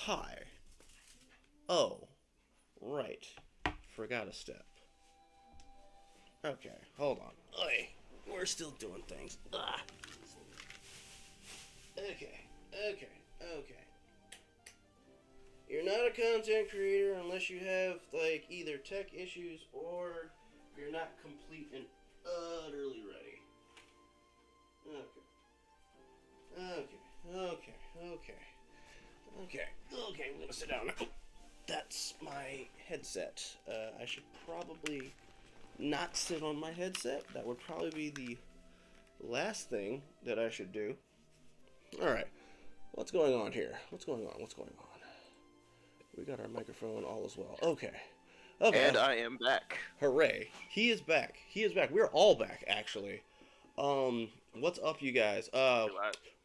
Hi. Oh, right. Forgot a step. Okay, hold on. Oy, we're still doing things. Ah. Okay. You're not a content creator unless you have, like, either tech issues or you're not complete and utterly ready. Okay, I'm gonna sit down now. That's my headset. I should probably not sit on my headset. That would probably be the last thing that I should do. Alright, what's going on here? What's going on? We got our microphone all as well. Okay. And I am back. Hooray. He is back. We're all back, actually. What's up, you guys?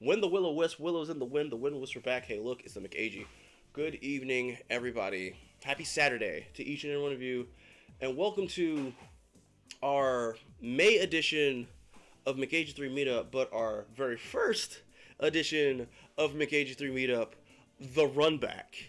When the willow wisp, willow's in the wind wisps are back. Hey, look, it's the McAgee. Good evening, everybody. Happy Saturday to each and every one of you. And welcome to our May edition of McAgee3 Meetup, but our very first edition of McAgee3 Meetup, the RUNBACK.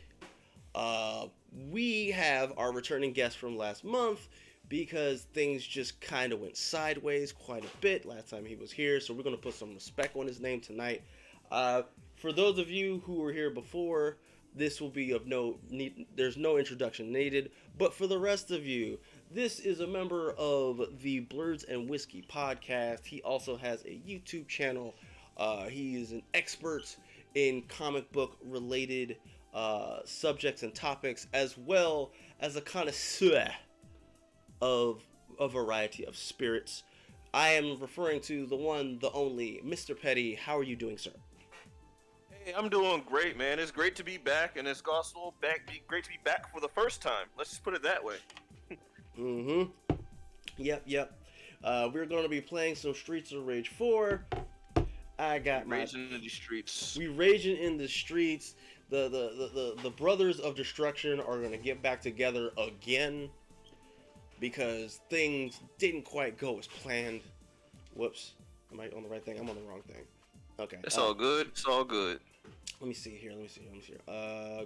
We have our returning guest from last month because things just kind of went sideways quite a bit last time he was here, so we're going to put some respect on his name tonight. For those of you who were here before, this will be of no need, there's no introduction needed, but for the rest of you, this is a member of the Blurs and Whiskey podcast. He also has a YouTube channel. He is an expert in comic book related subjects and topics, as well as a connoisseur of a variety of spirits. I am referring to the one, the only, Mr. Petty. How are you doing, sir? Hey, I'm doing great, man. It's great to be back, and it's also great to be back for the first time. Let's just put it that way. Yep. We're going to be playing some Streets of Rage 4. I got raging in the streets. We raging in the streets. The Brothers of Destruction are going to get back together again because things didn't quite go as planned. Whoops. Am I on the right thing? I'm on the wrong thing. Okay. It's all good. It's all good. Let me see here.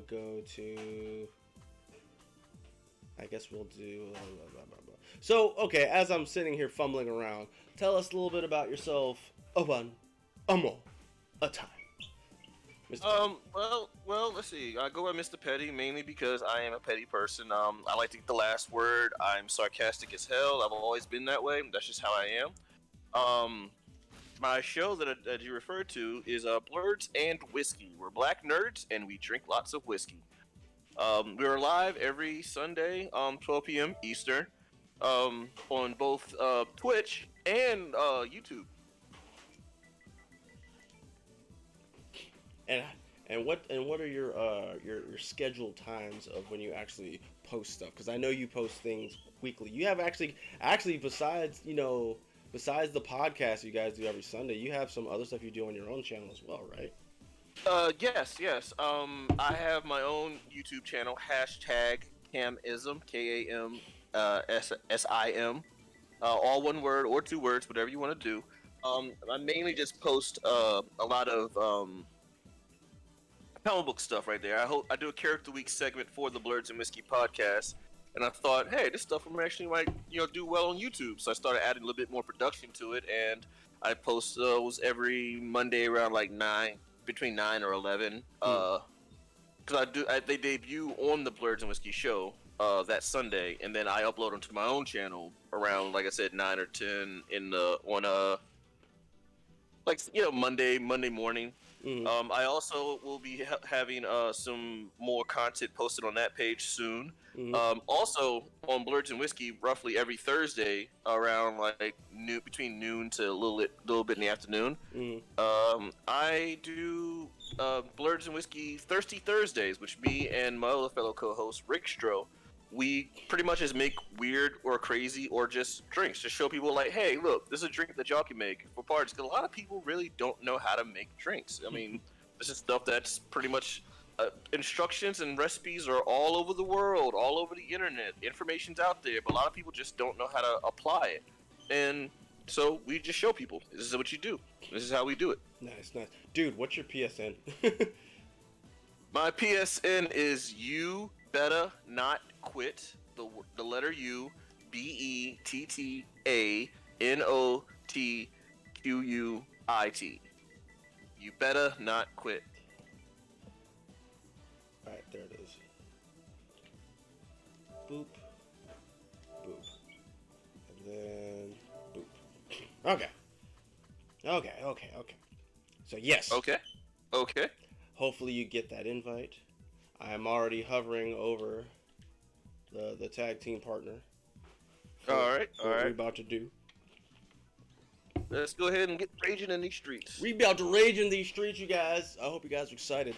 Go to... I guess we'll do... Blah, blah, blah. So, okay, as I'm sitting here fumbling around, tell us a little bit about yourself. A time. Well, let's see. I go by Mr. Petty mainly because I am a petty person. I like to get the last word. I'm sarcastic as hell. I've always been that way. That's just how I am. My show that you referred to is Blurs and Whiskey. We're black nerds and we drink lots of whiskey. We're live every Sunday, 12 p.m. Eastern, on both Twitch and YouTube. And what are your scheduled times of when you actually post stuff? Because I know you post things weekly. You have actually besides the podcast you guys do every Sunday, you have some other stuff you do on your own channel as well, right? Yes. I have my own YouTube channel, #Camism, KAMSSIM, all one word or two words, whatever you want to do. I mainly just post a lot of comic book stuff right there. I do a character week segment for the Blurs and Whiskey podcast, and I thought, hey, this stuff might do well on YouTube. So I started adding a little bit more production to it, and I post those every Monday around like between 9 or 11. Because they debut on the Blurs and Whiskey show that Sunday, and then I upload them to my own channel around, like I said, 9 or 10 Monday morning. Mm-hmm. I also will be having some more content posted on that page soon. Mm-hmm. Also on Blurs and Whiskey, roughly every Thursday around like between noon to a little bit in the afternoon. Mm-hmm. I do Blurs and Whiskey Thirsty Thursdays, which me and my other fellow co-host Rick Stroh, we pretty much just make weird or crazy or just drinks to show people like, hey, look, this is a drink that y'all can make for parties. Because a lot of people really don't know how to make drinks. I mean, this is stuff that's pretty much instructions and recipes are all over the world, all over the internet. Information's out there, but a lot of people just don't know how to apply it. And so we just show people, this is what you do. This is how we do it. Nice. Dude, what's your PSN? My PSN is you better not quit. The letter U, BETTANOTQUIT. You better not quit. All right, there it is. Boop, boop, and then boop. Okay. So yes. Okay. Hopefully you get that invite. I'm already hovering over the tag team partner. All right. What we're about to do. Let's go ahead and get raging in these streets. We about to rage in these streets, you guys. I hope you guys are excited.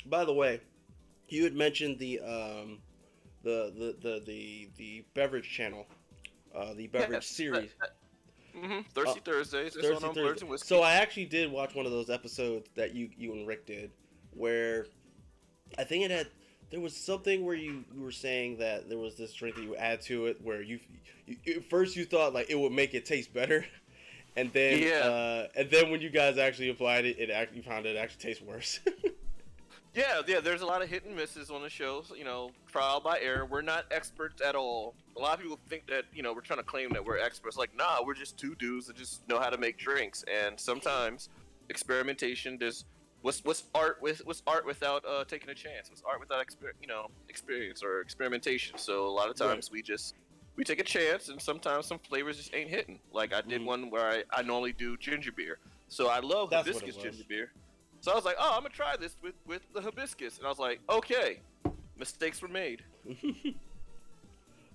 By the way, you had mentioned the beverage channel, the beverage series. Thirsty Thursdays. It's on Blurs and Whiskey. So I actually did watch one of those episodes that you and Rick did, where I think there was something where you were saying that there was this drink that you add to it where you at first you thought like it would make it taste better, and then when you guys actually applied it, you found it actually tastes worse. Yeah, there's a lot of hit and misses on the show. So, trial by error. We're not experts at all. A lot of people think that, we're trying to claim that we're experts. Like, nah, we're just two dudes that just know how to make drinks. And sometimes experimentation, what's art without taking a chance? What's art without experience or experimentation? So a lot of times we take a chance, and sometimes some flavors just ain't hitting. Like I did one where I normally do ginger beer. So I love hibiscus ginger beer. So I was like, oh, I'm gonna try this with the hibiscus, and I was like, okay, mistakes were made.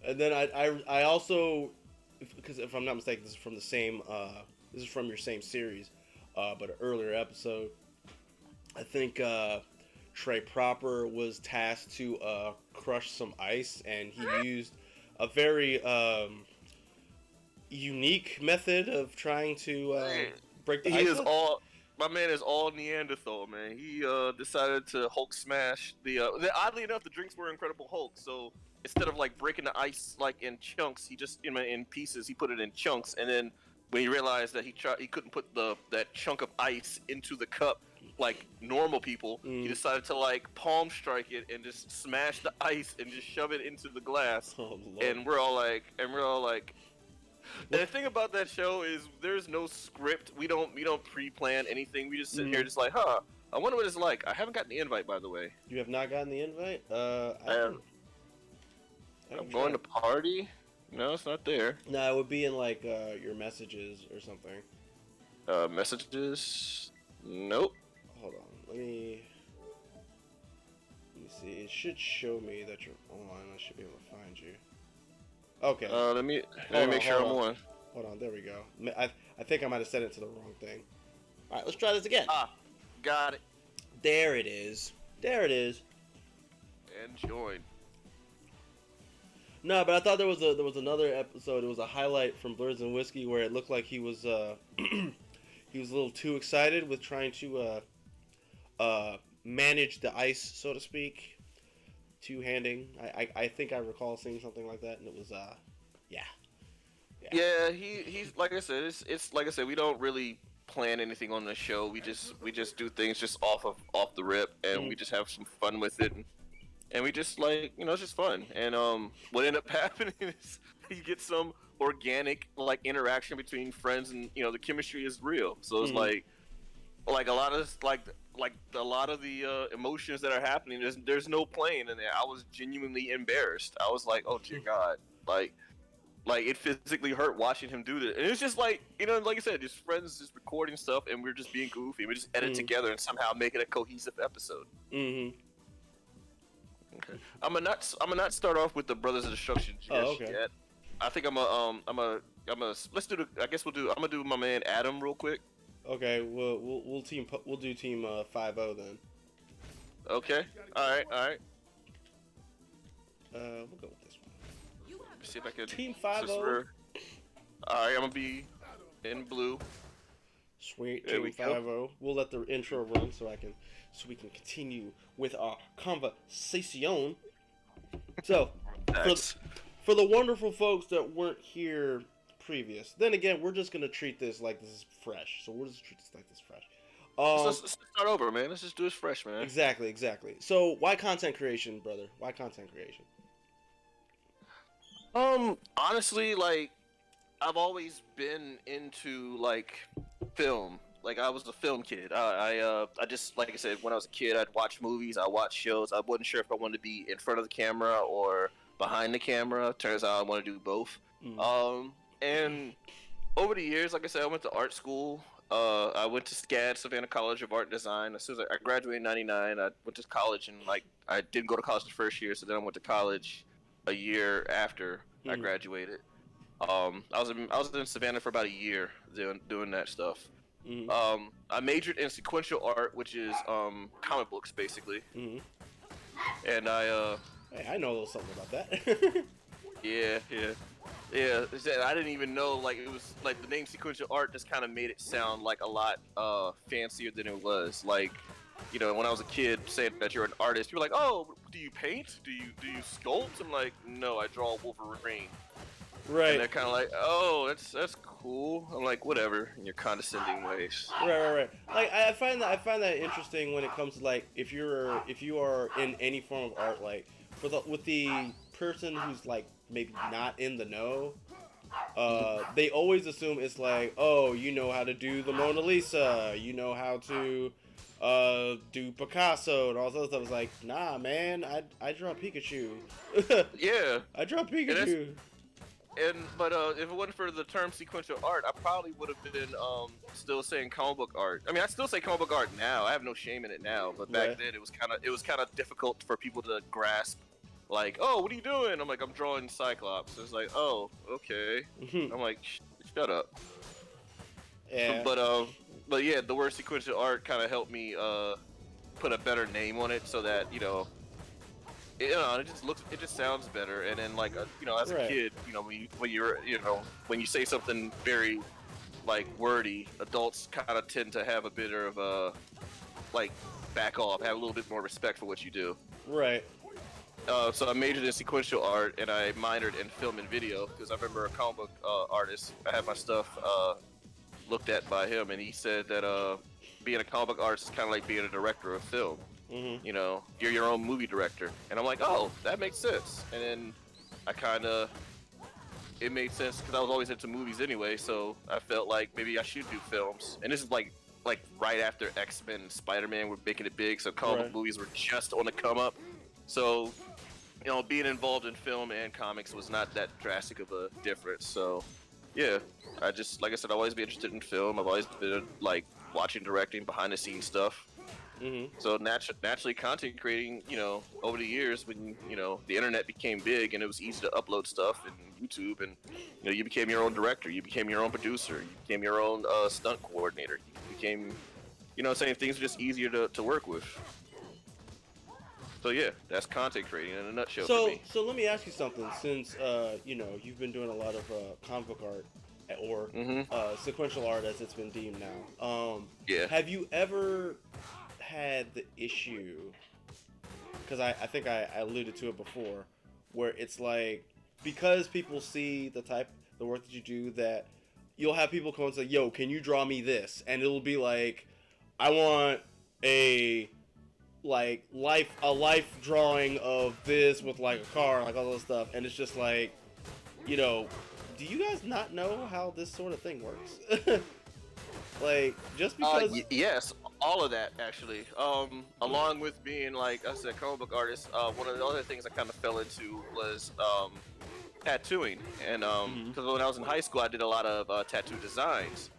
And then I also, because if I'm not mistaken, this is from the same this is from your same series, but an earlier episode. I think Trey Proper was tasked to crush some ice, and he used a very unique method of trying to break the ice. My man is all Neanderthal, man. He decided to Hulk smash oddly enough, the drinks were Incredible Hulk. So instead of like breaking the ice like in chunks, he just in pieces. He put it in chunks, and then when he realized that he couldn't put that chunk of ice into the cup like normal people, he decided to like palm strike it and just smash the ice and just shove it into the glass. Oh, Lord. And we're all like. And the thing about that show is there's no script. We don't pre-plan anything. We just sit here just like, I wonder what it's like. I haven't gotten the invite, by the way. You have not gotten the invite? I'm going to party. No, it's not there. No, it would be in like your messages or something. Messages? Nope. Hold on. Let me see. It should show me that you're on. I should be able to find you. Okay. Let me make sure I'm on. Hold on, there we go. I think I might have set it to the wrong thing. All right, let's try this again. Got it. There it is. And join. No, but I thought there was another episode. It was a highlight from Blurs and Whiskey where it looked like he was he was a little too excited with trying to manage the ice, so to speak. Two-handing. I think I recall seeing something like that, and it was Yeah, he's like I said. It's like I said. We don't really plan anything on the show. We just do things just off the rip, and we just have some fun with it, and we just like it's just fun. And what ended up happening is you get some organic like interaction between friends, and the chemistry is real. So it's like a lot of the emotions that are happening. There's no playing in there. I was genuinely embarrassed. I was like, oh dear God, like it physically hurt watching him do this. And it's just like like I said, just friends just recording stuff, and we're just being goofy. We just edit together and somehow make it a cohesive episode. Okay. I'm gonna not start off with the Brothers of Destruction yet. I think I'm gonna let's do I'm gonna do my man Adam real quick. Okay, we'll do team 5-0 then. Okay. All right. We'll go with this one. Let's see if I can. Team 5-0. All right, I'm gonna be in blue. Sweet. Team 5-0. We'll let the intro run so we can continue with our conversation. So, for the wonderful folks that weren't here previous, then again, we're just gonna treat this like this is fresh. So we'll just treat this like this fresh. Let's start over, man. Let's just do this fresh, man. Exactly. So why content creation, brother? Why content creation? Honestly, like I've always been into like film. Like I was a film kid. I just like I said when I was a kid, I'd watch movies, I watch shows. I wasn't sure if I wanted to be in front of the camera or behind the camera. Turns out I want to do both. Mm. And over the years, like I said, I went to art school. I went to SCAD, Savannah College of Art and Design. As soon as I graduated in '99, I went to college and like I didn't go to college the first year, so then I went to college a year after I graduated. I was in Savannah for about a year doing that stuff. Mm. I majored in sequential art, which is comic books basically, Mm. and Hey, I know a little something about that. yeah. I didn't even know like it was like the name sequential art just kind of made it sound like a lot fancier than it was. Like, you know, when I was a kid, saying that you're an artist, you're like, oh, do you paint? Do you sculpt? I'm like, no, I draw Wolverine. Right. And they're kind of like, oh, that's cool. I'm like, whatever, in your condescending ways. Right. Like I find that interesting when it comes to like if you are in any form of art, like with the person who's like maybe not in the know, they always assume it's like, oh, you know how to do the Mona Lisa, you know how to do Picasso and all that stuff. It's like, nah, man, I draw Pikachu. Yeah. I draw Pikachu. But if it wasn't for the term sequential art, I probably would have been still saying comic book art. I mean, I still say comic book art now. I have no shame in it now. But back then, it was kind of difficult for people to grasp. Like, oh, what are you doing? I'm like, I'm drawing Cyclops. It's like, oh, okay. I'm like, shut up. Yeah. But yeah, the word sequential art kind of helped me put a better name on it, so that it just sounds better. And then like as a kid, when you say something very like wordy, adults kind of tend to have a bit of like back off, have a little bit more respect for what you do. Right. So I majored in sequential art and I minored in film and video because I remember a comic book artist. I had my stuff looked at by him, and he said that being a comic book artist is kind of like being a director of film. Mm-hmm. You know, you're your own movie director. And I'm like, oh, that makes sense. And then it made sense because I was always into movies anyway, so I felt like maybe I should do films. And this is like right after X-Men and Spider-Man were making it big, so comic book movies were just on the come up. So, being involved in film and comics was not that drastic of a difference. So, yeah, I just, like I said, I've always been interested in film. I've always been like watching, directing, behind the scenes stuff. Mm-hmm. So naturally, content creating, over the years when the internet became big and it was easy to upload stuff and YouTube, and you became your own director, you became your own producer, you became your own stunt coordinator, you became, things are just easier to work with. So yeah, that's content creating in a nutshell for me. So let me ask you something. Since you've been doing a lot of comic book art or sequential art as it's been deemed now. Yeah. Have you ever had the issue? Because I think I alluded to it before, where it's like because people see the work that you do, that you'll have people come and say, "Yo, can you draw me this?" And it'll be like, "I want a life drawing of this with like a car, like all this stuff," and it's just like, do you guys not know how this sort of thing works? Like, just because yes, all of that actually. Along with being, like I said, comic book artist, one of the other things I kind of fell into was tattooing, and because when I was in high school, I did a lot of tattoo designs.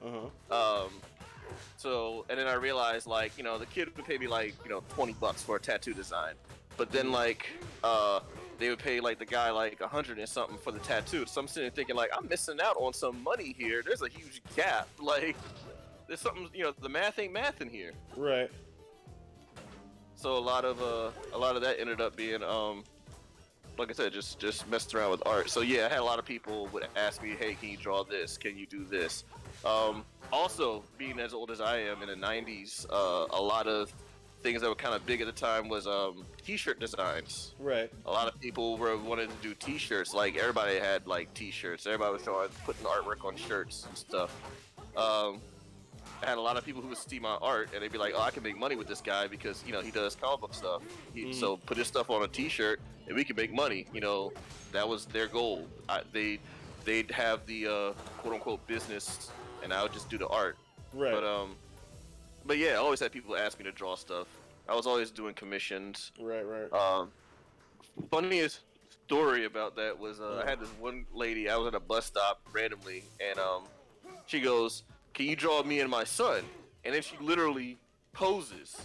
So, and then I realized, like, the kid would pay me like, $20 for a tattoo design, but then like, they would pay like the guy like 100 and something for the tattoo. So I'm sitting there thinking like, I'm missing out on some money here. There's a huge gap. Like, there's something, the math ain't math in here. Right. So a lot of that ended up being, like I said, just messing around with art. So yeah, I had a lot of people would ask me, hey, can you draw this? Can you do this? Also, being as old as I am, in the 90s, a lot of things that were kind of big at the time was t-shirt designs. Right. A lot of people wanted to do t-shirts. Like, everybody had like t-shirts. Everybody was putting artwork on shirts and stuff. I had a lot of people who would see my art and they'd be like, "Oh, I can make money with this guy because he does comic book stuff. So put his stuff on a T-shirt and we can make money." That was their goal. They'd have the quote unquote business, and I would just do the art. Right. But yeah, I always had people ask me to draw stuff. I was always doing commissions. Right. Funniest story about that was I had this one lady. I was at a bus stop randomly, and she goes, "Can you draw me and my son?" And then she literally poses,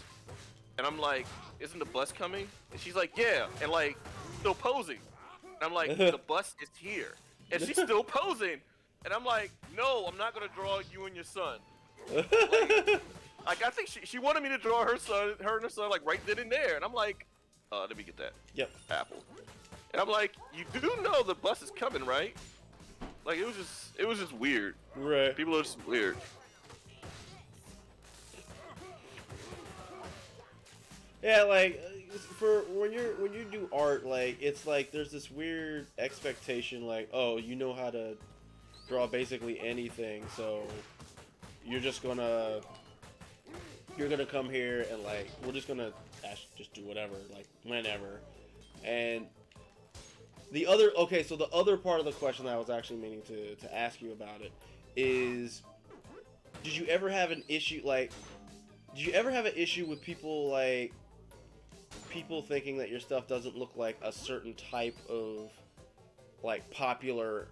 and I'm like, "Isn't the bus coming?" And she's like, "Yeah," and like still posing. And I'm like, "The bus is here," and she's still posing, and I'm like, "No, I'm not gonna draw you and your son." Like I think she wanted me to draw her and her son like right then and there, and I'm like, let me get that. Yep. Apple. And I'm like, "You do know the bus is coming, right?" Like it was just weird. Right. People are just weird. Yeah, like for when you do art, like it's like there's this weird expectation, like, oh, you know how to draw basically anything, so you're gonna come here and like we're just gonna just do whatever, like whenever. And the other part of the question that I was actually meaning to ask you about it is, did you ever have an issue with people thinking that your stuff doesn't look like a certain type of like popular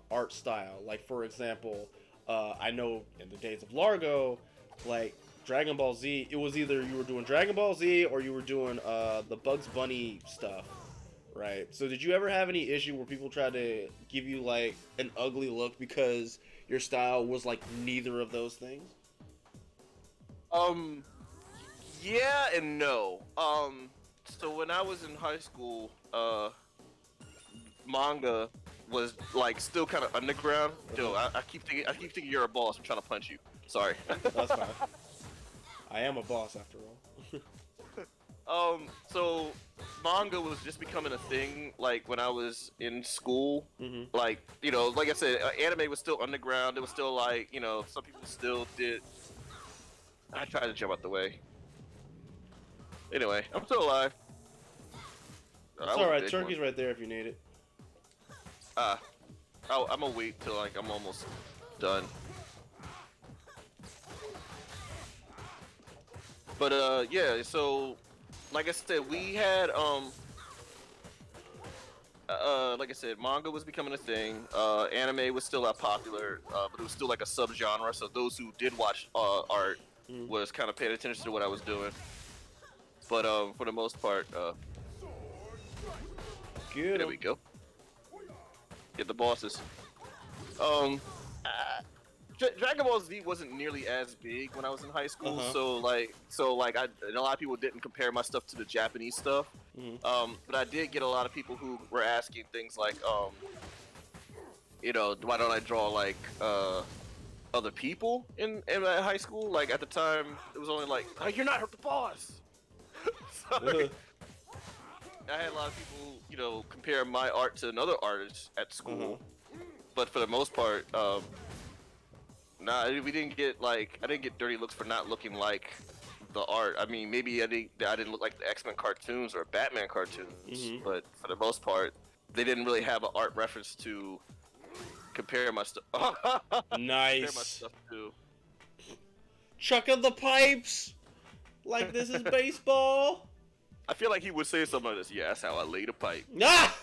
art style? Like, for example, I know in the days of Largo, like Dragon Ball Z, it was either you were doing Dragon Ball Z or you were doing the Bugs Bunny stuff, right? So did you ever have any issue where people tried to give you like an ugly look because your style was like neither of those things? Yeah and no. So when I was in high school, manga was like still kind of underground. Yo, I keep thinking you're a boss. I'm trying to punch you. Sorry. That's fine. I am a boss after all. So manga was just becoming a thing. Like when I was in school, like like I said, anime was still underground. It was still like some people still did. I tried to jump out the way. Anyway, I'm still alive. It's alright, turkey's right there if you need it. I'm gonna wait till like I'm almost done. But yeah, so like I said, we had like I said, manga was becoming a thing. Anime was still not popular, but it was still like a subgenre. So those who did watch art was kind of paying attention to what I was doing. But for the most part, Good. there we go. Get the bosses. Dragon Ball Z wasn't nearly as big when I was in high school, so and a lot of people didn't compare my stuff to the Japanese stuff. But I did get a lot of people who were asking things like, why don't I draw like other people in my high school? Like at the time, it was only like, oh, you're not the boss. Sorry. I had a lot of people, compare my art to another artist at school, but for the most part, we didn't get I didn't get dirty looks for not looking like the art. I mean, maybe I didn't look like the X-Men cartoons or Batman cartoons, but for the most part, they didn't really have an art reference to compare my stuff. Nice. Compare my stuff to. Chucking the pipes like this is baseball. I feel like he would say something like this. Yeah, that's how I laid a pipe. Ah!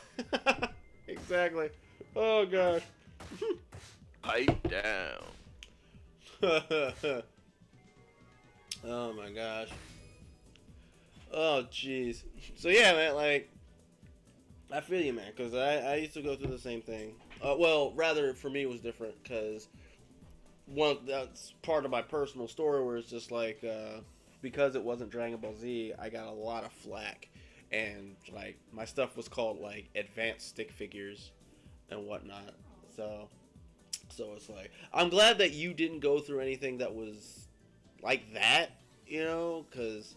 Exactly. Oh gosh. Pipe down. Oh my gosh. Oh jeez. So yeah, man, like I feel you, man, because I used to go through the same thing. Well, rather for me it was different because that's part of my personal story where it's just like because it wasn't Dragon Ball Z, I got a lot of flack, and like my stuff was called like advanced stick figures and whatnot. So it's like I'm glad that you didn't go through anything that was like that, because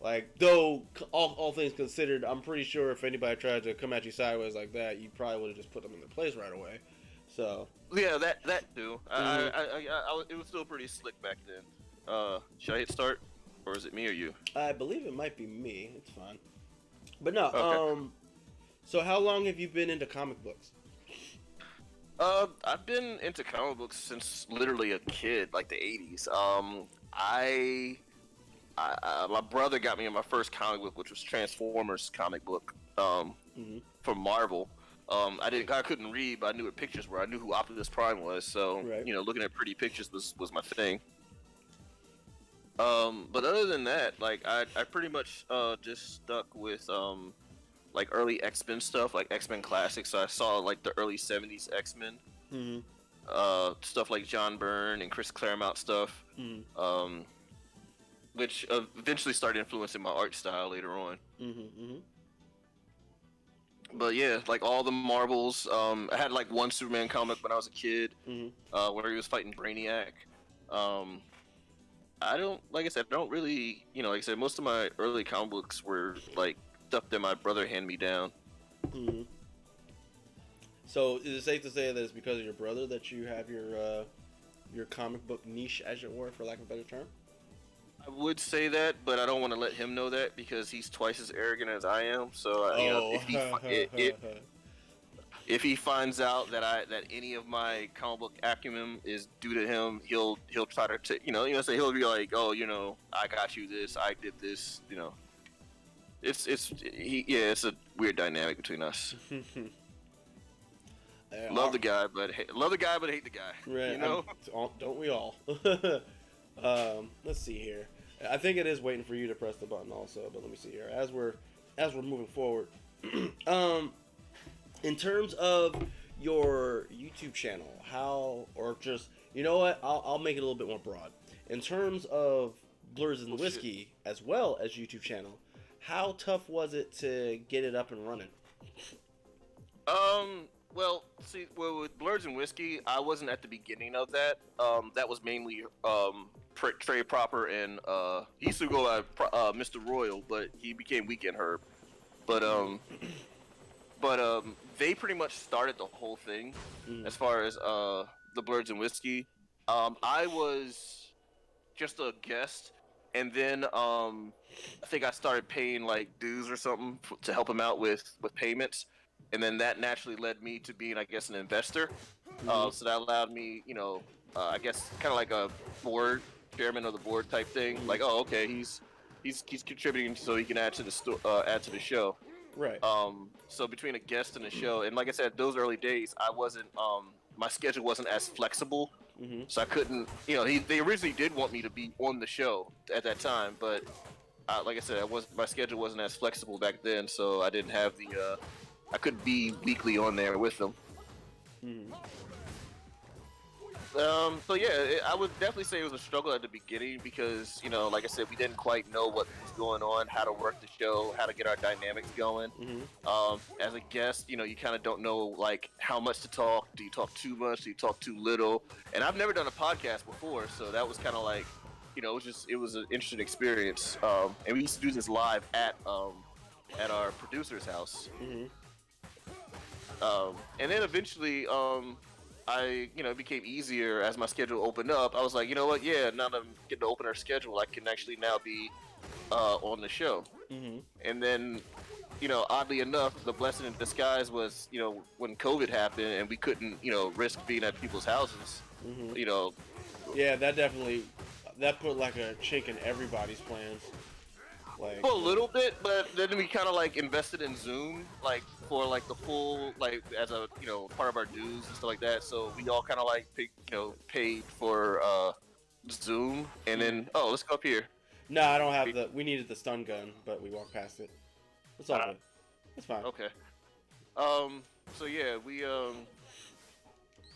like though all things considered, I'm pretty sure if anybody tried to come at you sideways like that, you probably would have just put them in their place right away. So Yeah, that too. It was still pretty slick back then. Should I hit start, or is it me or you? I believe it might be me. It's fine. But no, Okay. so how long have you been into comic books? I've been into comic books since literally a kid, like the '80s. My brother got me in my first comic book, which was Transformers comic book. Mm-hmm. From Marvel. I couldn't read, but I knew what pictures were. I knew who Optimus Prime was, so Right. looking at pretty pictures was my thing. But other than that, like I pretty much just stuck with like early X-Men stuff, like X-Men Classics. So I saw like the early '70s X-Men, Mm-hmm. stuff like John Byrne and Chris Claremont stuff, Mm-hmm. which eventually started influencing my art style later on. Mm-hmm. Mm-hmm. But yeah, like all the Marvels. I had like one Superman comic when I was a kid, Mm-hmm. where he was fighting Brainiac. Um, I don't, like I said, I don't really, like I said, most of my early comic books were like stuff that my brother handed me down. Mm-hmm. So is it safe to say that it's because of your brother that you have your comic book niche, as it were, for lack of a better term? I would say that, but I don't want to let him know that because he's twice as arrogant as I am. So Oh. if he finds out that any of my comic book acumen is due to him, he'll try to so he'll be like, oh, I got you this, I did this, it's a weird dynamic between us. Love the guy, but hate the guy. Right. Don't we all? Let's see here. I think it is waiting for you to press the button also, but let me see here. As we're moving forward, in terms of your YouTube channel, you know what? I'll make it a little bit more broad. In terms of Blurs and Whiskey as well as YouTube channel, how tough was it to get it up and running? Well, with Blurs and Whiskey, I wasn't at the beginning of that. That was mainly Trey Proper, and he used to go by Mr. Royal, but he became Weekend Herb. But they pretty much started the whole thing as far as the Blurs and Whiskey. I was just a guest, and then I think I started paying like dues or something to help him out with payments. And then that naturally led me to being, I guess, an investor. So that allowed me, I guess, kind of like a chairman of the board type thing. Like, oh, okay, he's contributing so he can add to the show. Right. So between a guest and a show, and like I said, those early days, I wasn't, my schedule wasn't as flexible. So I couldn't, they originally did want me to be on the show at that time, but like I said, my schedule wasn't as flexible back then, so I didn't have I could be weekly on there with them. So yeah, I would definitely say it was a struggle at the beginning because, like I said, we didn't quite know what was going on, how to work the show, how to get our dynamics going. As a guest, you kind of don't know like how much to talk. Do you talk too much? Do you talk too little? And I've never done a podcast before, so that was kind of like, it was an interesting experience. And we used to do this live at our producer's house. And then eventually, it became easier as my schedule opened up. I was like, you know what? Yeah, now that I'm getting to open our schedule, I can actually now be on the show. And then, oddly enough, the blessing in disguise was, when COVID happened and we couldn't, risk being at people's houses. Yeah, that put like a chink in everybody's plans. Like, well, a little bit, but then we kind of like invested in Zoom, like for like the full, like as a part of our dues and stuff like that. So we all kind of like paid for Zoom, and then let's go up here. No, I don't have we needed the stun gun, but we walked past it. It's all good. It's fine. Okay. So yeah,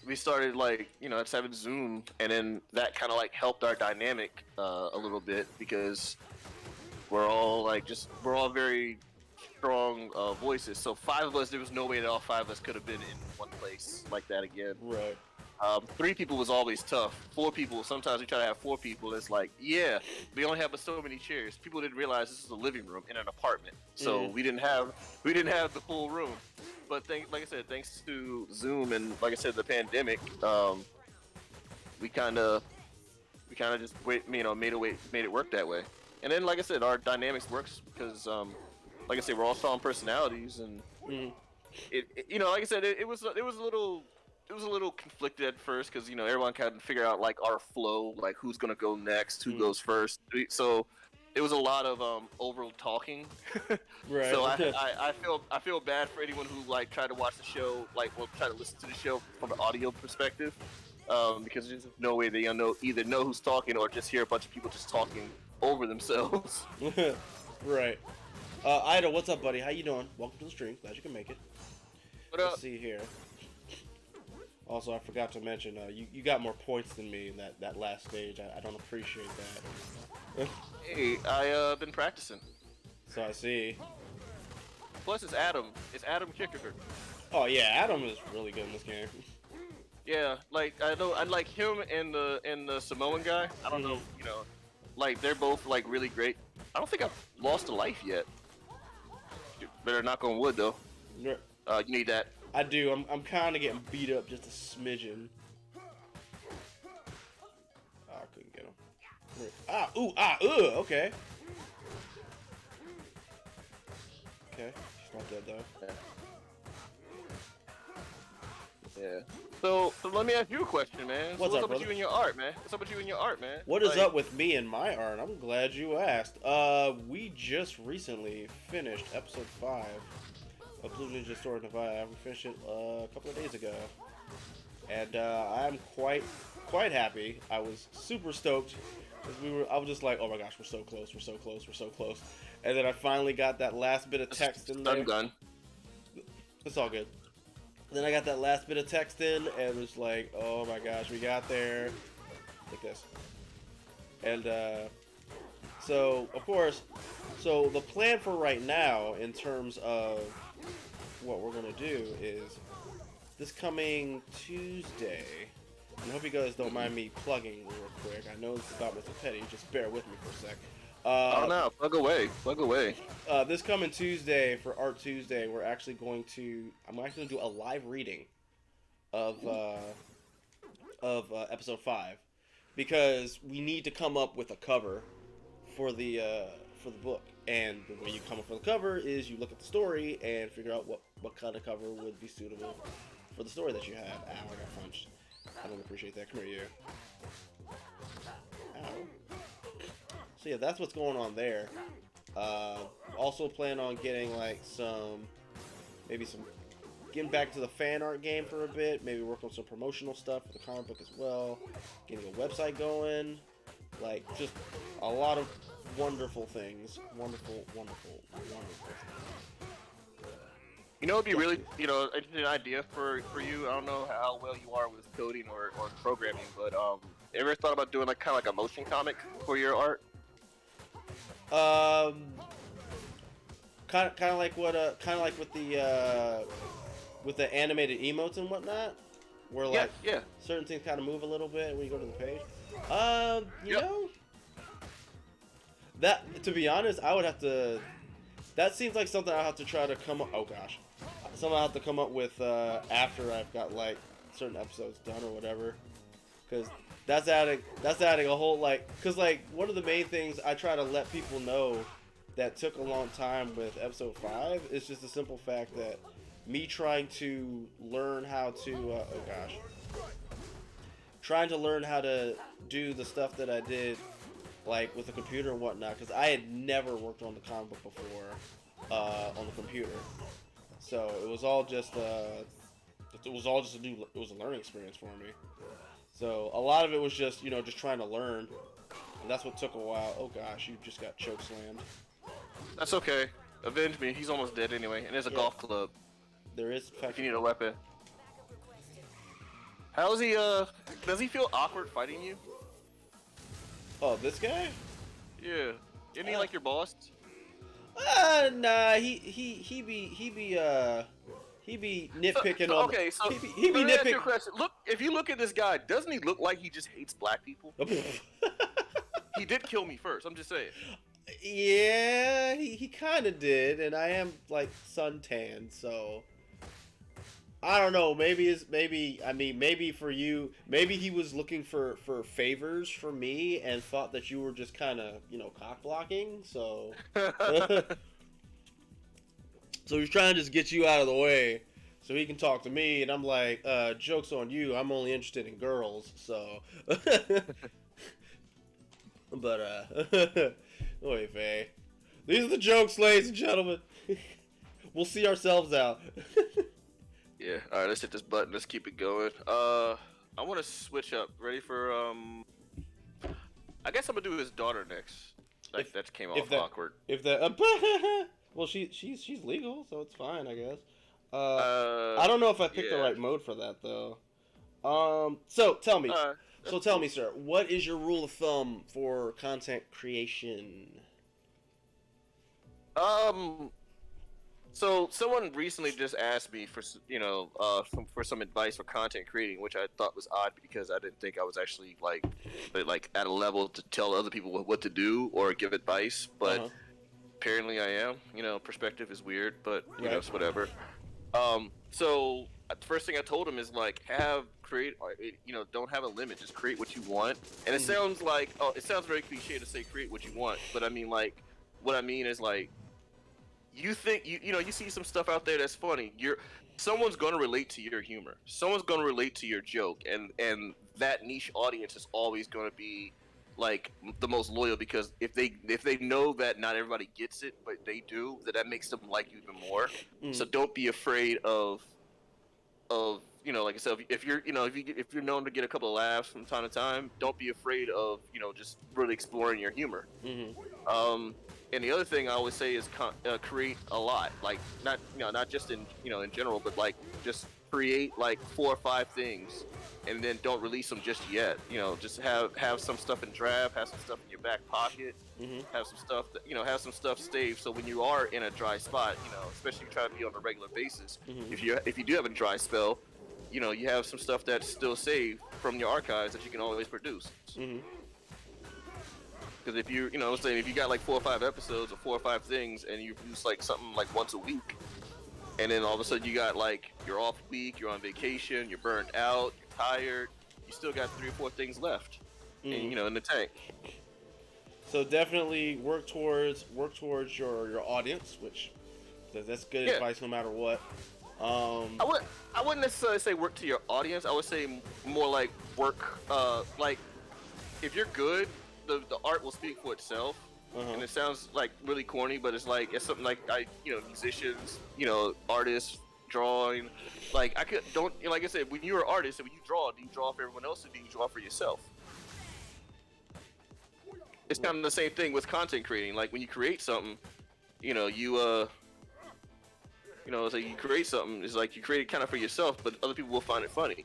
we started like just having Zoom, and then that kind of like helped our dynamic a little bit because we're all very strong voices. So 5 of us, there was no way that all 5 of us could have been in one place like that again. Right. 3 people was always tough. 4 people, sometimes we try to have 4 people. It's like, yeah, we only have so many chairs. People didn't realize this is a living room in an apartment, so we didn't have the full room. but like I said, thanks to Zoom and like I said, the pandemic, we kind of just made it work that way. And then like I said, our dynamics works because like I said, we're all strong personalities, and like I said, it was a little conflicted at first because everyone kind of figure out like our flow, like who's gonna go next, who goes first. So it was a lot of over talking. Right. So I feel bad for anyone who like tried to watch the show, like try to listen to the show from an audio perspective, because there's no way they either know who's talking or just hear a bunch of people just talking over themselves. Right. Ida, what's up, buddy? How you doing? Welcome to the stream. Glad you can make it. What up? Let's see here. Also, I forgot to mention, you got more points than me in that last stage. I don't appreciate that. Hey, I been practicing. So I see. Plus, it's Adam. It's Adam Kicker. Oh yeah, Adam is really good in this game. Yeah, like I know, I like him and the Samoan guy. I don't know, like they're both like really great. I don't think I've lost a life yet. Better knock on wood though. You need that. I do. I'm kind of getting beat up just a smidgen. Oh, I couldn't get him. Okay. Okay, he's not dead though. Yeah. So let me ask you a question, man. What's up with you and your art, man? What's up with you and your art, man? What is up with me and my art? I'm glad you asked. We just recently finished episode 5 of Blue Ninja Sword and Divide. We finished it a couple of days ago, and I'm quite happy. I was super stoked because I was just like, oh my gosh, we're so close, and then I finally got that last bit of text in there. I'm done. It's all good. Then I got that last bit of text in, and it was like, oh my gosh, we got there. Like this. And so of course, the plan for right now in terms of what we're gonna do is this coming Tuesday. I hope you guys don't mind me plugging real quick. I know it's about Mr. Petty. Just bear with me for a sec. Oh no, plug away. This coming Tuesday for Art Tuesday, I'm actually going to do a live reading of episode 5 because we need to come up with a cover for the book. And the way you come up with the cover is you look at the story and figure out what kind of cover would be suitable for the story that you have. Ow, I got punched. I don't appreciate that. Come here, you. Ow. So yeah, that's what's going on there. Also plan on getting like getting back to the fan art game for a bit. Maybe work on some promotional stuff for the comic book as well. Getting a website going. Like just a lot of wonderful things. Wonderful things. It'd be really, an idea for you. I don't know how well you are with coding or programming, but ever thought about doing kind of like a motion comic for your art? Kind of like with the animated emotes and whatnot, where like certain things kind of move a little bit when you go to the page. You know, that to be honest, I would have to. That seems like something I have to try to come up. Oh gosh, something I have to come up with after I've got like certain episodes done or whatever, because. That's adding a whole cause one of the main things I try to let people know that took a long time with episode 5 is just the simple fact that me trying to learn how to trying to learn how to do the stuff that I did like with the computer and whatnot, because I had never worked on the comic book before on the computer, so it was all just a learning experience for me. So a lot of it was just, just trying to learn, and that's what took a while. Oh gosh, you just got choke slammed. That's okay. Avenge me. He's almost dead anyway, and there's a golf club. There is. If you need a weapon. How's he? Does he feel awkward fighting you? Oh, this guy? Yeah. Isn't he like your boss? Nah. He be nitpicking on. Okay, so he be nitpicking. Look, if you look at this guy, doesn't he look like he just hates black people? He did kill me first. I'm just saying. Yeah, he kind of did, and I am like suntanned, so I don't know. Maybe for you, maybe he was looking for favors from me and thought that you were just kind of cock blocking. So, so he's trying to just get you out of the way so he can talk to me. And I'm like, joke's on you. I'm only interested in girls. So, but wait, Faye. These are the jokes, ladies and gentlemen. We'll see ourselves out. Yeah. All right. Let's hit this button. Let's keep it going. I want to switch up. Ready for I guess I'm gonna do his daughter next. That came off awkward. If that, well, she's legal, so it's fine, I guess. I don't know if I picked the right mode for that though. So tell me, sir, what is your rule of thumb for content creation? So someone recently just asked me for for some advice for content creating, which I thought was odd because I didn't think I was actually like at a level to tell other people what to do or give advice, but apparently I am. Perspective is weird, but it's whatever. So the first thing I told him is like don't have a limit, just create what you want. And it sounds like it sounds very cliche to say create what you want, but I mean like what I mean is like you think you see some stuff out there that's funny. Someone's going to relate to your humor. Someone's going to relate to your joke, and that niche audience is always going to be like the most loyal because if they know that not everybody gets it, but they do, that makes them like you even more. So don't be afraid of like I said, if you're known to get a couple of laughs from time to time, don't be afraid of just really exploring your humor. And the other thing I always say is create a lot, like not just in in general, but like just create like 4 or 5 things, and then don't release them just yet. Just have some stuff in draft, have some stuff in your back pocket, have some stuff have some stuff saved. So when you are in a dry spot, especially if you try to be on a regular basis, if you do have a dry spell, you have some stuff that's still saved from your archives that you can always produce. Because if if you got like 4 or 5 episodes or 4 or 5 things, and you produce like something like once a week, and then all of a sudden you got like you're off week, you're on vacation, you're burnt out, you're tired, you still got 3 or 4 things left, and, in the tank. So definitely work towards your audience, which that's good advice no matter what. I wouldn't necessarily say work to your audience. I would say more like work like if you're good, the art will speak for itself. And it sounds like really corny, but it's something like musicians, artists, drawing. Like like I said, when you're an artist and when you draw, do you draw for everyone else or do you draw for yourself? It's kind of the same thing with content creating. Like when you create something, so you create something. It's like you create it kind of for yourself, but other people will find it funny.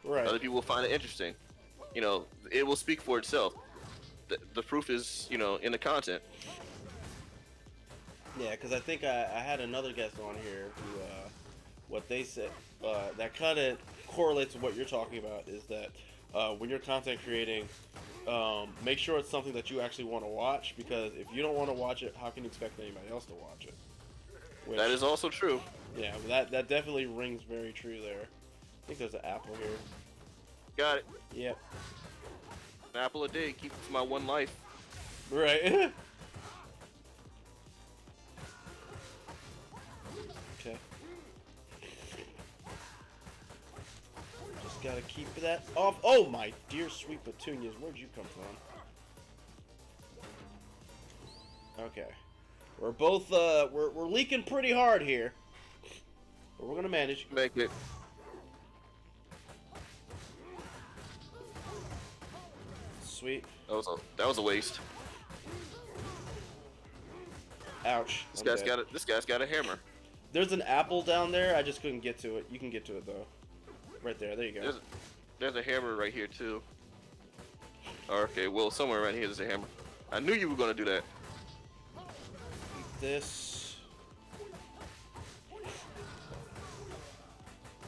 Right. Other people will find it interesting. It will speak for itself. The proof is, in the content. Yeah, because I think I had another guest on here who, what they said, that kind of correlates to what you're talking about, is that when you're content creating, make sure it's something that you actually want to watch, because if you don't want to watch it, how can you expect anybody else to watch it? That is also true. Yeah, that definitely rings very true there. I think there's an apple here. Got it. Yep. An apple a day, keep it for my one life. Right. Okay. Just gotta keep that off. Oh my dear sweet petunias, where'd you come from? Okay. We're both we're leaking pretty hard here. But we're gonna manage. Make it. Sweet. That was a waste. Ouch. This guy's got a hammer. There's an apple down there. I just couldn't get to it. You can get to it though. Right there. There you go. There's a hammer right here too. Okay, well somewhere around here there's a hammer. I knew you were gonna do that. This.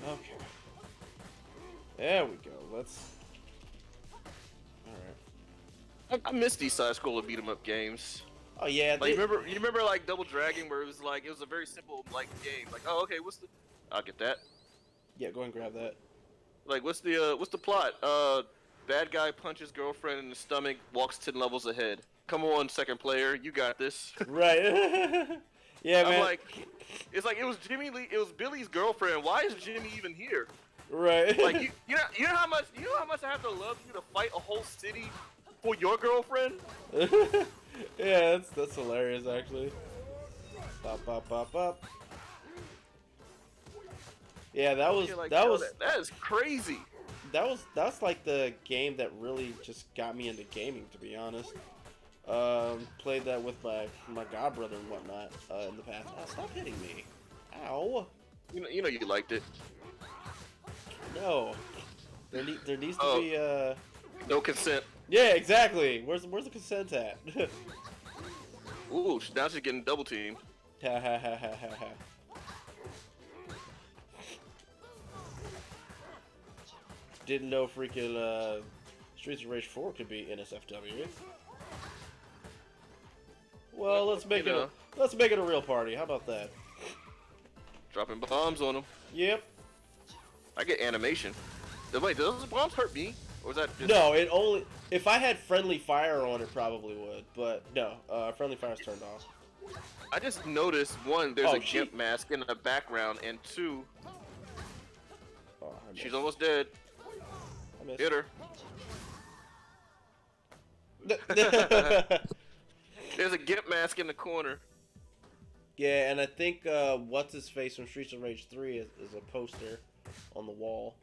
Okay. There we go. Let's. I miss these side-scroller beat-em-up games. Oh yeah. Like you remember like Double Dragon, where it was a very simple like game. Like, oh okay, I'll get that. Yeah, go ahead and grab that. Like, what's the plot? Bad guy punches girlfriend in the stomach, walks 10 levels ahead. Come on, second player, you got this. Right. Yeah, I'm man. like, it's like it was Jimmy Lee, it was Billy's girlfriend. Why is Jimmy even here? Right. Like, you know how much I have to love you to fight a whole city for your girlfriend? Yeah, that's hilarious actually. Bop bop bop bop. Yeah, Like, yo, that is crazy. That's like the game that really just got me into gaming, to be honest. Played that with my godbrother and whatnot in the past. Oh, stop hitting me! Ow! You know you liked it. No, there needs to Oh, be no consent. Yeah, exactly. Where's the consent at? Ooh, now she's getting double teamed. Ha ha ha ha ha ha. Didn't know freaking Streets of Rage 4 could be NSFW. Well, let's make it a real party. How about that? Dropping bombs on them. Yep. I get animation. Wait, do those bombs hurt me? Or is that just... No, it only if I had friendly fire on it probably would, but no, friendly fire's turned off. I just noticed one, there's a shit. gimp mask in the background, and two, Oh, she's almost dead. I missed. Hit her. There's a gimp mask in the corner. Yeah, and I think what's his face from Streets of Rage 3 is a poster on the wall.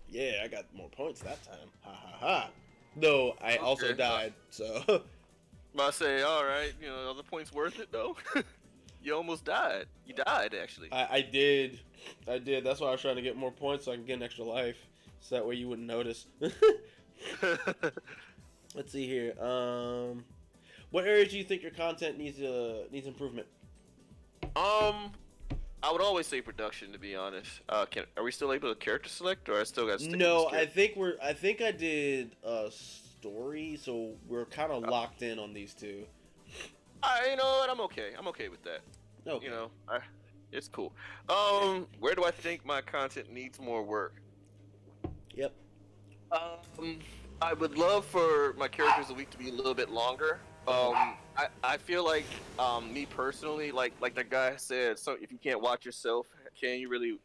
Yeah, I got more points that time. Ha ha ha. No, I also died, so. I say, alright, you know, are the points worth it though? You almost died. You died, actually. I did. That's why I was trying to get more points so I can get an extra life. So that way you wouldn't notice. Let's see here. What areas do you think your content needs improvement? I would always say production, to be honest. Are we still able to character select, or I still got to stick No, with this character? I think I did a story, so we're kind of locked in on these two. You know what? I'm okay. I'm okay with that. Okay. You know, it's cool. Where do I think my content needs more work? Yep. I would love for my characters a week to be a little bit longer. I feel like, me personally, like the guy said, so if you can't watch yourself, can you really,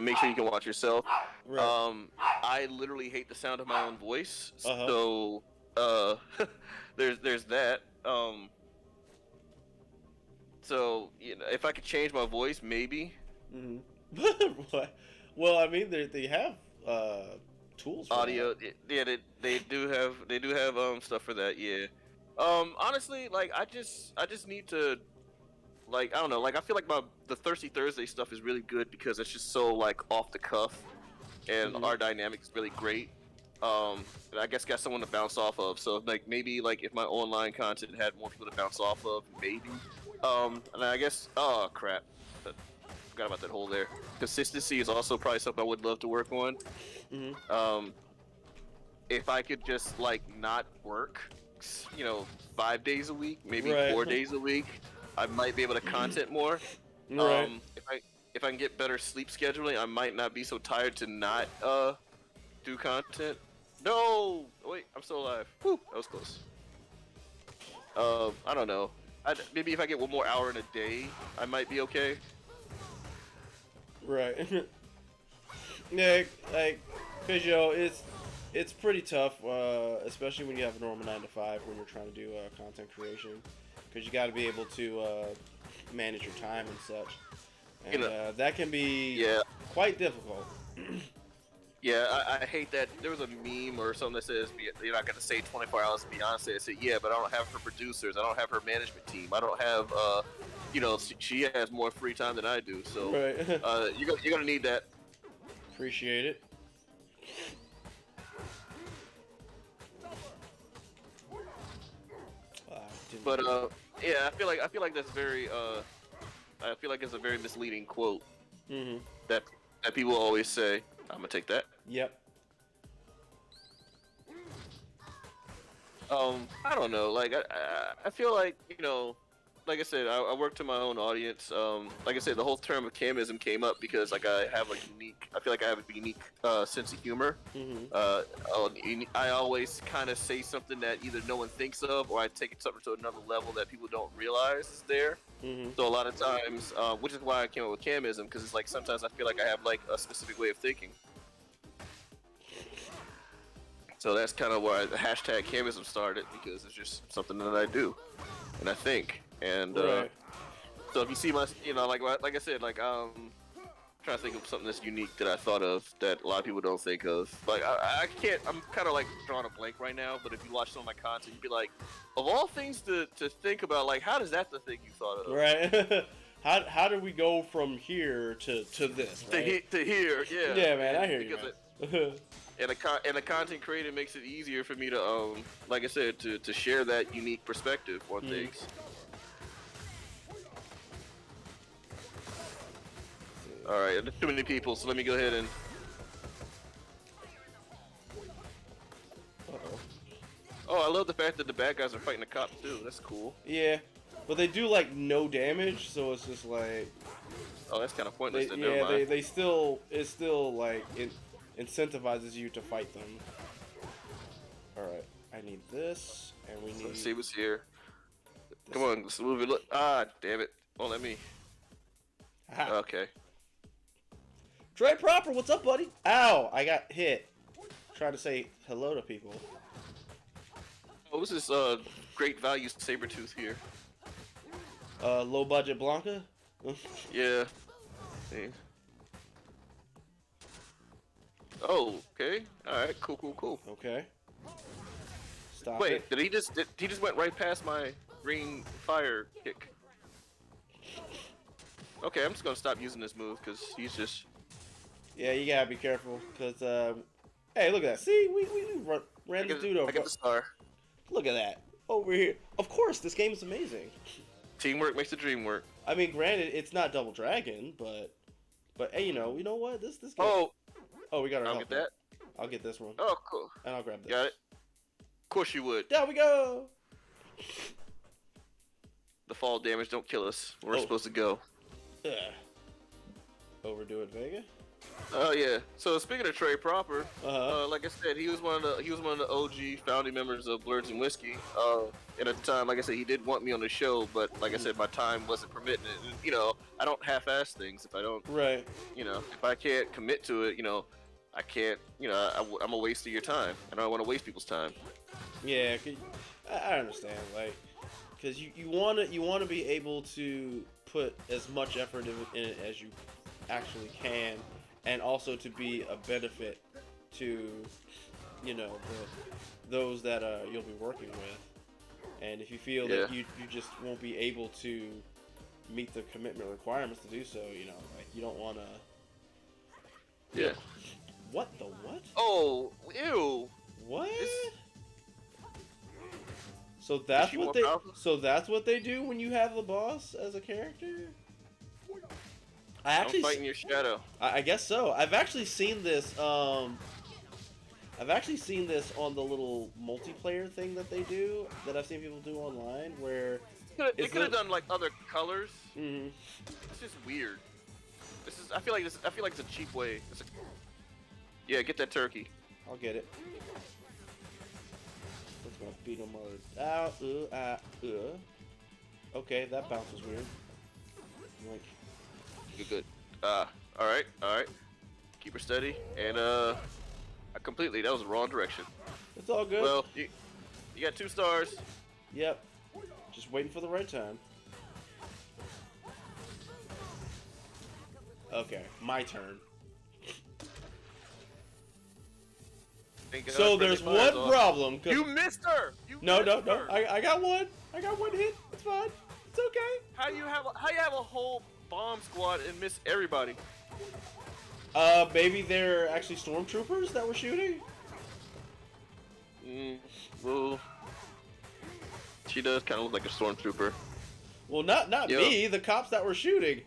make sure you can watch yourself? Right. I literally hate the sound of my own voice, Uh-huh. so, there's that. So, if I could change my voice, maybe. Mm-hmm. Well, I mean, they have tools for Audio, that. yeah, they do have stuff for that, yeah. Honestly, like I just need to, like, I don't know, like I feel like the Thirsty Thursday stuff is really good because it's just so like off the cuff, and our dynamic is really great. And I guess got someone to bounce off of. So like maybe like if my online content had more people to bounce off of, maybe. And I guess crap, forgot about that hole there. Consistency is also probably something I would love to work on. If I could just like not work, 5 days a week, maybe Right. 4 days a week, I might be able to content more. Right. If I can get better sleep scheduling, I might not be so tired to not do content. No, wait, I'm still alive. Whew, that was close. I don't know. Maybe if I get one more hour in a day, I might be okay. Right. Yeah, like, cause it's pretty tough, especially when you have a normal 9 to 5 when you're trying to do content creation, cause you got to be able to manage your time and such, and that can be quite difficult. Yeah, I hate that. There was a meme or something that says you're not gonna say 24 hours to Beyonce. I said, yeah, but I don't have her producers. I don't have her management team. I don't have, she has more free time than I do. So, Right. you're gonna need that. Appreciate it. But yeah, I feel like that's very I feel like it's a very misleading quote that people always say. I'm gonna take that. Yep. I don't know. Like I feel like like I said, I work to my own audience. Like I said, the whole term of camism came up because like I have I feel like I have a unique sense of humor. I always kind of say something that either no one thinks of, or I take it something to another level that people don't realize is there. So a lot of times, which is why I came up with camism, because it's like sometimes I feel like I have like a specific way of thinking. So that's kind of why the hashtag camism started, because it's just something that I do and I think. And so if you see my, like I said, like trying to think of something that's unique that I thought of that a lot of people don't think of. Like I can't. I'm kind of like drawing a blank right now. But if you watch some of my content, you'd be like, of all things to think about, like how does that the thing you thought of? Right. how do we go from here to this? Right? To here, yeah. Yeah, man. I hear you. Man. And a content creator makes it easier for me to like I said, to share that unique perspective on things. All right, there's too many people, so let me go ahead and. Oh, I love the fact that the bad guys are fighting the cops too. That's cool. Yeah, but they do like no damage, so it's just like. Oh, that's kind of pointless. It still like incentivizes you to fight them. All right, I need this, and we need. Let's see what's here. Come on, let's move it. Look, damn it! Won't let me. Aha. Okay. Trey Proper, what's up, buddy? Ow, I got hit. Trying to say hello to people. Oh, this is great value Sabretooth here. Low budget Blanca? Yeah. See. Oh, okay. Alright, cool. Okay. Stop Wait, it. he just went right past my green fire kick. Okay, I'm just gonna stop using this move because he's just. Yeah, you gotta be careful, cause hey, look at that. See, we ran this dude over. I got the star. Look at that over here. Of course, this game is amazing. Teamwork makes the dream work. I mean, granted, it's not Double Dragon, but hey, you know what? This game. Oh, we got our. I'll get that. I'll get this one. Oh, cool. And I'll grab this. Got it. Of course you would. There we go. The fall damage don't kill us. We're supposed to go. Overdo it, Vega. Oh yeah. So speaking of Trey Proper, Uh-huh. Like I said, he was one of the OG founding members of Blurs and Whiskey. And at the time, like I said, he did want me on the show, but like I said, my time wasn't permitting it. And, I don't half-ass things. If I don't, Right. If I can't commit to it, I can't. I'm a waste of your time, and I don't want to waste people's time. Yeah, I understand. Like, because you wanna be able to put as much effort in it as you actually can, and also to be a benefit to those that you'll be working with. And if you feel that you just won't be able to meet the commitment requirements to do so, like you don't want to. Yeah. What the what? Oh, ew. What? So that's what they. Powerful? So that's what they do when you have the boss as a character. I'm fighting your shadow. I guess so. I've actually seen this. I've actually seen this on the little multiplayer thing that they do. That I've seen people do online, where they could have done like other colors. Mm-hmm. It's just weird. I feel like it's a cheap way. Yeah, get that turkey. I'll get it. Let's go beat them out. Okay, that bounce was weird. Like. Good. All right. Keep her steady, and that was the wrong direction. It's all good. Well, you got 2 stars. Yep. Just waiting for the right time. Okay, my turn. So there's one problem. You missed her. No. I got one. I got one hit. It's fine. It's okay. How you have a whole bomb squad and miss everybody? Maybe they're actually stormtroopers that were shooting. Well, she does kind of look like a stormtrooper. Well, not me. The cops that were shooting.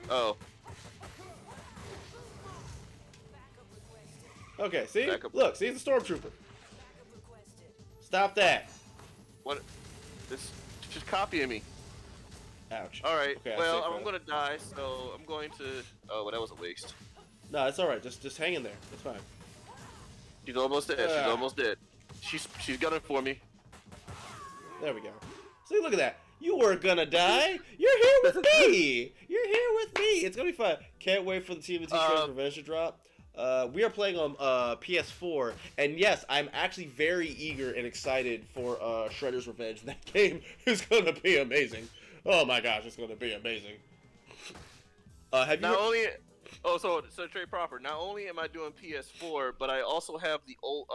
Oh. Okay. See, look. See the stormtrooper. Stop that. What? This She's copying me. Ouch. All right. Okay, Well, I'm gonna die, so I'm going to. Oh, well, that was a waste. No, it's all right. Just hang in there. It's fine. She's almost dead. She's almost dead. She's gunning for me. There we go. See, look at that. You weren't gonna die. You're here with me. You're here with me. It's gonna be fun. Can't wait for the TMNT Shredder's Revenge to drop. We are playing on PS4, and yes, I'm actually very eager and excited for Shredder's Revenge. That game is gonna be amazing. Oh my gosh, it's gonna be amazing. Have you? Not only. Oh, so Trey Proper. Not only am I doing PS4, but I also have the old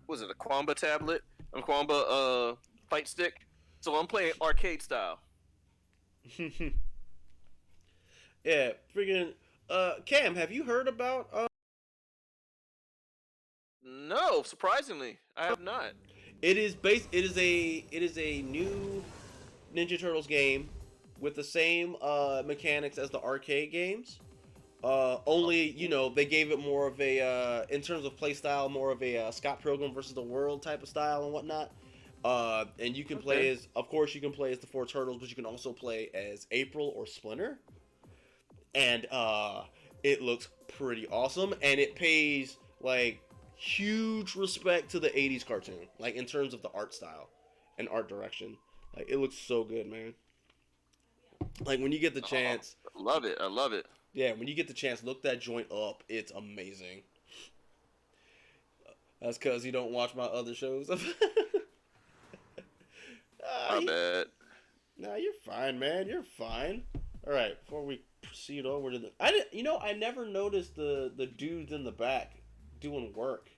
was it a Quamba tablet? A Quamba fight stick. So I'm playing arcade style. Yeah, freaking. Cam, have you heard about? No, surprisingly, I have not. It is a new Ninja Turtles game with the same mechanics as the arcade games. Only, you know, they gave it more of a, in terms of play style, more of a Scott Pilgrim versus the World type of style and whatnot. And you can play as, of course, you can play as the four turtles, but you can also play as April or Splinter. And it looks pretty awesome, and it pays like huge respect to the 80s cartoon, like in terms of the art style and art direction. Like, it looks so good, man. Like, when you get the chance, I love it. I love it. Yeah, when you get the chance, look that joint up. It's amazing. That's because you don't watch my other shows. My bad. Nah, you're fine, man. You're fine. All right, before we proceed over to the, I never noticed the dudes in the back doing work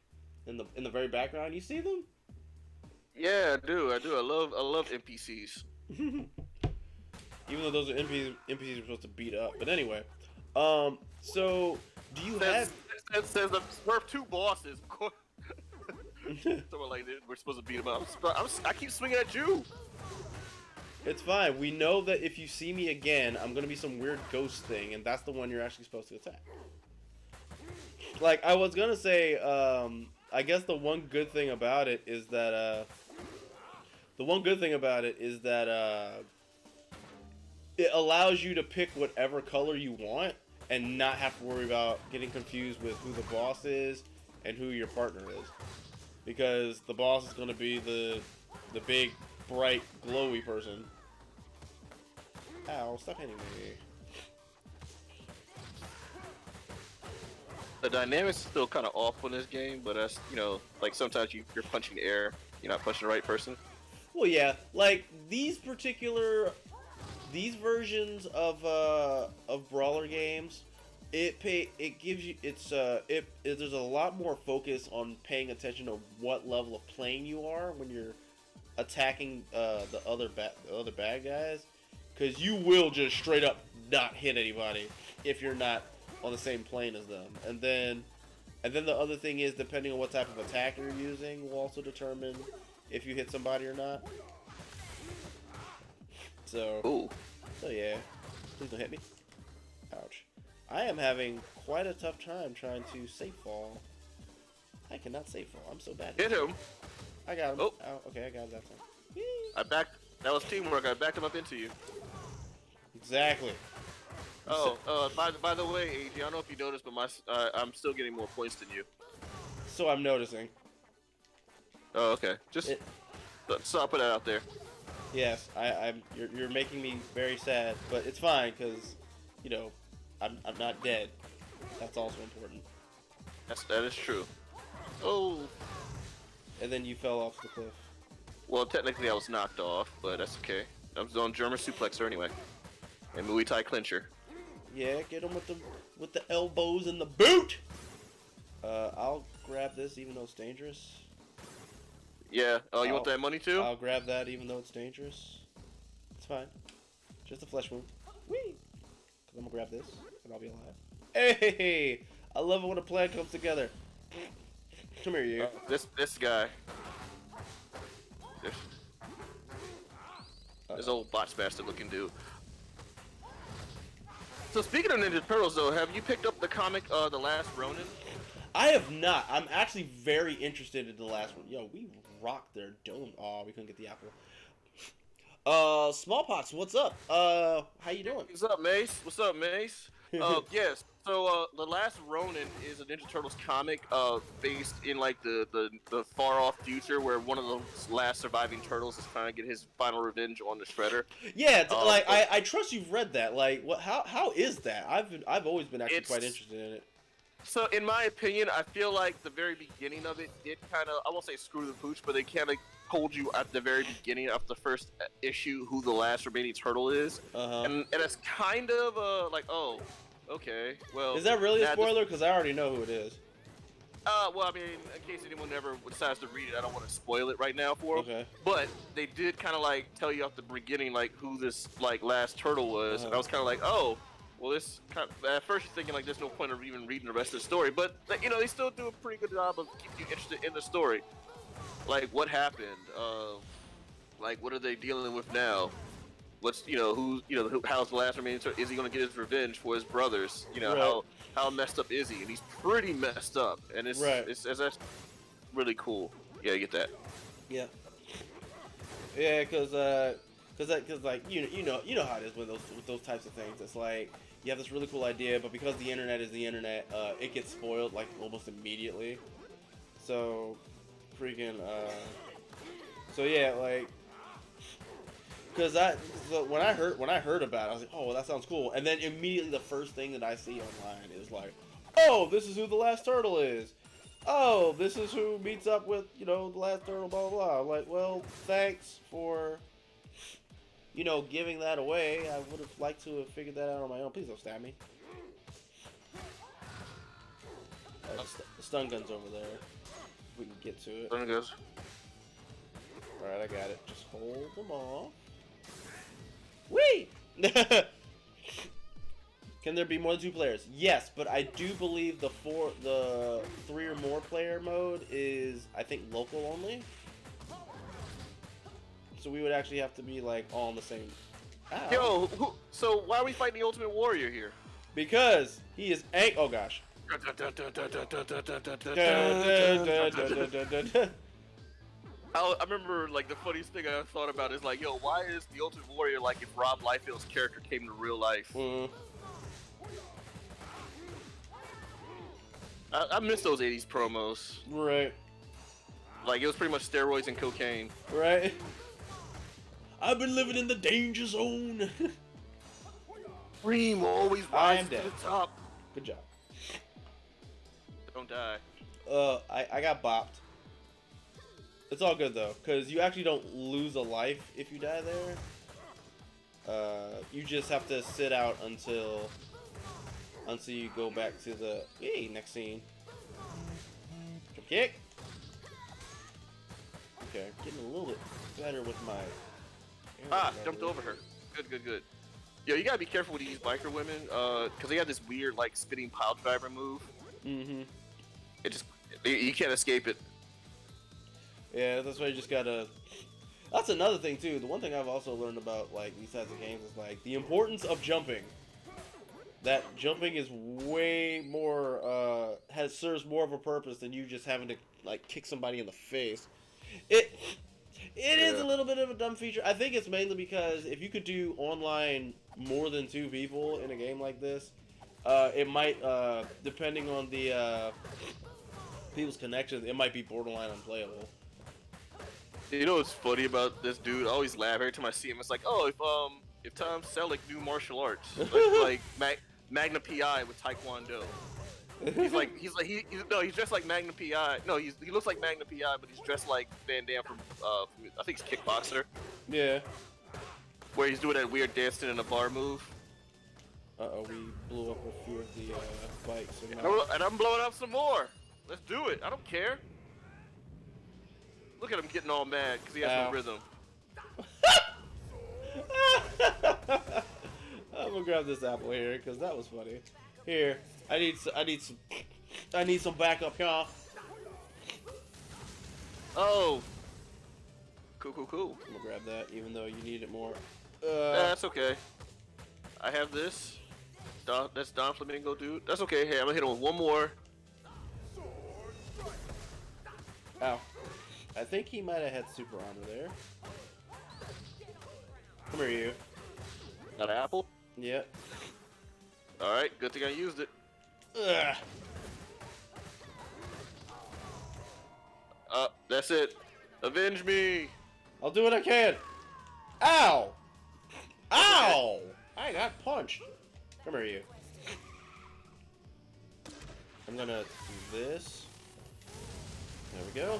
in the very background. You see them? Yeah, I do. I love NPCs. Even though those are NPCs are supposed to beat up. But anyway, so do you have? It says we're two bosses. So like we're supposed to beat him up. I keep swinging at you. It's fine. We know that if you see me again, I'm gonna be some weird ghost thing, and that's the one you're actually supposed to attack. Like, I was gonna say, I guess the one good thing about it is that it allows you to pick whatever color you want and not have to worry about getting confused with who the boss is and who your partner is. Because the boss is going to be the big, bright, glowy person. Ow, stop hitting me. The dynamics is still kind of off on this game, but that's, you know, like sometimes you're punching the air, you're not punching the right person. Well, yeah, like these versions of brawler games, there's a lot more focus on paying attention to what level of playing you are when you're attacking the other bad guys, because you will just straight up not hit anybody if you're not on the same plane as them. And then the other thing is, depending on what type of attack you're using will also determine if you hit somebody or not. So yeah, please don't hit me. Ouch. I am having quite a tough time trying to safe fall. I cannot safe fall. I'm so bad. Hit him. I got him. Oh. Okay, I got him that time. That was teamwork. I backed him up into you. Exactly. By the way, AG, I don't know if you noticed, but I'm still getting more points than you. So I'm noticing. Oh, okay. So I'll put that out there. Yes, you're making me very sad, but it's fine because, you know, I'm not dead. That's also important. That is true. Oh. And then you fell off the cliff. Well, technically I was knocked off, but that's okay. I was on German suplexer anyway, and Muay Thai clincher. Yeah, get him with the elbows and the boot. I'll grab this even though it's dangerous. Yeah. Oh, you want that money too? I'll grab that even though it's dangerous. It's fine. Just a flesh wound. Whee! Cause I'm gonna grab this and I'll be alive. Hey! I love it when a plan comes together. Come here, you. This guy. This old botch bastard looking dude. So speaking of Ninja Turtles, though, have you picked up the comic, The Last Ronin? I have not. I'm actually very interested in the last one. Yo, we rocked their dome. Oh, we couldn't get the apple. Smallpox, what's up? How you doing? What's up, Mace? What's up, Mace? Yes. So, The Last Ronin is a Ninja Turtles comic, based in like the far off future where one of the last surviving turtles is trying to get his final revenge on the Shredder. Yeah, like But I trust you've read that. Like, what? How is that? I've always been actually quite it's interested in it. so, in my opinion, I feel like the very beginning of it did kind of, I won't say screw the pooch, but they kind of told you at the very beginning of the first issue who the last remaining turtle is, and it's kind of like, oh, okay, well, Is that really a now spoiler? Because I already know who it is. well, I mean, in case anyone ever decides to read it, I don't want to spoil it right now for them. Okay. But they did kind of like tell you at the beginning like who this like last turtle was, and I was kind of like, oh, well, this kind of, at first you're thinking like there's no point of even reading the rest of the story, but you know they still do a pretty good job of keeping you interested in the story. Like what happened, like what are they dealing with now? What's how's the last remaining turtle? Is he going to get his revenge for his brothers? You know Right. how messed up is he? And he's pretty messed up, and Right. it's that's really cool. Yeah, you get that. Yeah. Yeah, cause like you know how it is with those types of things. It's like you have this really cool idea, but because the internet is the internet, it gets spoiled like almost immediately. So, freaking so yeah, like, when I heard about it, I was like, oh, well, that sounds cool. And then immediately the first thing that I see online is like, oh, this is who the last turtle is. Oh, this is who meets up with the last turtle. Blah blah blah. I'm like, well, thanks for giving that away. I would have liked to have figured that out on my own. Please don't stab me. The stun gun's over there. If we can get to it. There it goes. Alright, I got it. Just hold them off. Whee! Can there be more than 2 players? Yes, but I do believe the 3 or more player mode is, I think, local only. So we would actually have to be like all on the same. Ow. Yo, so why are we fighting the Ultimate Warrior here? Because he is oh gosh. I remember like the funniest thing I thought about is like, yo, why is the Ultimate Warrior like if Rob Liefeld's character came to real life? I miss those 80s promos. Right. Like it was pretty much steroids and cocaine. Right. I've been living in the danger zone. Dream always rises to the top. Good job. Don't die. I got bopped. It's all good though, because you actually don't lose a life if you die there. You just have to sit out until you go back to the next scene. Jump kick. Okay, getting a little bit better with my. Jumped over her. Good. Yo, you gotta be careful with these biker women, because they have this weird like spinning pile driver move. Mm-hmm. You can't escape it. Yeah, that's why you just gotta. That's another thing too. The one thing I've also learned about like these types of games is like the importance of jumping. That jumping is way more serves more of a purpose than you just having to like kick somebody in the face. It is a little bit of a dumb feature. I think it's mainly because if you could do online more than 2 people in a game like this, it might depending on the people's connections, it might be borderline unplayable. You know what's funny about this dude? I always laugh every time I see him. It's like, oh, if Tom Selleck knew martial arts, like Magna PI with Taekwondo. He's dressed like Magna PI. No, he looks like Magna PI, but he's dressed like Van Damme from I think it's Kickboxer. Yeah. Where he's doing that weird dancing in a bar move. We blew up a few of the bikes. And I'm blowing up some more. Let's do it. I don't care. Look at him getting all mad because he has no rhythm. I'm gonna grab this apple here because that was funny. Here, I need some backup here. Oh. Cool. I'm gonna grab that, even though you need it more. That's okay. I have this. That's Don Flamingo, dude. That's okay. Hey, I'm gonna hit him with one more. Ow. I think he might have had super armor there. Come here, you. Got an apple? Yeah. Alright, good thing I used it. Ugh. That's it. Avenge me! I'll do what I can. Ow! Ow! Okay. I got punched. Come here, you. I'm gonna do this. There we go.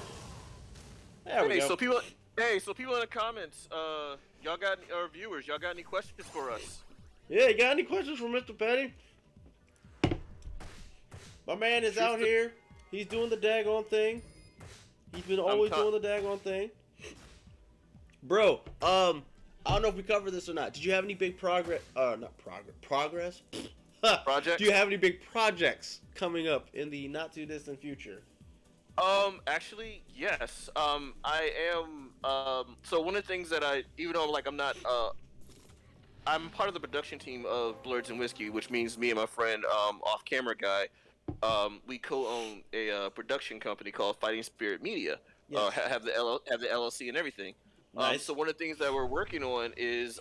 There we go. So people in the comments, y'all got, or viewers, y'all got any questions for us? Yeah, you got any questions for Mr. Petty? My man is out here. He's doing the daggone thing. He's been always doing the daggone thing. Bro, I don't know if we covered this or not. Did you have any big progress? Progress? Projects? Do you have any big projects coming up in the not too distant future? Actually, yes. I am. So one of the things that even though like I'm not, I'm part of the production team of Blurs and Whiskey, which means me and my friend, off-camera guy, we co-own a production company called Fighting Spirit Media. Yes. Have the LLC and everything. Nice. So one of the things that we're working on is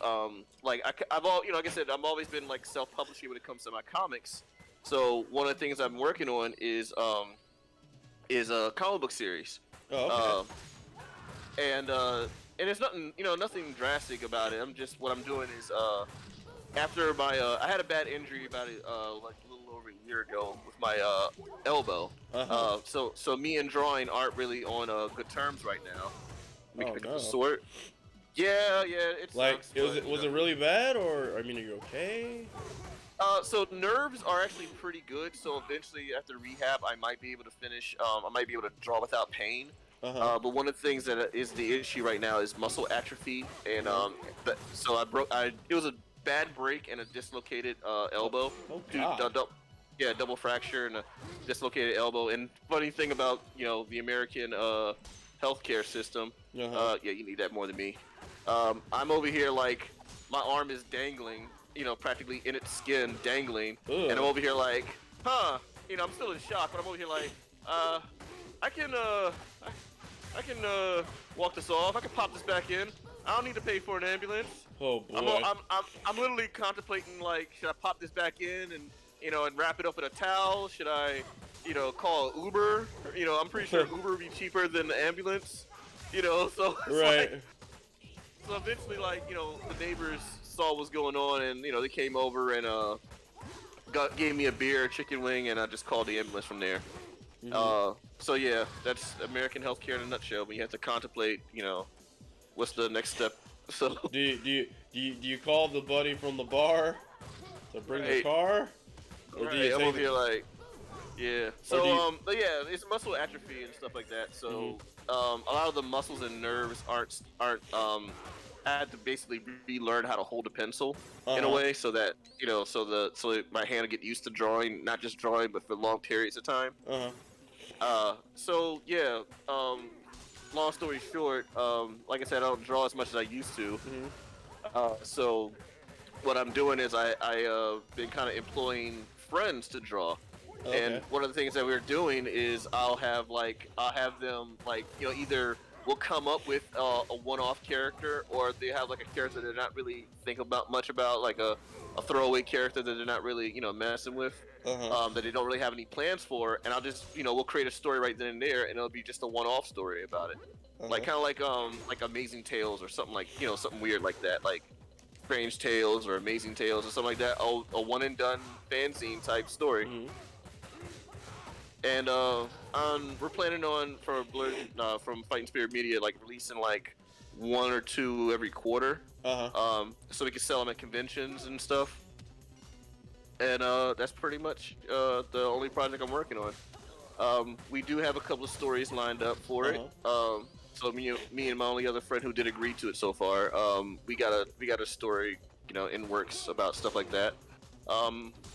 like I've all like I said, I've always been like self-publishing when it comes to my comics. So one of the things I'm working on is a comic book series. Oh, okay. And it's nothing drastic about it. What I'm doing is after my I had a bad injury about like a little over a year ago with my elbow. So me and drawing aren't really on good terms right now. Oh, no. Sort. Yeah, it's like was it really bad, or I mean, are you okay? So nerves are actually pretty good. So eventually, after rehab, I might be able to finish. I might be able to draw without pain. But one of the things that is the issue right now is muscle atrophy, and so it was a bad break and a dislocated elbow. Oh God. Double fracture and a dislocated elbow. And funny thing about the American healthcare system, yeah, you need that more than me. I'm over here like my arm is dangling, practically in its skin, dangling, and I'm over here like, I'm still in shock, but I'm over here like, I can walk this off. I can pop this back in. I don't need to pay for an ambulance. Oh boy. I'm literally contemplating like, should I pop this back in and and wrap it up in a towel? Should I, call Uber? I'm pretty sure Uber would be cheaper than the ambulance. So it's right. like, so eventually, like, the neighbors saw what's going on, and they came over and gave me a beer, a chicken wing, and I just called the ambulance from there. So yeah, that's American healthcare in a nutshell. But you have to contemplate, what's the next step. So do you call the buddy from the bar to bring the car? Or do you I'm over here like, yeah. So but yeah, it's muscle atrophy and stuff like that. So a lot of the muscles and nerves aren't. I had to basically relearn how to hold a pencil in a way, so that so my hand would get used to drawing, not just drawing, but for long periods of time. So yeah. Long story short, like I said, I don't draw as much as I used to. So what I'm doing is I been kind of employing friends to draw. Okay. And one of the things that we're doing is I'll have them like either we'll come up with a one-off character, or they have like a character they're not really thinking about much about, like a throwaway character that they're not really messing with, that they don't really have any plans for, and I'll just we'll create a story right then and there, and it'll be just a one-off story about it, like kind of like Amazing Tales or something, like something weird like that, like Strange Tales or Amazing Tales or something like that, a one and done fanzine type story. And we're planning on for from Fighting Spirit Media, like releasing like 1 or 2 every quarter, so we can sell them at conventions and stuff. And that's pretty much the only project I'm working on. We do have a couple of stories lined up for it. So me and my only other friend who did agree to it so far, we got a story in works about stuff like that.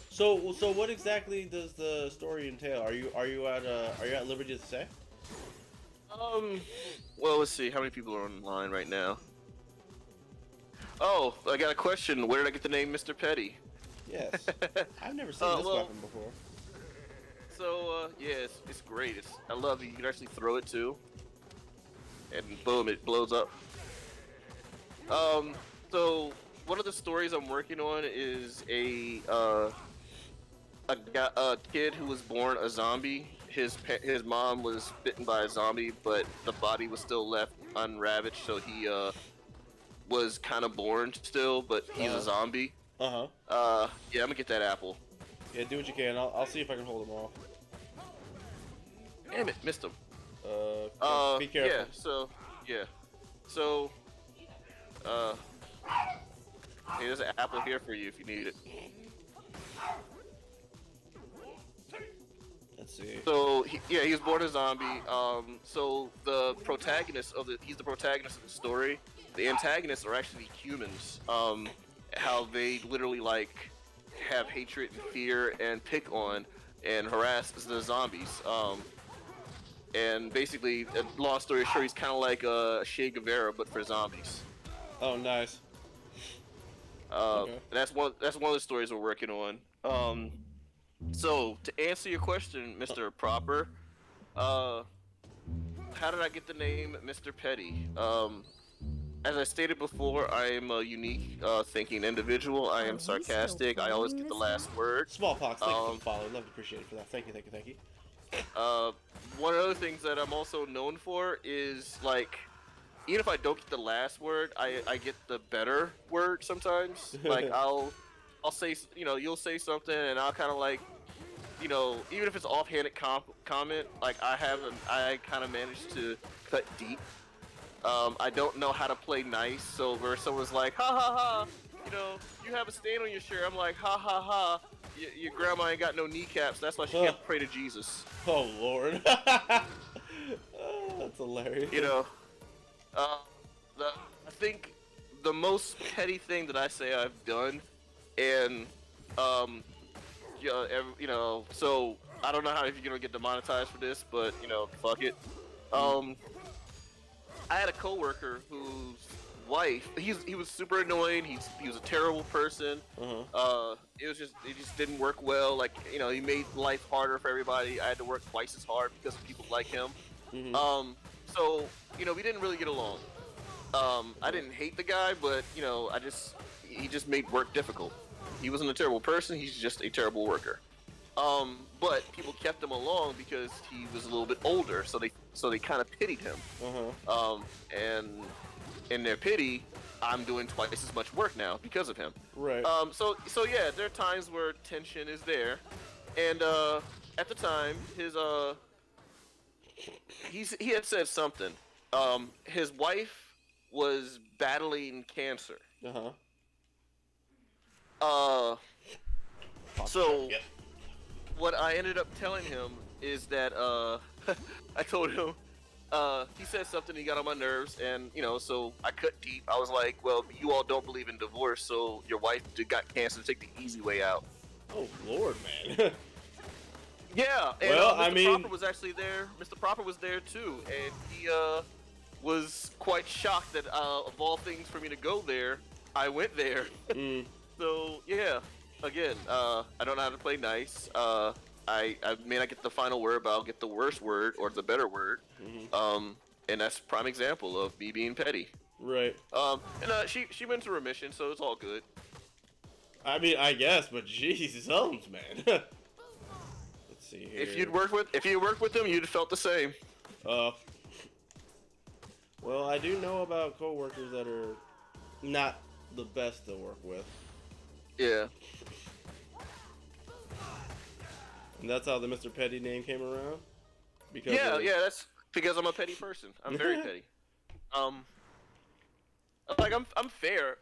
So what exactly does the story entail? Are you at liberty to say? Well, let's see how many people are online right now. Oh, I got a question. Where did I get the name Mr. Petty? Yes, I've never seen this weapon before. So yeah, it's great. I love it. You can actually throw it too, and boom, it blows up. So one of the stories I'm working on is a kid who was born a zombie. His mom was bitten by a zombie, but the body was still left unravaged, so he was kind of born still, but he's a zombie. Yeah, I'm gonna get that apple. Yeah, do what you can. I'll see if I can hold him off. Damn it, missed him. Be careful. Yeah, so hey, there's an apple here for you if you need it. Let's see. So he was born a zombie. So he's the protagonist of the story. The antagonists are actually humans. How they literally like have hatred and fear and pick on and harass the zombies. And basically, long story short, he's kind of like a Che Guevara but for zombies. Oh, nice. Okay. That's one of the stories we're working on. So to answer your question, Mr. Proper, how did I get the name Mr. Petty? As I stated before, I am a unique thinking individual. I am sarcastic. I always get the last word. Smallpox, thank you for the follow. Love to appreciate it for that. Thank you. One of the things that I'm also known for is like, even if I don't get the last word, I get the better word sometimes. Like I'll say, you'll say something and I'll kind of like, even if it's offhanded comment, like I kind of managed to cut deep. I don't know how to play nice, so where someone's like, ha ha ha, you have a stain on your shirt. I'm like, ha ha ha, your grandma ain't got no kneecaps. That's why she can't pray to Jesus. Oh Lord. That's hilarious. I think the most petty thing that I say I've done, and so I don't know how if you're gonna get demonetized for this, but fuck it. I had a coworker whose wife, he was super annoying. He was a terrible person. It just didn't work well. Like he made life harder for everybody. I had to work twice as hard because of people like him. So we didn't really get along. I didn't hate the guy, but he just made work difficult. He wasn't a terrible person. He's just a terrible worker. But people kept him along because he was a little bit older, so they kind of pitied him. And in their pity, I'm doing twice as much work now because of him. Right. So yeah, there are times where tension is there, and at the time, he had said something. His wife was battling cancer. So what I ended up telling him is that I told him he said something, he got on my nerves, and so I cut deep. I was like, well, you all don't believe in divorce, so your wife got cancer, take the easy way out. Oh Lord, man. Yeah, and well, Mr. Proper was actually there. Mr. Proper was there too, and he was quite shocked that of all things for me to go there, I went there. So yeah, again, I don't know how to play nice. I may not get the final word, but I'll get the worst word or the better word. And that's a prime example of me being petty. Right. And she went into remission, so it's all good. I mean, I guess, but Jesus, man. Let's see here. If you worked with them, you'd have felt the same. Well, I do know about coworkers that are not the best to work with. Yeah. And that's how the Mr. Petty name came around? Because that's because I'm a petty person. I'm very petty. Like I'm fair.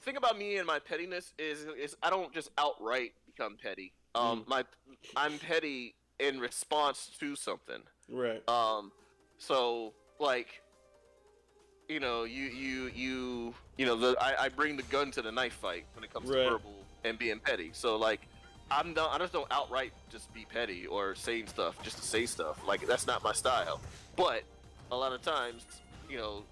Thing about me and my pettiness is I don't just outright become petty. I'm petty in response to something. Right. So like, I bring the gun to the knife fight when it comes to verbal and being petty. So like, I just don't outright just be petty or saying stuff just to say stuff. Like that's not my style. But a lot of times,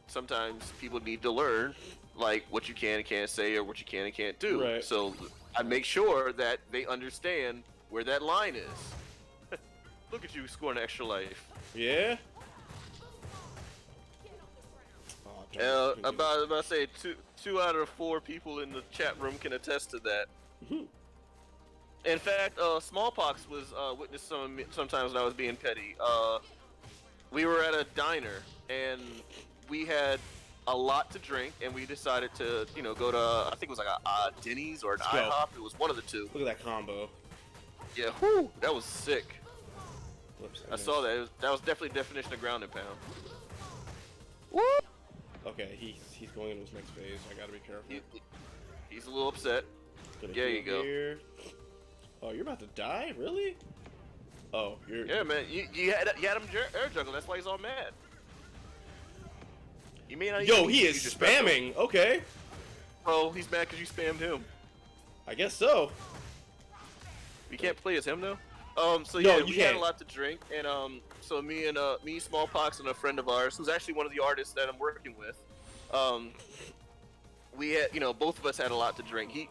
sometimes people need to learn like what you can and can't say or what you can and can't do. Right. So I make sure that they understand where that line is. Look at you scoring extra life. Yeah? About to say two out of 4 people in the chat room can attest to that. In fact, smallpox was witnessed sometimes when I was being petty. We were at a diner and we had a lot to drink, and we decided to, go to I think it was like a Denny's or an IHOP. It was one of the two. Look at that combo. Yeah, whoo, that was sick. Whoops, I saw that. That was definitely definition of ground and pound. Woo! Okay, he's going into his next phase. I gotta be careful. He's a little upset. There you go. Here. Oh, you're about to die? Really? Oh, you're... Yeah, man. You had him air juggle. That's why he's all mad. You mean Yo, he is spamming. Okay. Oh, he's mad because you spammed him. I guess so. You can't play as him though. So no, yeah, we had a lot to drink, and so me, Smallpox, and a friend of ours, who's actually one of the artists that I'm working with, we had, both of us had a lot to drink.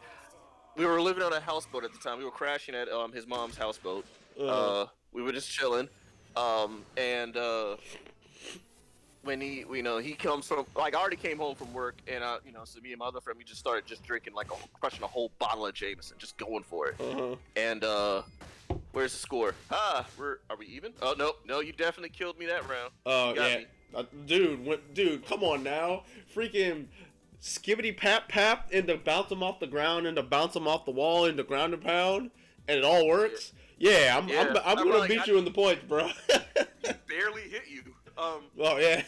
We were living on a houseboat at the time. We were crashing at his mom's houseboat. We were just chilling, and when he comes from, like, I already came home from work, and so me and my other friend, we just started drinking, like, crushing a whole bottle of Jameson, just going for it. And where's the score? Are we even? Oh no, you definitely killed me that round. Oh yeah, dude, come on now, freaking skibbity pap into bounce him off the ground, into bounce him off the wall, into ground and pound, and it all works. Yeah, I'm gonna beat you in the points, bro. He barely hit you. Oh yeah.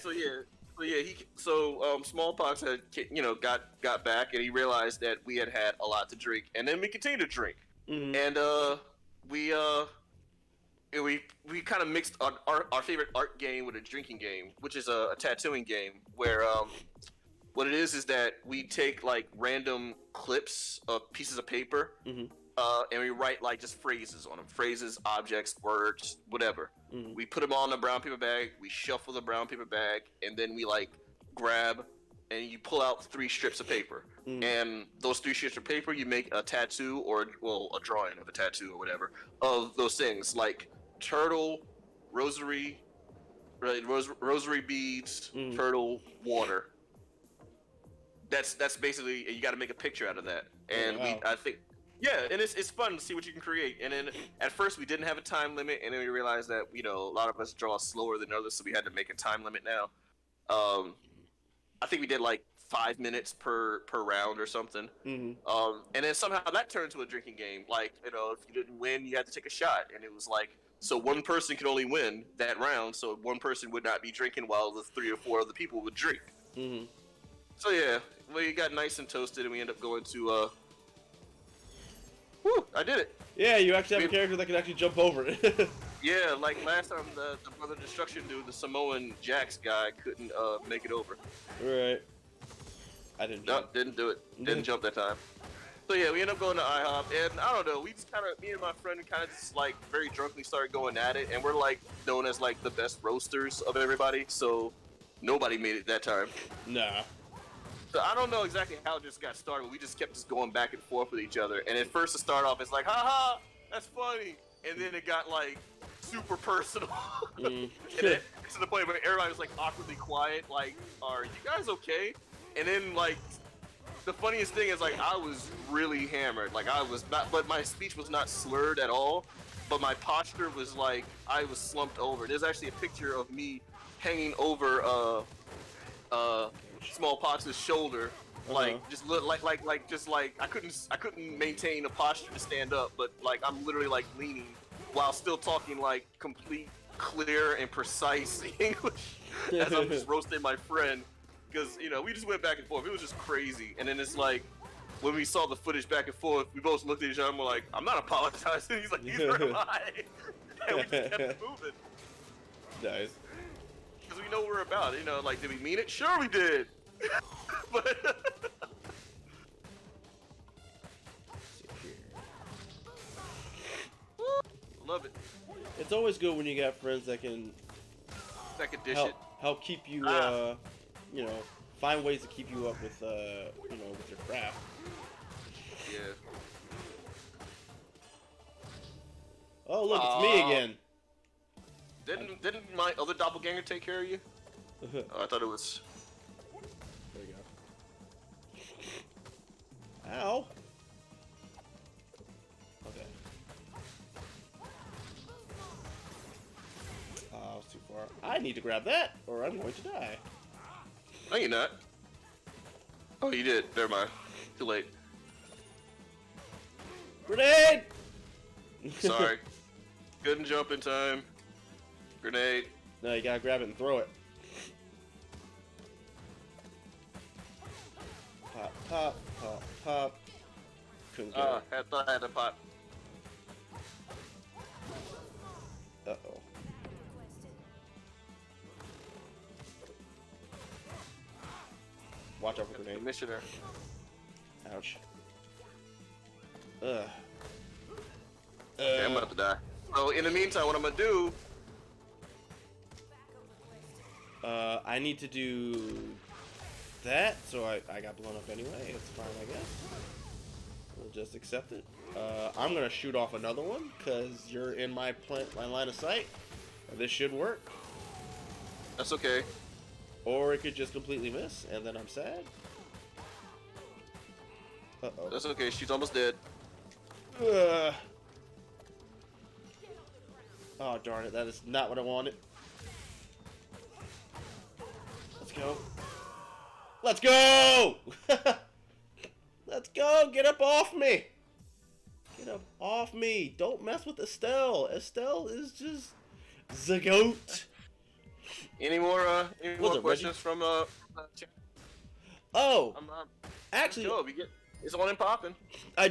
So Smallpox had got back, and he realized that we had a lot to drink, and then we continued to drink, and we kind of mixed our favorite art game with a drinking game, which is a tattooing game where what it is that we take like random clips of pieces of paper, and we write like just phrases on them, phrases, objects, words, whatever. We put them all in a brown paper bag. We shuffle the brown paper bag, and then we like grab, and you pull out 3 strips of paper. And those 3 strips of paper, you make a tattoo or a drawing of a tattoo or whatever of those things, like turtle, rosary, right? Rosary beads, turtle, water. That's basically, you got to make a picture out of that. And I think. Yeah, and it's fun to see what you can create. And then at first we didn't have a time limit, and then we realized that a lot of us draw slower than others, so we had to make a time limit now. I think we did like 5 minutes per round or something. And then somehow that turned to a drinking game. Like, if you didn't win, you had to take a shot, and it was like, so one person could only win that round, so one person would not be drinking while the 3 or 4 other people would drink. So yeah, we got nice and toasted, and we ended up going to woo, I did it. Yeah, you actually have a character that can actually jump over it. Yeah, like last time the Brother Destruction dude, the Samoan Jax guy, couldn't make it over. Right. I didn't jump. No, didn't do it. Didn't jump that time. So yeah, we ended up going to IHOP, and I don't know, we just me and my friend kind of just like very drunkenly started going at it, and we're like known as like the best roasters of everybody, so nobody made it that time. Nah. So I don't know exactly how it just got started, but we just kept going back and forth with each other. And at first to start off, it's like, haha, that's funny. And then it got like super personal. And then to the point where everybody was like awkwardly quiet, like, are you guys okay? And then like, the funniest thing is like, I was really hammered. Like I was not, but my speech was not slurred at all. But my posture was like, I was slumped over. There's actually a picture of me hanging over Smallpox's shoulder, like just like I couldn't maintain a posture to stand up, but like I'm literally like leaning while still talking like complete, clear, and precise English as I'm just roasting my friend, because we just went back and forth. It was just crazy. And then it's like when we saw the footage back and forth, we both looked at each other and we're like, I'm not apologizing. He's like, neither am I. And we just kept moving. Nice. Because we know what we're about, like, did we mean it? Sure we did. But love it. It's always good when you got friends that can dish help keep you, find ways to keep you up with, with your craft. Yeah. Oh, look, it's me again. Didn't my other doppelganger take care of you? Oh, I thought it was. need to grab that, or I'm going to die. No, you're not. Oh, you did. Never mind. Too late. Grenade! Sorry. Couldn't jump in time. Grenade. No, you gotta grab it and throw it. Pop, pop, pop, pop. Couldn't get it. I thought I had a pop. Uh-oh. Watch out for grenade. Commissioner. Ouch. Ugh. Okay, I'm about to die. So in the meantime, what I'm gonna do? I need to do that, so I got blown up anyway. It's fine, I guess. We'll just accept it. I'm gonna shoot off another one because you're in my line of sight. This should work. That's okay. Or it could just completely miss, and then I'm sad. Uh-oh. That's okay. She's almost dead. Oh, darn it. That is not what I wanted. Let's go. Let's go! Let's go! Get up off me! Get up off me! Don't mess with Estelle. Estelle is just the goat. Any more questions from chat? Oh, actually, it's on and popping. I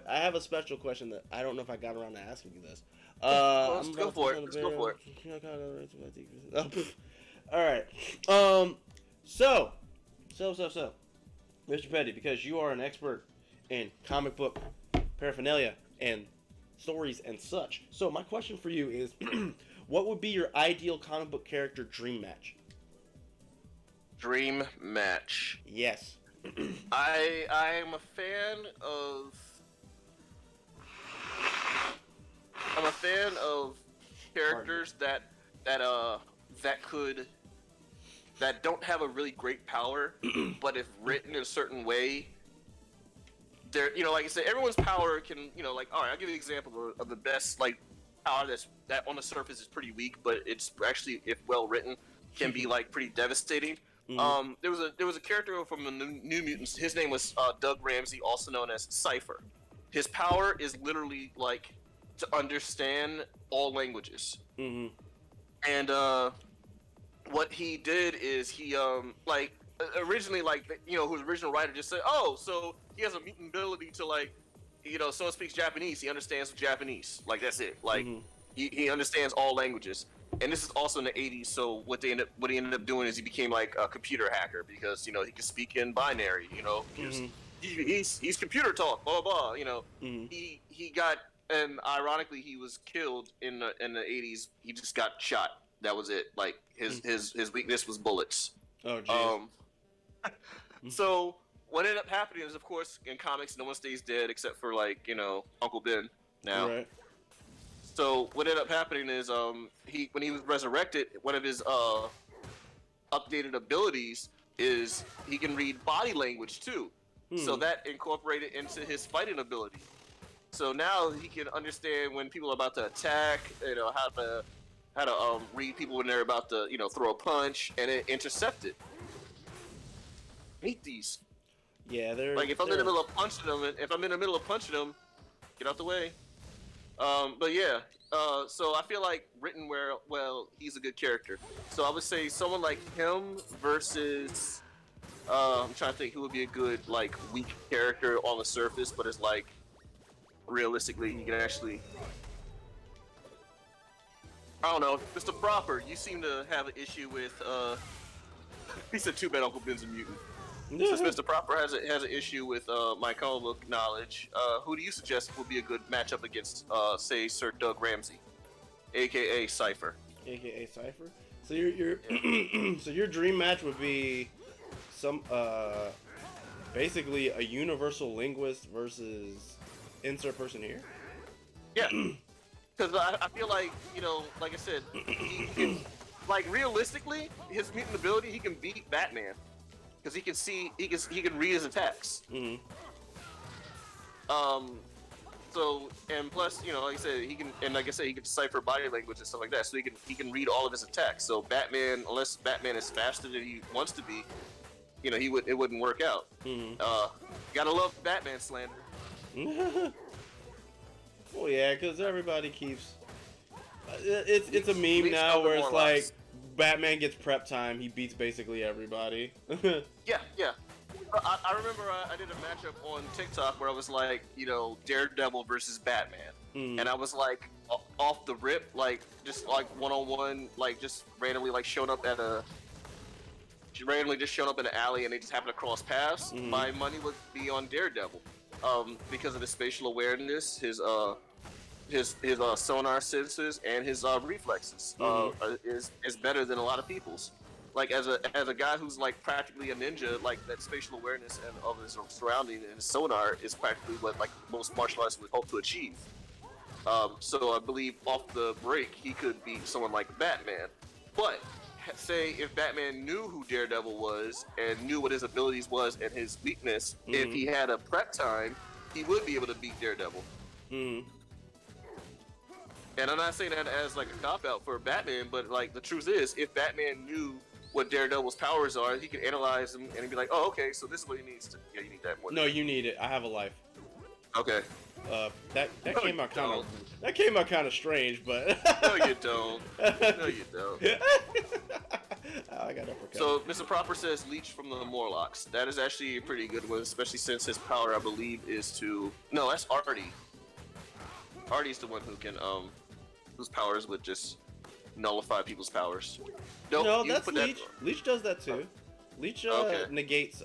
have a special question that I don't know if I got around to asking you this. Let's go for it. All right. So, Mr. Petty, because you are an expert in comic book paraphernalia and stories and such. So my question for you is, what would be your ideal comic book character dream match? Dream match. Yes. I am a fan of. I'm a fan of characters that don't have a really great power, but if written in a certain way, they're, like I said, everyone's power can, like, all right, I'll give you an example of the best, like, power that on the surface is pretty weak, but it's actually, if well written, can be like pretty devastating. Mm-hmm. There was a character from the New Mutants. His name was Doug Ramsey, also known as Cypher. His power is literally like to understand all languages. Mm-hmm. And what he did is he originally, like, whose original writer just said, oh, so he has a mutant ability to, like, someone speaks Japanese, he understands Japanese. Like, that's it. Like, mm-hmm. he understands all languages. And this is also in the 80s, so what he ended up doing is he became, like, a computer hacker because, he could speak in binary, mm-hmm. he's computer talk, blah, blah, blah, Mm-hmm. He got, and ironically, he was killed in the 80s. He just got shot. That was it. Like, his weakness was bullets. Oh, geez. So what ended up happening is, of course, in comics, no one stays dead except for, like, Uncle Ben now. Right. So what ended up happening is when he was resurrected, one of his updated abilities is he can read body language too. So that incorporated into his fighting ability. So now he can understand when people are about to attack, how to read people when they're about to, throw a punch and then intercept it. Meet these. Yeah, they're like if I'm in the middle of punching them, get out the way. But yeah, so I feel like written well, he's a good character. So I would say someone like him versus I'm trying to think who would be a good, like, weak character on the surface, but it's like realistically he can actually, I don't know. Mr. Proper, you seem to have an issue with he said too bad Uncle Ben's a mutant. Since Mr. Proper has an issue with my comic book knowledge, who do you suggest would be a good matchup against, say, Sir Doug Ramsey, aka Cypher? AKA Cypher. So your so your dream match would be some basically a universal linguist versus insert person here. Yeah, because I feel like, like I said, he can, like, realistically, his mutant ability, he can beat Batman. Because he can read his attacks. Mm-hmm. So, and plus, you know, like I said, he can, and like I said, he can decipher body language and stuff like that. So he can read all of his attacks. So Batman, unless Batman is faster than he wants to be, you know, it wouldn't work out. Mm-hmm. Gotta love Batman slander. Well, yeah, because everybody keeps. It's a meme now where it's like Batman gets prep time. He beats basically everybody. Yeah. I remember I did a matchup on TikTok where I was like, you know, Daredevil versus Batman, and I was like, off the rip, like just like 1-on-1, like just randomly like showing up in an alley, and they just happened to cross paths. My money would be on Daredevil, because of his spatial awareness, his sonar senses, and his reflexes is better than a lot of people's. Like as a guy who's like practically a ninja, like that spatial awareness and of his surrounding and his sonar is practically what like most martial artists would hope to achieve. So I believe off the break he could beat someone like Batman. But say if Batman knew who Daredevil was and knew what his abilities was and his weakness, if he had a prep time, he would be able to beat Daredevil. And I'm not saying that as like a cop out for Batman, but like the truth is, if Batman knew what Daredevil's powers are, he could analyze them and he'd be like, "Oh, okay, so this is what he needs to." Yeah, you need that more. No, you need it. I have a life. Okay. That came out kind of strange, but no, you don't. No, you don't. I got uppercut. So Mr. Proper says leech from the Morlocks. That is actually a pretty good one, especially since his power, I believe, is to. No, that's Artie. Artie's the one who can whose powers would just nullify people's powers. No, that's Leech. Leech does that too. Leech negates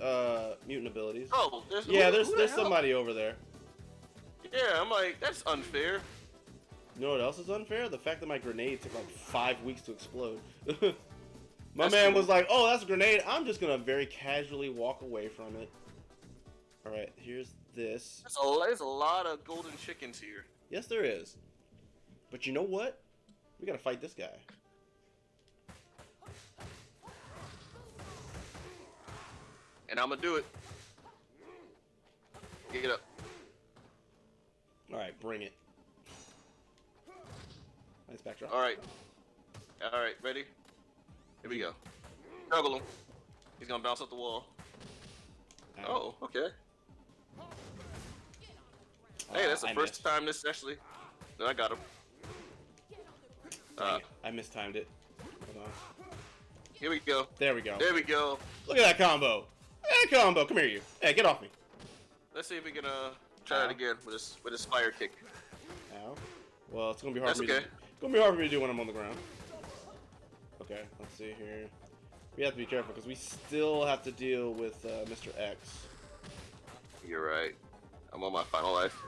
mutant abilities. Oh, there's somebody over there. Yeah, I'm like, that's unfair. You know what else is unfair? The fact that my grenade took like 5 weeks to explode. My man was like, "Oh, that's a grenade. I'm just gonna very casually walk away from it." All right, here's this. There's a lot of golden chickens here. Yes, there is. But you know what? We gotta fight this guy. And I'm gonna do it. Get up. Alright, bring it. Nice backdrop. Alright, ready? Here we go. Juggle him. He's gonna bounce off the wall. Ow. Oh, okay. Hey, that's the first time this actually. No, I got him. I mistimed it. Hold on. Here we go. There we go. There we go. Look at that combo. Hey, combo. Come here, you. Hey, get off me. Let's see if we can try it again with this fire kick. Ow. Well, it's gonna be hard for me. Okay. It's gonna be hard for me to do when I'm on the ground. Okay, let's see here. We have to be careful because we still have to deal with Mr. X. You're right. I'm on my final life.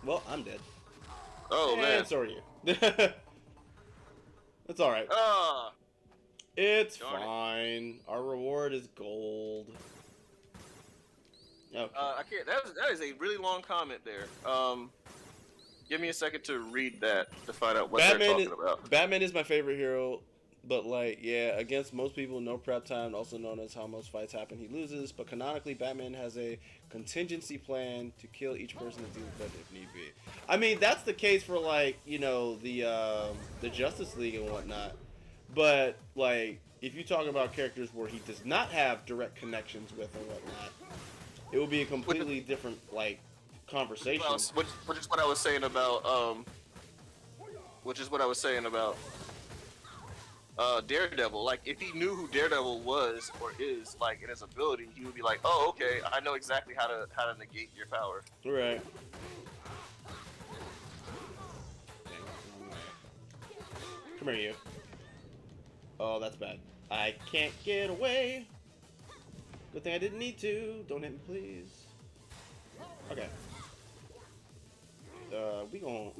Well, I'm dead. Oh man. So are you. It's all right. It's fine. Our reward is gold. Okay. I can't. That is a really long comment there. Give me a second to read that to find out what they're talking about. Batman is my favorite hero, but like, yeah, against most people, no prep time, also known as how most fights happen, he loses. But canonically, Batman has a contingency plan to kill each person that's even fed if need be. I mean, that's the case for like, you know, the Justice League and whatnot. But like, if you talk about characters where he does not have direct connections with and whatnot, it would be a completely different like conversation. Which is what I was saying about Daredevil. Like, if he knew who Daredevil was or is, like, in his ability, he would be like, "Oh, okay, I know exactly how to negate your power." Right. Come here, you. Oh, that's bad. I can't get away. Good thing I didn't need to. Don't hit me, please. Okay. We gonna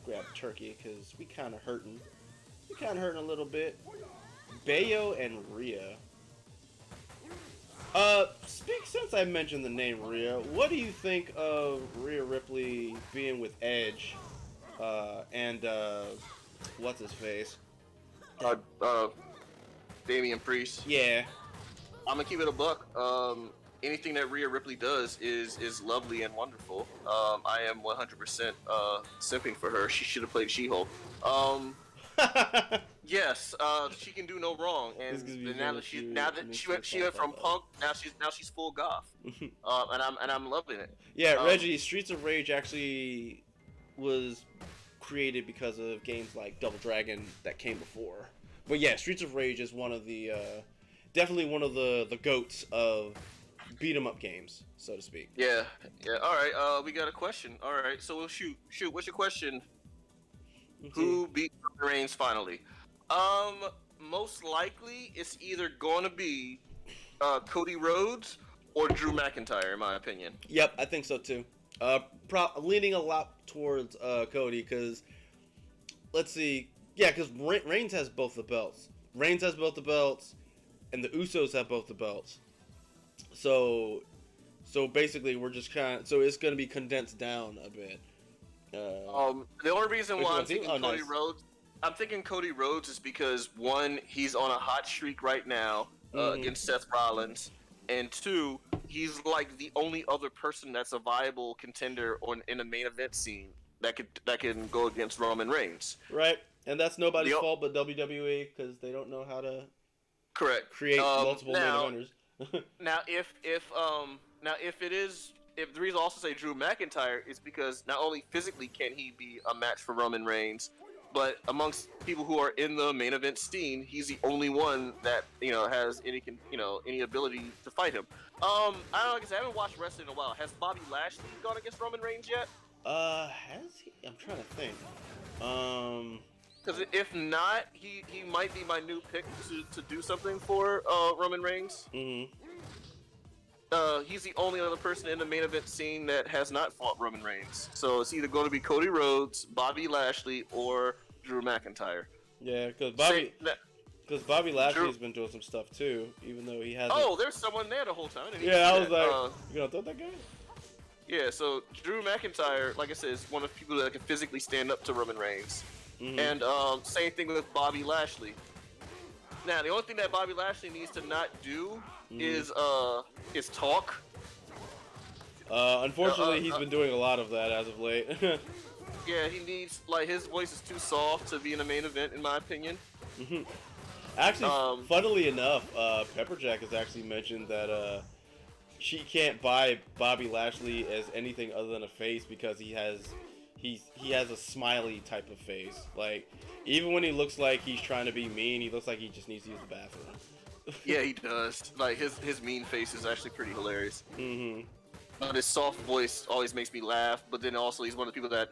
grab turkey because we kind of hurting. We kind of hurting a little bit. Bayo and Rhea. Since I mentioned the name Rhea, what do you think of Rhea Ripley being with Edge? And what's his face? Damian Priest. Yeah. I'm gonna keep it a buck. anything that Rhea Ripley does is lovely and wonderful. I am 100% simping for her. She should have played She-Hulk. Yes, she can do no wrong, and now that she went from punk, now she's full goth, and I'm loving it. Yeah, Reggie, Streets of Rage actually was created because of games like Double Dragon that came before. But yeah, Streets of Rage is one of the definitely one of the goats of beat 'em up games, so to speak. Yeah. All right. We got a question. All right. So we'll shoot. What's your question? Who beat Reigns finally? Most likely it's either going to be Cody Rhodes or Drew McIntyre, in my opinion. Yep, I think so too. Leaning a lot towards Cody because let's see, yeah, because Reigns has both the belts. Reigns has both the belts, and the Usos have both the belts. So basically, we're just so it's going to be condensed down a bit. The only reason why I'm thinking Cody Rhodes is because one, he's on a hot streak right now against Seth Rollins, and two, he's like the only other person that's a viable contender in a main event scene that can go against Roman Reigns. Right, and that's nobody's fault but WWE because they don't know how to create multiple main eventers. Now, if the reason I also say Drew McIntyre is because not only physically can he be a match for Roman Reigns, but amongst people who are in the main event scene, he's the only one that has any ability to fight him. I don't know, because I haven't watched wrestling in a while. Has Bobby Lashley gone against Roman Reigns yet? Has he? I'm trying to think. Because if not, he might be my new pick to do something for Roman Reigns. Mm-hmm. He's the only other person in the main event scene that has not fought Roman Reigns. So it's either going to be Cody Rhodes, Bobby Lashley, or Drew McIntyre. Yeah, because Bobby Lashley's been doing some stuff too, even though he hasn't. Oh, there's someone there the whole time. I was like, you gonna throw that guy? Yeah, so Drew McIntyre, like I said, is one of the people that can physically stand up to Roman Reigns. Mm-hmm. And same thing with Bobby Lashley. Now, the only thing that Bobby Lashley needs to not do is talk. Unfortunately, he's been doing a lot of that as of late. Yeah, he needs, his voice is too soft to be in a main event, in my opinion. Mm-hmm. Actually, funnily enough, Pepperjack has actually mentioned that she can't buy Bobby Lashley as anything other than a face because he has a smiley type of face. Like, even when he looks like he's trying to be mean, he looks like he just needs to use the bathroom. Yeah, he does. Like, his mean face is actually pretty hilarious. Mm-hmm. But his soft voice always makes me laugh, but then also he's one of the people that,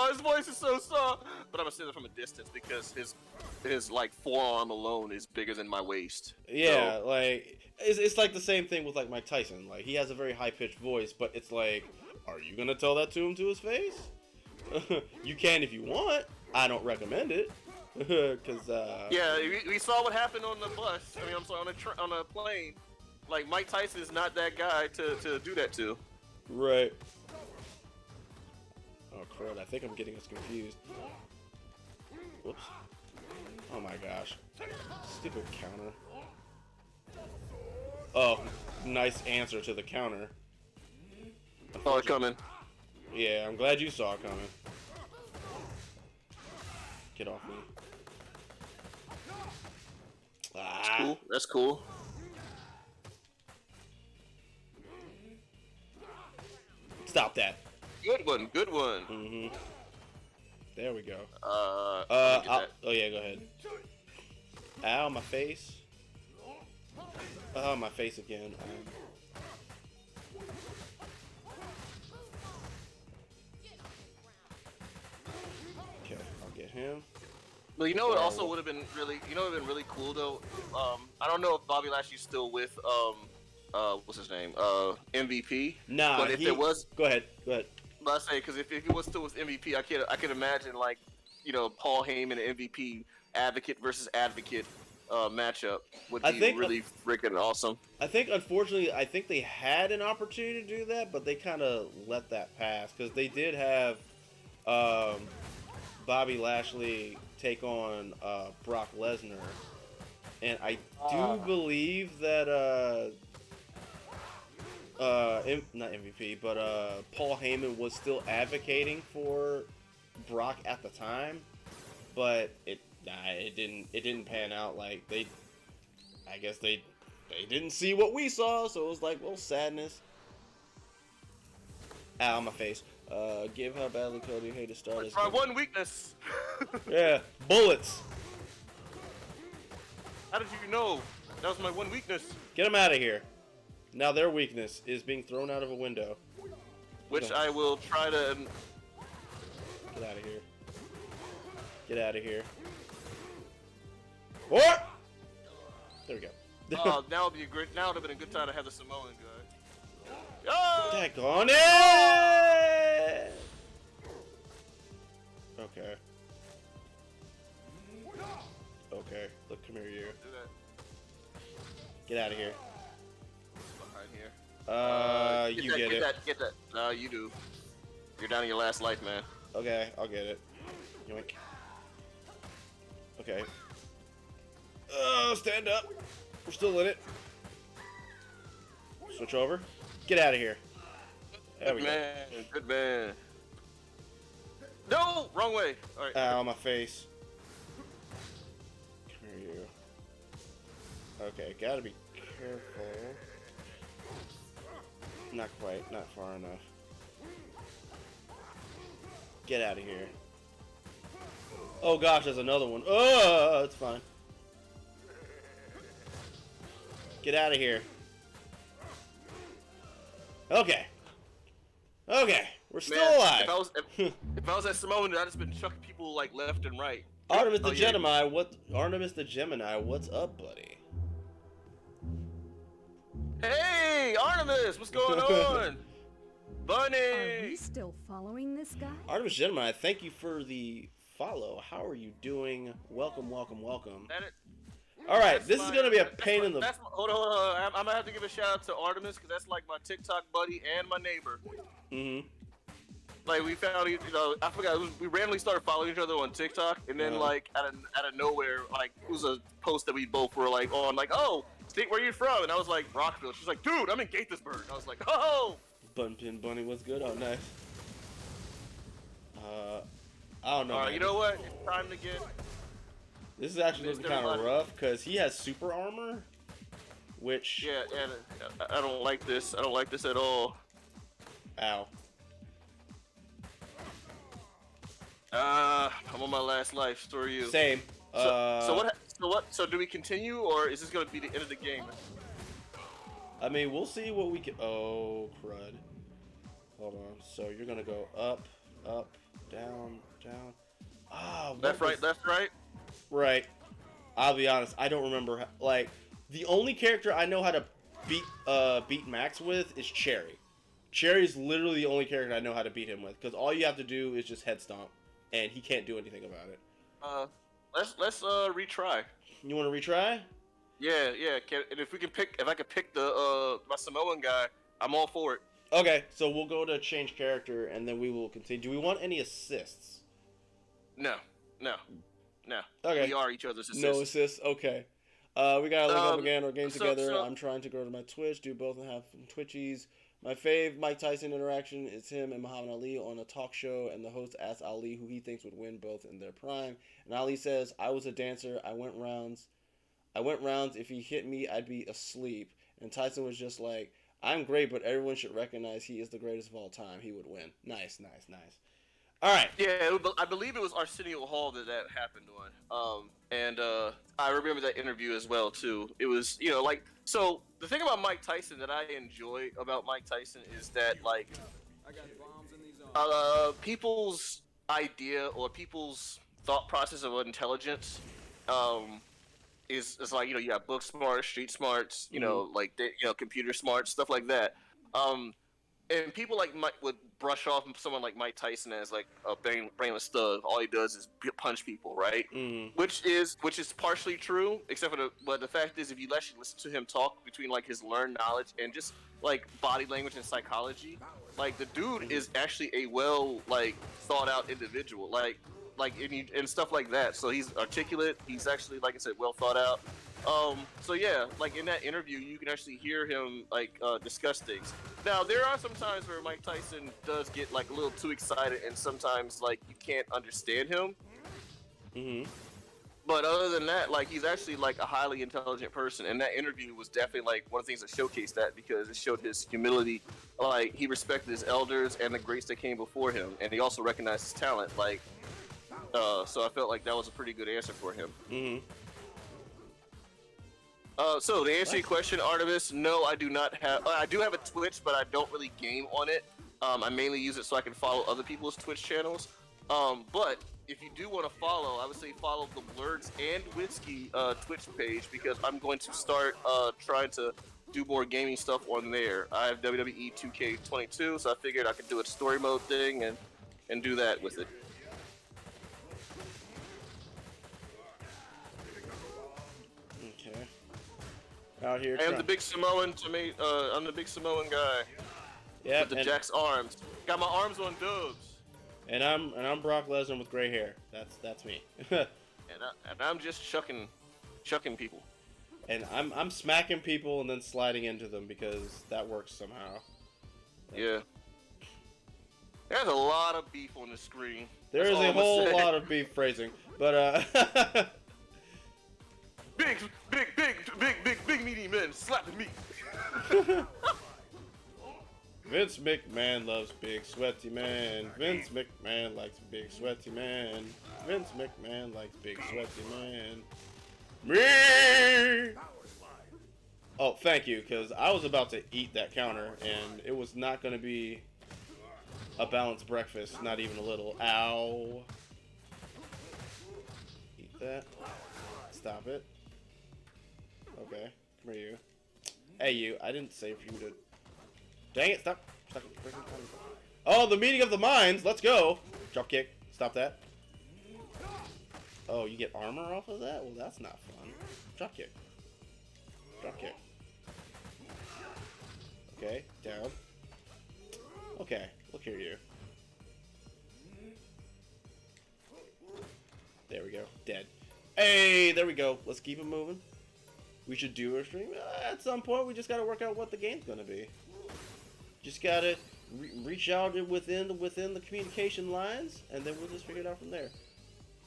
his voice is so soft, but I'm gonna say that from a distance because his forearm alone is bigger than my waist. Yeah, so. It's like the same thing with, Mike Tyson. Like, he has a very high-pitched voice, but it's like, are you gonna tell that to him to his face? You can if you want. I don't recommend it. Cause yeah, we saw what happened on the bus. I'm sorry, on a plane. Like, Mike Tyson is not that guy to do that to. Right. Oh crud! I think I'm getting us confused. Whoops. Oh my gosh. Stupid counter. Oh, nice answer to the counter. Saw it coming. Yeah, I'm glad you saw it coming. Get off me. That's cool. That's cool. Stop that. Good one. Good one. Mm-hmm. There we go. Oh yeah, go ahead. Ow, my face. Oh, my face again. Okay, I'll get him. Well, you know what also would have been really cool though. I don't know if Bobby Lashley's still with what's his name? MVP. Nah, but if there was, go ahead. But I say because if he was still with MVP, I could imagine Paul Heyman and MVP advocate versus advocate matchup would be really freaking awesome. I think unfortunately, they had an opportunity to do that, but they kind of let that pass because they did have Bobby Lashley take on Brock Lesnar, and I do believe that not MVP, but Paul Heyman was still advocating for Brock at the time, but it didn't pan out. Like I guess they didn't see what we saw, so it was like, well, sadness. Ow, my face. Give how badly Cody hated to start. That's my one weakness. Yeah, bullets. How did you know? That was my one weakness. Get them out of here. Now their weakness is being thrown out of a window. Which I will try to... Get out of here. Get out of here. What? There we go. Now would be a great. Now would have been a good time to have the Samoan guy. Oh! Heck on it! Okay. Okay. Look, come here, you. Do that. Get out of here. Behind here. You get it. Get that. No, you do. You're down to your last life, man. Okay, I'll get it. Yoink. Okay. Stand up. We're still in it. Switch over. Get out of here. There we go. Good man. No, wrong way. All right. Ow, my face. Come here, you. Okay, gotta be careful. Not quite, not far enough. Get out of here. Oh gosh, there's another one. Oh, it's fine. Get out of here. Okay. Okay, we're still alive. If I was at Samoan, I'd just been chucking people like left and right. Artemis the Gemini, Artemis the Gemini, what's up, buddy? Hey, Artemis, what's going on? Bunny! Are we still following this guy? Artemis Gemini, thank you for the follow. How are you doing? Welcome, welcome, welcome. Alright, this is going to be a pain in the... Hold on. I'm going to have to give a shout out to Artemis, because that's like my TikTok buddy and my neighbor. Mm-hmm. Like, we found, you know, I forgot, we randomly started following each other on TikTok, and then, like, out of nowhere, like, it was a post that we both were, like, on, like, oh, state where you from? And I was like, Rockville. She's like, dude, I'm in Gaithersburg. I was like, oh! Button Bunny, what's good? Oh, nice. I don't know. Alright, you know what? It's time to get... This is actually looking kind of rough, because he has super armor, which... Yeah, and I don't like this. I don't like this at all. Ow. I'm on my last life. So are you. Same. So do we continue, or is this going to be the end of the game? I mean, we'll see what we can... Oh, crud. Hold on. So you're going to go up, up, down, down. Ah, left, right, left, right? Right. I'll be honest. I don't remember. Like, the only character I know how to beat Max with is Cherry. Cherry's literally the only character I know how to beat him with, because all you have to do is just head stomp, and he can't do anything about it. Let's retry. You want to retry? Yeah. And if I could pick the my Samoan guy, I'm all for it. Okay, so we'll go to change character, and then we will continue. Do we want any assists? No. Okay. We are each other's assists. No assists. Okay. We gotta link up again or game together. I'm trying to grow to my Twitch, do both and have Twitchies. My fave Mike Tyson interaction is him and Muhammad Ali on a talk show, and the host asks Ali who he thinks would win both in their prime. And Ali says, I was a dancer, I went rounds. If he hit me, I'd be asleep. And Tyson was just like, I'm great, but everyone should recognize he is the greatest of all time. He would win. Nice. All right. Yeah, I believe it was Arsenio Hall that happened on. And I remember that interview as well, too. It was, you know, like, so the thing about Mike Tyson that I enjoy about Mike Tyson is that, like, people's idea or people's thought process of intelligence is like, you know, you got book smarts, street smarts, you know, like, computer smarts, stuff like that. And people like Mike would brush off someone like Mike Tyson as like a brainless thug. All he does is punch people, right? Which is partially true, except for but the fact is, if you actually listen to him talk between like his learned knowledge and just like body language and psychology, like the dude is actually a well like thought out individual, like and stuff like that. So he's articulate. He's actually, like I said, well thought out. So yeah, like in that interview, you can actually hear him like discuss things. Now there are some times where Mike Tyson does get like a little too excited, and sometimes like you can't understand him. Mm-hmm. But other than that, like he's actually like a highly intelligent person, and that interview was definitely like one of the things that showcased that because it showed his humility. Like he respected his elders and the greats that came before him, and he also recognized his talent. Like, so I felt like that was a pretty good answer for him. Mm-hmm. So to answer your question, Artemis, no, I do not have. I do have a Twitch, but I don't really game on it. I mainly use it so I can follow other people's Twitch channels. But if you do want to follow, I would say follow the Blurds and Whiskey Twitch page because I'm going to start trying to do more gaming stuff on there. I have WWE 2K22, so I figured I could do a story mode thing and do that with it. Okay. Out here. I'm the big Samoan I'm the big Samoan guy. Yeah. With the Jack's arms. Got my arms on dubs. And I'm Brock Lesnar with gray hair. That's me. and I'm just chucking people. And I'm smacking people and then sliding into them because that works somehow. Yeah. There's a lot of beef on the screen. There is a whole lot of beef phrasing, but big meaty men slapping me. Vince McMahon loves big sweaty man. Vince McMahon likes big sweaty man. Vince McMahon likes big sweaty man. Me. Oh, thank you, because I was about to eat that counter, and it was not going to be a balanced breakfast, not even a little. Ow. Eat that. Stop it. Okay, come here, you. Hey, you, I didn't say for you to... Dang it, stop. Oh, the meeting of the minds. Let's go. Drop kick. Stop that. Oh, you get armor off of that? Well, that's not fun. Drop kick. Drop kick. Okay, down. Okay, look here, you. There we go. Dead. Hey, there we go. Let's keep it moving. We should do a stream. At some point, we just gotta work out what the game's gonna be. Just gotta reach out within the communication lines, and then we'll just figure it out from there.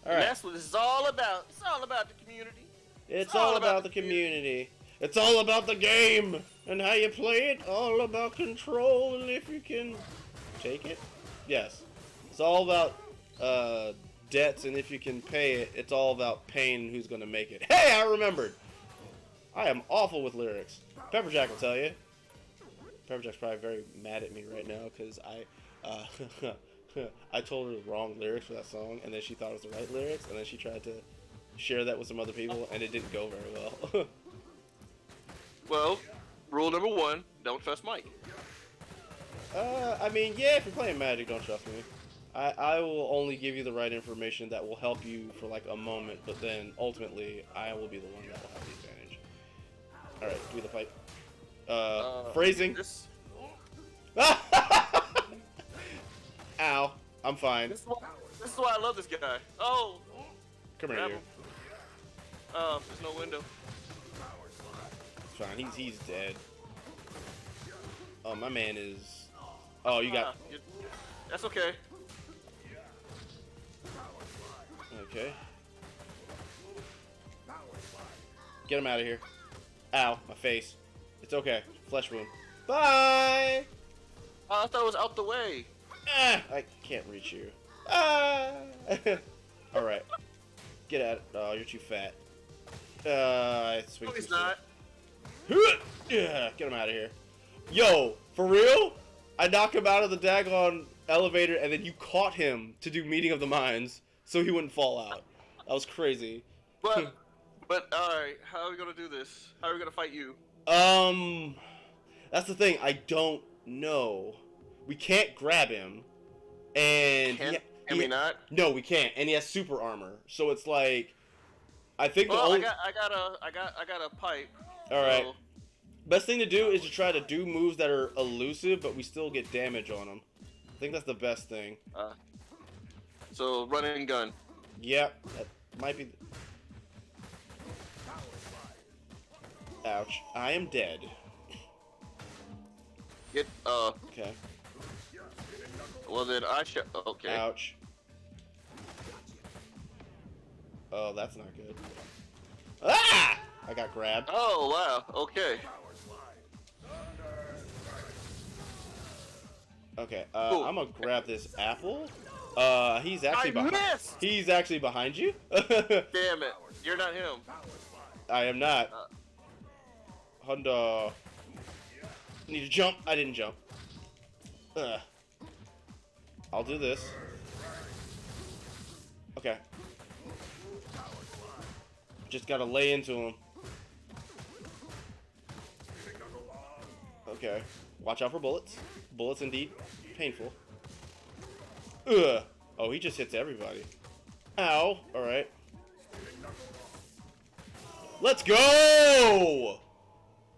All right. That's what it's all about. It's all about the community. It's all about the community. It's all about the game and how you play it. All about control and if you can take it. Yes. It's all about debts and if you can pay it. It's all about paying who's gonna make it. Hey, I remembered. I am awful with lyrics. Pepperjack will tell you. Pepperjack's probably very mad at me right now because I told her the wrong lyrics for that song, and then she thought it was the right lyrics, and then she tried to share that with some other people, and it didn't go very well. Well, rule number 1, don't trust Mike. I mean, yeah, if you're playing Magic, don't trust me. I will only give you the right information that will help you for like a moment, but then ultimately, I will be the one that will have the advantage. Alright, do the fight. Phrasing. Ow. I'm fine. This is why I love this guy. Oh. Come here, you. There's no window. It's fine. He's dead. Oh, my man is... Oh, you got... That's okay. Okay. Get him out of here. Ow, my face. It's okay. Flesh wound. Bye! I thought it was out the way. Ah, I can't reach you. Ah! Alright. Get out. Oh, you're too fat. I swing No, too he's soon. not. Yeah, get him out of here. Yo, for real? I knocked him out of the daggone elevator and then you caught him to do Meeting of the Minds so he wouldn't fall out. That was crazy. But alright, how are we gonna do this? How are we gonna fight you? That's the thing. I don't know. We can't grab him, and Can we not? No, we can't. And he has super armor, so it's like, I think the Well, only. I got a pipe. All right. So... Best thing to do is to try to do moves that are elusive, but we still get damage on them. I think that's the best thing. So run and gun. Yep, that might be. Ouch. I am dead. Get, Okay. well then I should, okay. Ouch. Oh, that's not good. Ah! I got grabbed. Oh, wow, okay. Okay, Ooh. I'm gonna grab this apple. He's actually missed! He's actually behind you. Damn it, you're not him. I am not. Honda. Need to jump. I didn't jump. I'll do this. Okay. Just gotta lay into him. Okay. Watch out for bullets. Bullets indeed. Painful. Ugh. Oh, he just hits everybody. Ow. Alright. Let's go!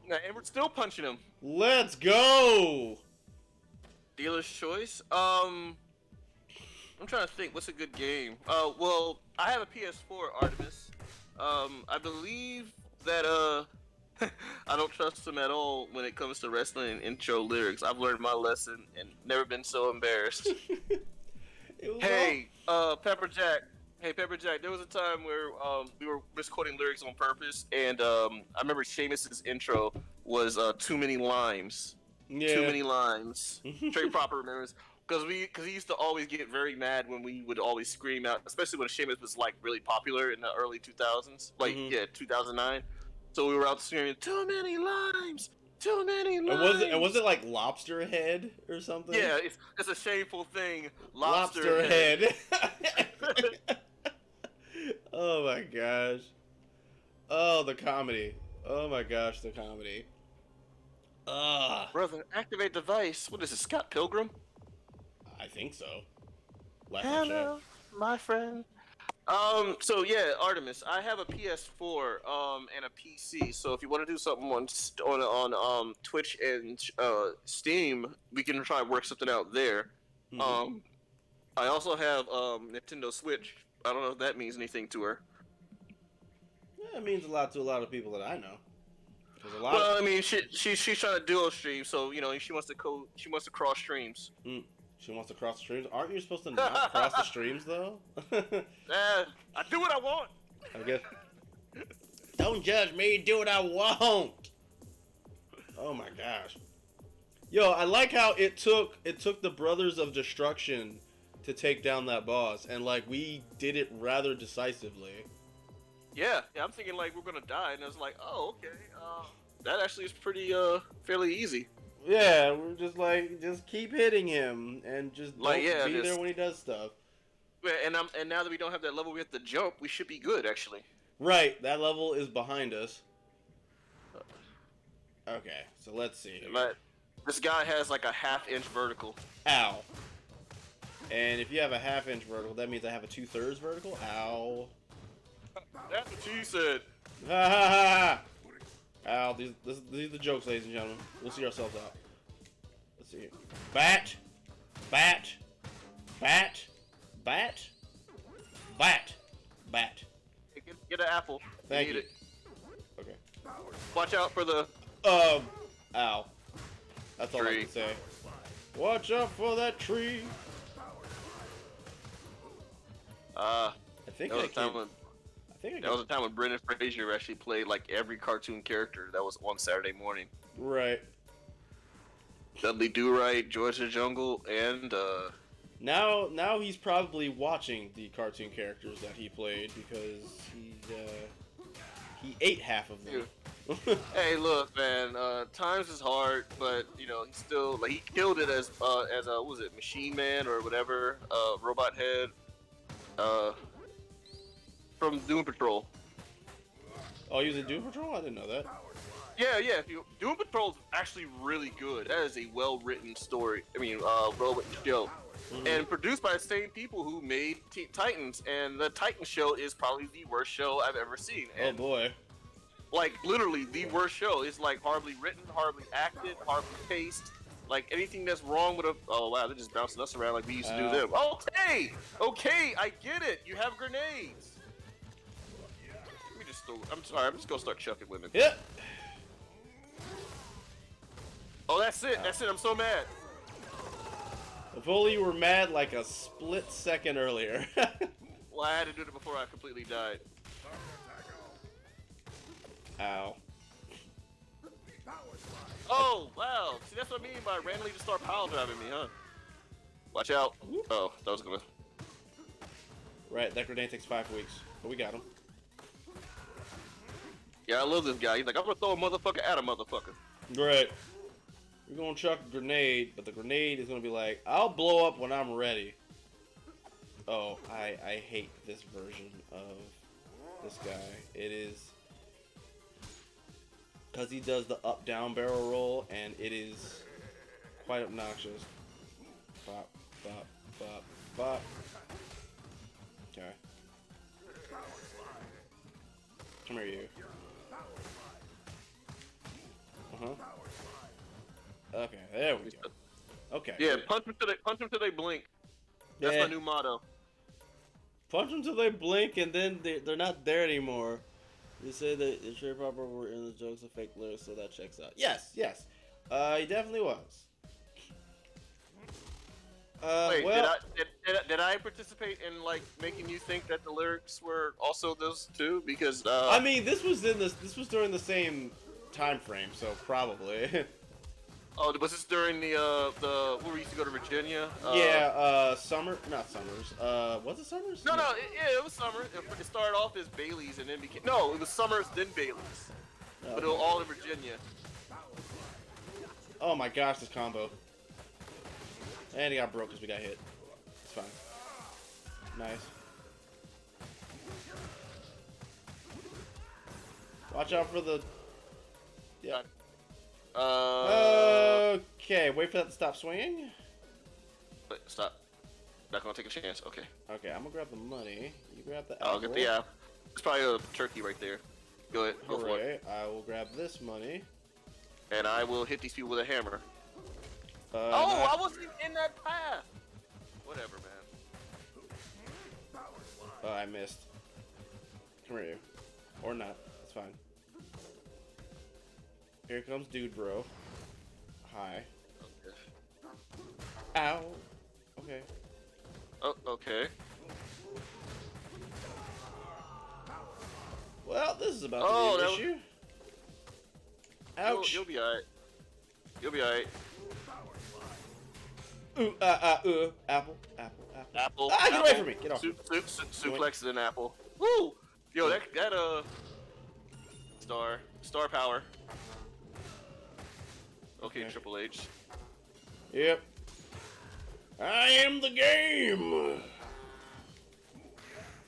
And we're still punching him. Let's go! Dealer's choice? I'm trying to think, what's a good game? Well, I have a PS4, Artemis. I believe that, I don't trust him at all when it comes to wrestling and intro lyrics. I've learned my lesson and never been so embarrassed. Hey, Pepper Jack. Hey, Pepper Jack, there was a time where we were misquoting lyrics on purpose, and I remember Sheamus's intro was too many limes. Yeah. Too many limes. Trey Proper remembers. Because he used to always get very mad when we would always scream out, especially when Sheamus was like really popular in the early 2000s, like 2009. So we were out screaming, "Too many limes, too many limes." And was it like lobster head or something? Yeah, it's a shameful thing. Lobster head. Oh my gosh. Oh, the comedy. Oh my gosh, the comedy. Brother, activate device. What is this, Scott Pilgrim? I think so. Last I Hello, checked. my friend. So yeah, Artemis, I have a PS4 and a PC. So if you want to do something on Twitch and Steam, we can try and work something out there. Mm-hmm. I also have Nintendo Switch. I don't know if that means anything to her. Yeah, it means a lot to a lot of people that I know. Well, I mean, she's trying to duo stream, so you know she wants to cross streams. She wants to cross the streams. Aren't you supposed to not cross the streams though? I do what I want. I guess. Don't judge me. Do what I want. Oh my gosh. Yo, I like how it took the Brothers of Destruction to take down that boss, and like we did it rather decisively. Yeah, I'm thinking like we're gonna die, and I was like, oh, okay, that actually is pretty fairly easy. Yeah, we're just like, just keep hitting him, and just don't be there when he does stuff. Yeah, and now that we don't have that level, we have to jump. We should be good, actually. Right, that level is behind us. Okay, so let's see. But this guy has like a half-inch vertical. Ow. And if you have a half-inch vertical, that means I have a 2/3 vertical. Ow. That's what she said. Ha ha ha! Ow, these are the jokes, ladies and gentlemen. We'll see ourselves out. Let's see. Bat! Bat! Bat! Bat! Bat! Bat! Hey, get an apple. Thank Need you. it. Okay. Watch out for the... Ow. That's all I Tree. can say. Watch out for that tree! I think that was a time when Brendan Fraser actually played like every cartoon character that was on Saturday morning. Right. Dudley Do-Right, George the Jungle, and Now he's probably watching the cartoon characters that he played because he ate half of them. hey, look, man. Times is hard, but you know he still like he killed it as what was it, Machine Man or whatever, Robot Head, from Doom Patrol. Oh, he was in Doom Patrol? I didn't know that. Yeah. Doom Patrol is actually really good. That is a well-written story. Well-written show, and produced by the same people who made Teen Titans. And the Titan show is probably the worst show I've ever seen. And, oh boy. Like literally the worst show. It's like horribly written, horribly acted, horribly paced. Like anything that's wrong with oh wow, they're just bouncing us around like we used to do them. Okay, I get it. You have grenades. Let me just I'm just gonna start chucking women. Yep. Oh, that's it. That's it. I'm so mad. If only you were mad like a split second earlier. Well, I had to do it before I completely died. Ow. Oh, wow. See, that's what I mean by randomly just start pile driving me, huh? Watch out. Oh, that was gonna... Right, that grenade takes 5 weeks. But we got him. Yeah, I love this guy. He's like, I'm gonna throw a motherfucker at a motherfucker. Right. We're gonna chuck a grenade, but the grenade is gonna be like, I'll blow up when I'm ready. Oh, I hate this version of this guy. It is... because he does the up-down barrel roll, and it is quite obnoxious. Bop, bop, bop, bop. Okay. Come here, you. Uh-huh. Okay, there we go. Okay. Yeah, punch them till they blink. That's my new motto. Punch them till they blink, and then they're not there anymore. They say that the Trey Popper were in the jokes of fake lyrics, so that checks out. Yes, yes. He definitely was. Wait, well, did I participate in like making you think that the lyrics were also those too? Because I mean, this was during the same time frame, so probably. Oh, was this during the where we used to go to Virginia? Yeah, summer, not Summers. Was it Summers? No, it was summer. It started off as Bailey's and then became it was Summers then Bailey's, but it was all in Virginia. Oh my gosh, this combo. And he got broke because we got hit. It's fine. Nice. Watch out for the... Yeah. Okay, wait for that to stop swinging. Wait, stop. Not gonna take a chance. Okay. Okay, I'm gonna grab the money. You grab the I'll get the app. It's probably a turkey right there. Go ahead. Go for it. I will grab this money. And I will hit these people with a hammer. I I wasn't in that path. Whatever, man. Oh, I missed. Come here, you. Or not. It's fine. Here comes dude, bro. Hi. Okay. Ow. Okay. Oh, okay. Well, this is about to be an issue. Ouch. You'll be alright. You'll be alright. Apple, apple, apple. Apple. Ah, get away from me. Get off. Suplex is an apple. Woo! Yo, that star power. Okay, Triple H. Yep. I am the game.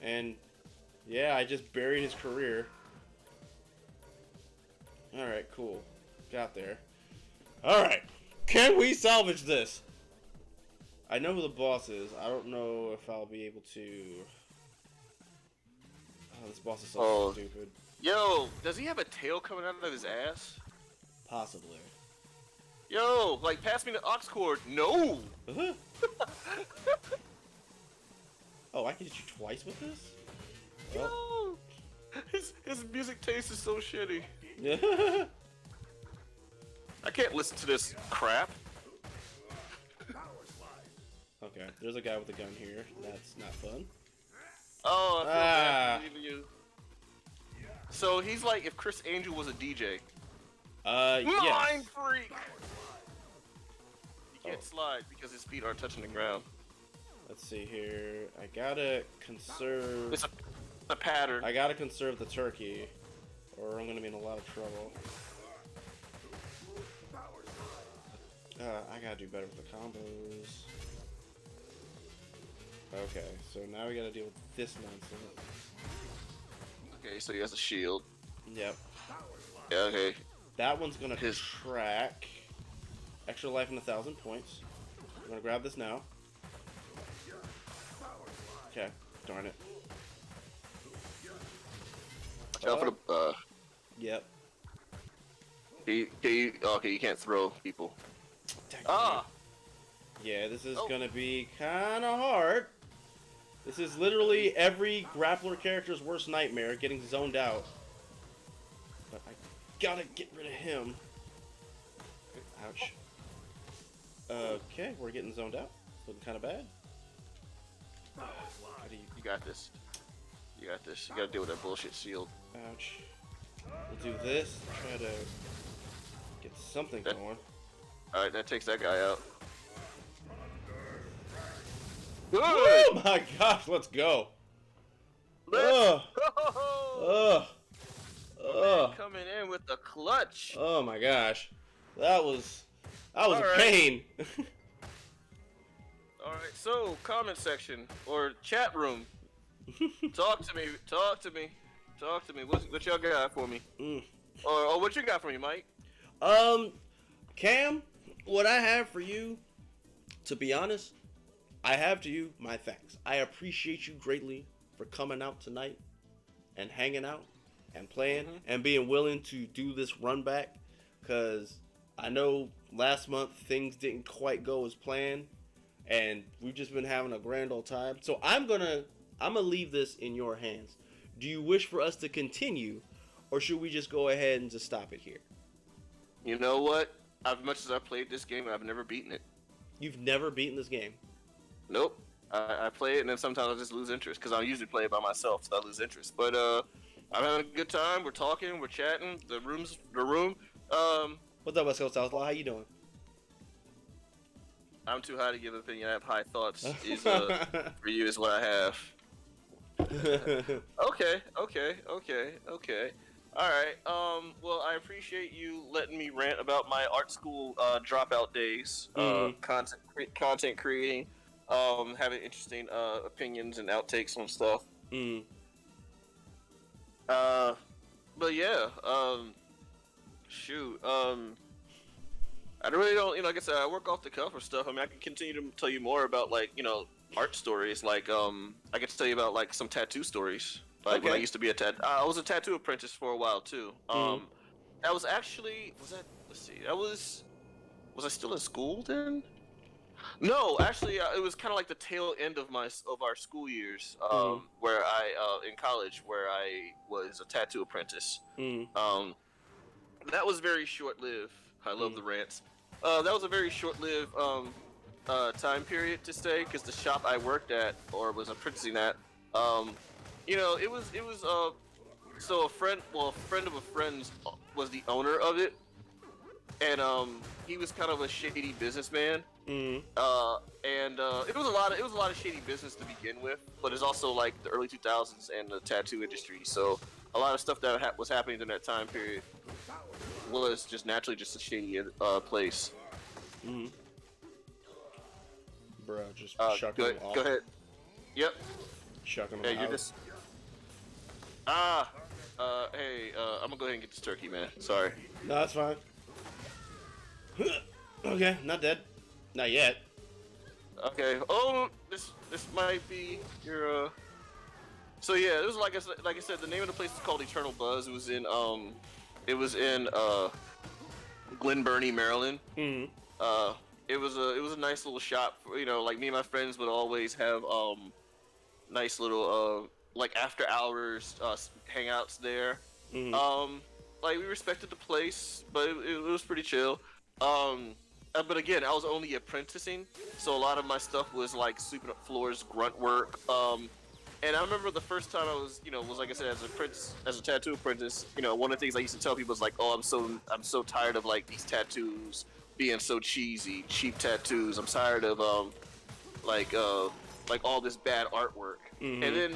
And yeah, I just buried his career. All right, cool. Got there. All right. Can we salvage this? I know who the boss is. I don't know if I'll be able to. Oh, this boss is so stupid. Yo, does he have a tail coming out of his ass? Possibly. Yo, like, pass me the aux cord. No! Oh, I can hit you twice with this? Well. No! His music taste is so shitty. I can't listen to this crap. Okay, there's a guy with a gun here. That's not fun. Oh, I feel bad for leaving you. So he's like if Chris Angel was a DJ. Yes. Mind freak! He can't slide because his feet aren't touching the ground. Let's see here. I gotta conserve... It's a pattern. I gotta conserve the turkey, or I'm gonna be in a lot of trouble. I gotta do better with the combos. Okay, so now we gotta deal with this nonsense. Okay, so he has a shield. Yep. Yeah, okay. That one's gonna track. Extra life and 1,000 points. I'm gonna grab this now. Okay, darn it. Watch out for the, Yep. Okay, you can't throw people. Ah! Yeah, this is gonna be kinda hard. This is literally every grappler character's worst nightmare, getting zoned out. But I gotta get rid of him. Ouch. Okay, we're getting zoned out. Looking kind of bad. You got this. You got this. You gotta deal with that bullshit shield. Ouch. We'll do this. Try to get something going. Alright, that takes that guy out. Good! Oh my gosh, let's go. Let's Ugh. coming in with the clutch. Oh my gosh. That was a right. pain. Alright, so comment section or chat room. Talk to me. What y'all got for me? Or what you got for me, Mike? Cam, what I have for you, to be honest, I have to you my thanks. I appreciate you greatly for coming out tonight and hanging out and playing and being willing to do this run back, because I know last month things didn't quite go as planned and we've just been having a grand old time. So I'm gonna leave this in your hands. Do you wish for us to continue, or should we just go ahead and just stop it here? You know what? As much as I've played this game, I've never beaten it. You've never beaten this game? Nope. I play it and then sometimes I just lose interest because I usually play it by myself, so I lose interest. But I'm having a good time. We're talking, we're chatting. The room. What's up, West Coast Outlaw? How you doing? I'm too high to give an opinion. I have high thoughts. Is for you is what I have. Okay. All right. Well, I appreciate you letting me rant about my art school dropout days. Content creating. Having interesting opinions and outtakes on stuff. But yeah. Shoot. I really don't. Like I said, I work off the cuff or stuff. I mean, I can continue to tell you more about art stories. I can tell you about some tattoo stories. When I used to be I was a tattoo apprentice for a while too. That was actually let's see. Was I still in school then? No, actually, it was kind of like the tail end of our school years, where I in college, where I was a tattoo apprentice. That was very short-lived. I love the rants. That was a very short-lived time period to say, because the shop I worked at or was apprenticing at, it was so a friend of a friend's was the owner of it, and he was kind of a shady businessman. And it was a lot of shady business to begin with, but it's also like the early 2000s and the tattoo industry, so a lot of stuff that was happening in that time period was just naturally just a shady place. Bro, just shucking go, them off. Go ahead. Yep. Shucking them Hey, you're out. just hey, I'm gonna go ahead and get this turkey, man. Sorry. No, that's fine. Okay, not dead. Not yet. Okay. Oh, this might be your. So yeah, it was like I said, the name of the place is called Eternal Buzz. It was in Glen Burnie, Maryland. It was a nice little shop. Me and my friends would always have nice little after hours hangouts there. We respected the place, but it was pretty chill. But again, I was only apprenticing, so a lot of my stuff was like sweeping up floors, grunt work. And I remember the first time I was like I said, as a tattoo apprentice, one of the things I used to tell people is like, oh, I'm so tired of like these tattoos being so cheesy, cheap tattoos. I'm tired of all this bad artwork. And then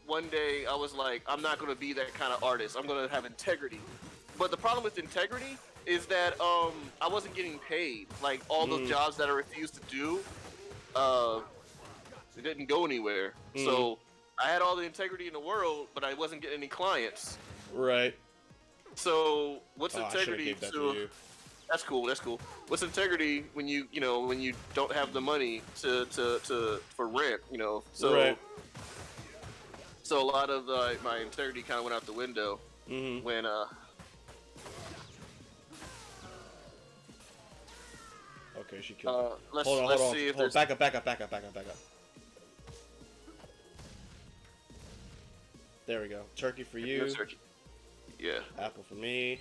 one day I was like, I'm not gonna be that kind of artist. I'm gonna have integrity. But the problem with integrity is that I wasn't getting paid. Like all those jobs that I refused to do, it didn't go anywhere. So I had all the integrity in the world, but I wasn't getting any clients. Right. So what's integrity? I to you. That's cool. What's integrity when you don't have the money for rent? So right. So a lot of my integrity kind of went out the window when Okay, she killed him. Let's see if there's... Back up. There we go. Turkey for you. Turkey. Yeah. Apple for me.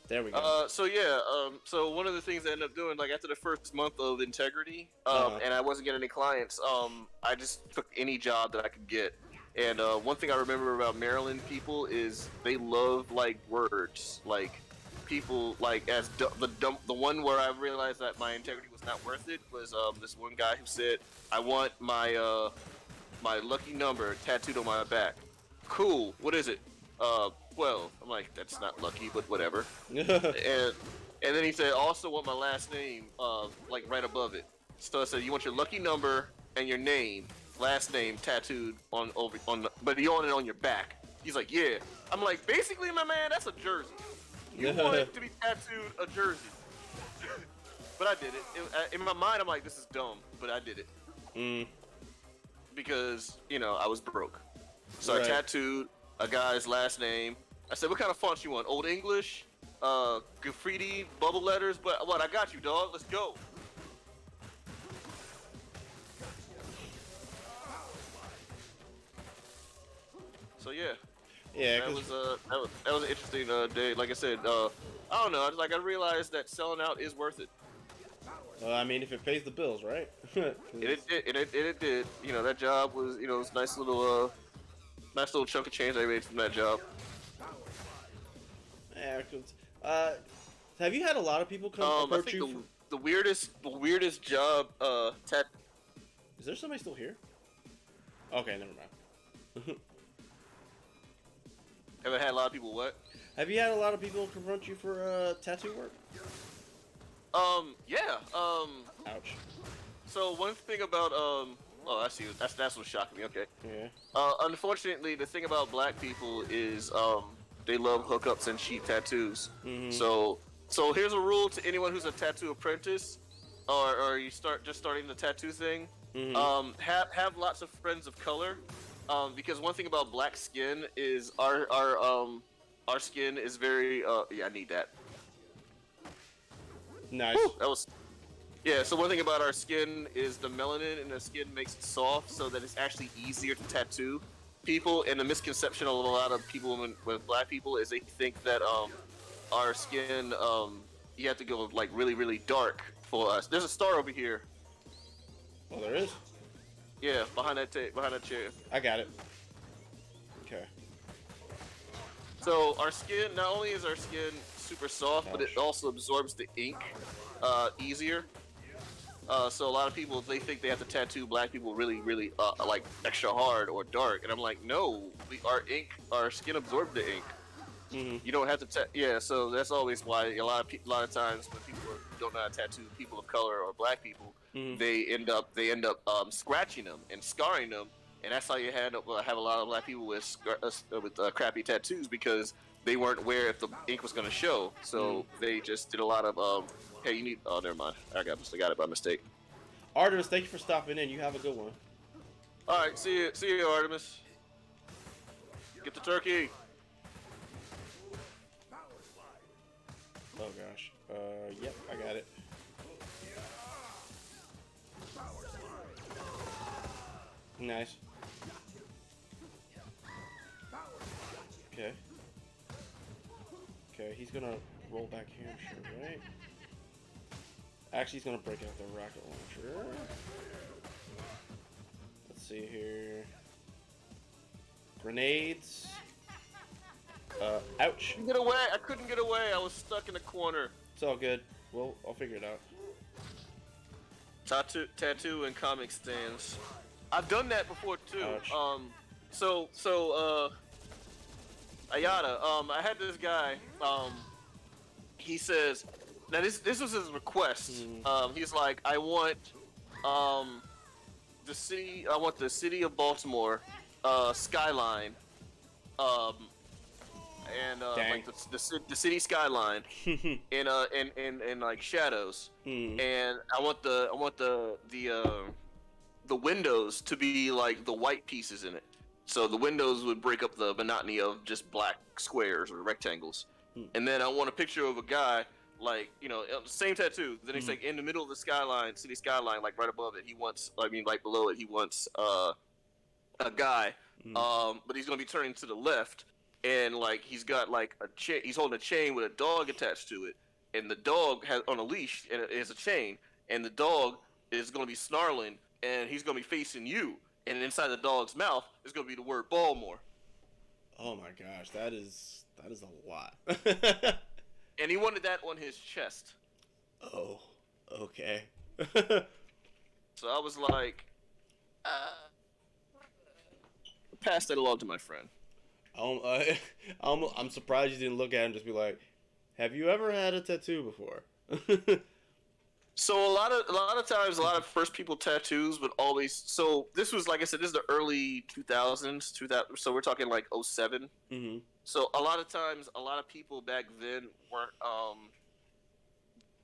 There we go. So one of the things I ended up doing, like after the first month of integrity, Uh-huh. and I wasn't getting any clients, I just took any job that I could get. And one thing I remember about Maryland people is they love like words, like people like as the one where I realized that my integrity was not worth it was this one guy who said, "I want my lucky number tattooed on my back." Cool. What is it? 12. I'm like, that's not lucky, but whatever. And then he said, also want my last name, like right above it. So I said, you want your lucky number and your name, last name tattooed but you want it on your back. He's like, yeah. I'm like, basically, my man, that's a jersey. You want it to be tattooed a jersey. But I did it. In my mind, I'm like, this is dumb, but I did it. Because, I was broke. So Right. I tattooed a guy's last name. I said, what kind of font you want? Old English? Graffiti? Bubble letters? But what? I got you, dog. Let's go. So yeah. Yeah, That was an interesting day. Like I said, I don't know. I realized that selling out is worth it. I mean, if it pays the bills, right? It did. That job was, it was nice little chunk of change I made from that job. Yeah, have you had a lot of people come I approach think you? the weirdest job Is there somebody still here? Okay, never mind. Have I had a lot of people what? Have you had a lot of people confront you for tattoo work? Yeah. Ouch. So one thing about oh, I see. That's what's shocking me. Okay. Yeah. Unfortunately, the thing about black people is they love hookups and cheap tattoos. Mm-hmm. So here's a rule to anyone who's a tattoo apprentice, or you starting the tattoo thing. Mm-hmm. Have lots of friends of color, because one thing about black skin is our skin is very I need that. Nice. Woo, that was. Yeah, so one thing about our skin is the melanin in the skin makes it soft so that it's actually easier to tattoo people. And the misconception of a lot of people with black people is they think that our skin, you have to go like really, really dark for us. There's a star over here. Oh, there is? Yeah, behind that chair. I got it. Okay. So our skin, not only is our skin super soft, but it also absorbs the ink easier. So a lot of people, they think they have to tattoo black people really, really like extra hard or dark, and I'm like, no, our skin absorbs the ink. Mm-hmm. You don't have to. Yeah, so that's always why a lot of times when people don't know how to tattoo people of color or black people, Mm-hmm. they end up scratching them and scarring them, and that's how you have a lot of black people with crappy tattoos because they weren't aware if the ink was going to show. So they just did a lot of hey, you need. Oh, never mind. I got it by mistake. Artemis, thank you for stopping in. You have a good one. All right, see you, Artemis. Get the turkey. Oh gosh. Yep, I got it. Nice. Okay. Okay, he's gonna roll back here, I'm sure, right? Actually, he's gonna break out the rocket launcher. Let's see here. Grenades. Ouch. Get away! I couldn't get away. I was stuck in a corner. It's all good. Well, I'll figure it out. Tattoo and comic stands. I've done that before too. Ouch. Ayada. I had this guy. He says, now this was his request. He's like, I want the city of Baltimore skyline. And like the city skyline in like shadows, and I want the windows to be like the white pieces in it, so the windows would break up the monotony of just black squares or rectangles. And then I want a picture of a guy like same tattoo. Then he's like in the middle of the city skyline, like right above it. Right below it, he wants a guy, but he's gonna be turning to the left. and like he's got like a chain. He's holding a chain with a dog attached to it, and the dog has on a leash and it is a chain, and the dog is going to be snarling, and he's going to be facing you, and inside the dog's mouth is going to be the word Baltimore. Oh my gosh, that is a lot. And he wanted that on his chest. Oh, okay. So I was like, pass that along to my friend. I'm surprised you didn't look at him and just be like, "Have you ever had a tattoo before?" So a lot of times, a lot of first people tattoos would always. So this was, like I said, this is the early 2000s. So we're talking like 07. Mm-hmm. So a lot of times, a lot of people back then weren't.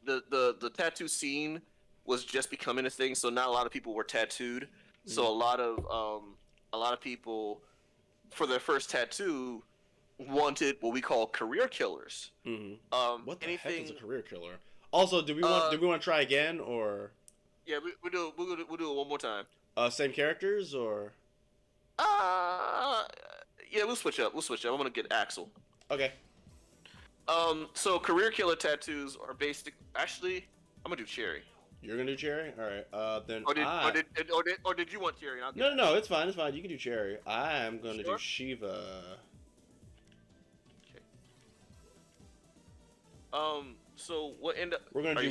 The tattoo scene was just becoming a thing. So not a lot of people were tattooed. Mm-hmm. So a lot of people, for their first tattoo, wanted what we call career killers. Mm-hmm. What the heck is a career killer? Also, do we want to try again, or? Yeah, we'll do it one more time. Same characters, or? Yeah, we'll switch up. I'm gonna get Axel. Okay. So career killer tattoos are basic. Actually, I'm gonna do Cherry. You're gonna do Cherry? All right. Then or did you want Cherry? No, it's fine. It's fine. You can do Cherry. I am gonna do Shiva. Okay. So what end up? We're gonna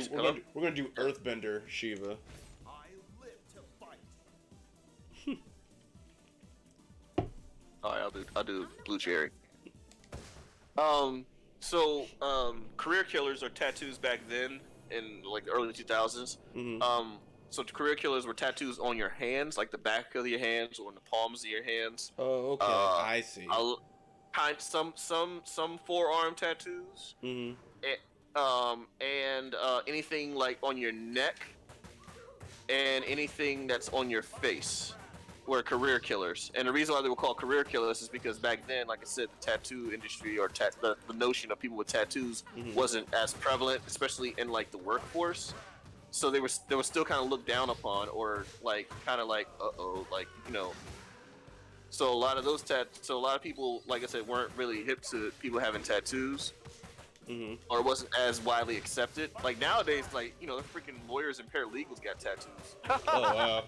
do Earthbender Shiva. I live to fight. All right, I'll do Blue Cherry. Career killers are tattoos back then in like the early 2000s. Mm-hmm. So career killers were tattoos on your hands, like the back of your hands or on the palms of your hands. Oh, okay. I see. Some forearm tattoos. Mm-hmm. And anything like on your neck, and anything that's on your face were career killers. And the reason why they were called career killers is because back then, like I said, the tattoo industry or the notion of people with tattoos mm-hmm. wasn't as prevalent, especially in like the workforce. So they were still kind of looked down upon, or like kind of like like, you know. So a lot of those so a lot of people, like I said, weren't really hip to people having tattoos. Mm-hmm. Or it wasn't as widely accepted. Like nowadays, like, you know, the freaking lawyers and paralegals got tattoos. Oh wow.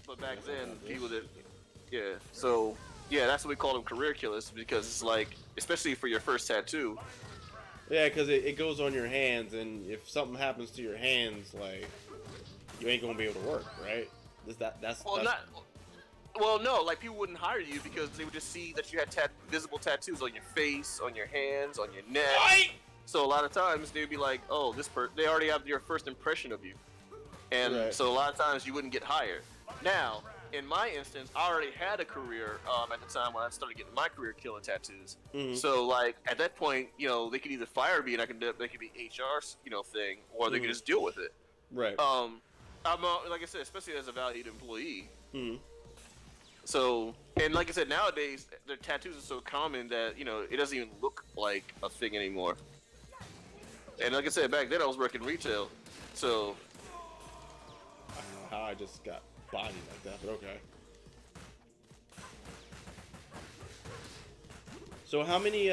But back then, people did. Yeah. So yeah, that's what we call them, career killers, because it's like, especially for your first tattoo. Yeah, because it goes on your hands, and if something happens to your hands, like, you ain't gonna be able to work, right? Well, no, like people wouldn't hire you because they would just see that you had visible tattoos on your face, on your hands, on your neck. Right. So a lot of times they'd be like, "Oh, they already have your first impression of you," and so a lot of times you wouldn't get hired. Now, in my instance, I already had a career at the time when I started getting my career killer tattoos. Mm-hmm. So like at that point, you know, they could either fire me and they could be HR, you know, thing, or they could just deal with it. Right. I'm like I said, especially as a valued employee. Mm-hmm. So, and like I said, nowadays the tattoos are so common that, you know, it doesn't even look like a thing anymore. And like I said, back then I was working retail, so I don't know how I just got bodied like that, but okay. So how many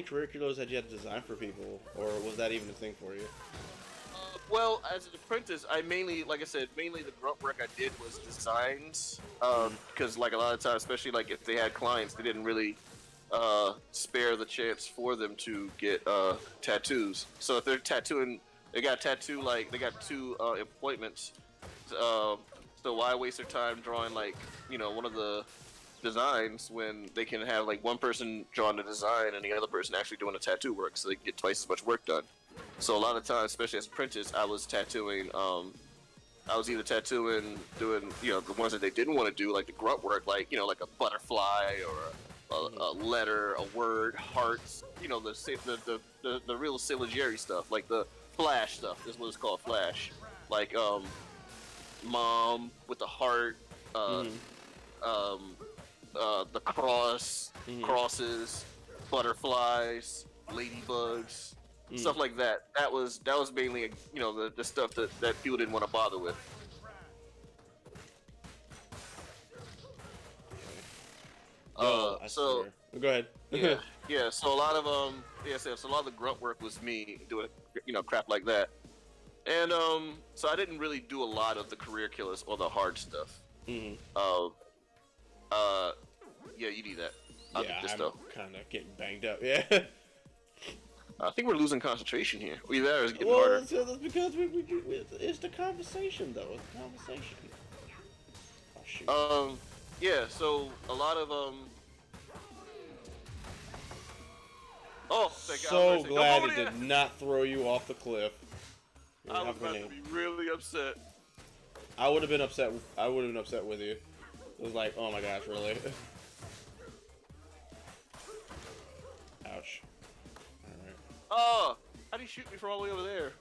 career killers had you had to design for people, or was that even a thing for you? Well, as an apprentice, I mainly, like I said, mainly the grunt work I did was designs, because like a lot of times, especially like if they had clients, they didn't really spare the chance for them to get tattoos. So if they're tattooing, they got two appointments. So why waste their time drawing, like, you know, one of the designs when they can have like one person drawing the design and the other person actually doing the tattoo work, so they can get twice as much work done. So a lot of times, especially as apprentice, I was tattooing. I was either tattooing, doing, you know, the ones that they didn't want to do, like the grunt work, like, you know, like a butterfly or a letter, a word, hearts. You know, the real Silligeri stuff, like the flash stuff. This is what it's called, flash. Like mom with the heart, the cross, crosses, butterflies, ladybugs. Stuff like that. That was mainly, you know, the stuff that people didn't want to bother with. No, I so swear. Go ahead. yeah. So a lot of so a lot of the grunt work was me doing crap like that, and so I didn't really do a lot of the career killers or the hard stuff. Mm-hmm. Yeah, you need that. I'll get this I'm though. kind of getting banged up. Yeah. I think we're losing concentration here. Either that or it's getting Well, harder. that's because it's the conversation, though. It's the conversation. Oh, shoot. Yeah. So a lot of Oh, thank God. So glad it did not throw you off the cliff. I was about to be really upset. I would have been upset. I would have been upset with you. It was like, oh my gosh, really? Ouch. Alright. Oh, how do you shoot me from all the way over there?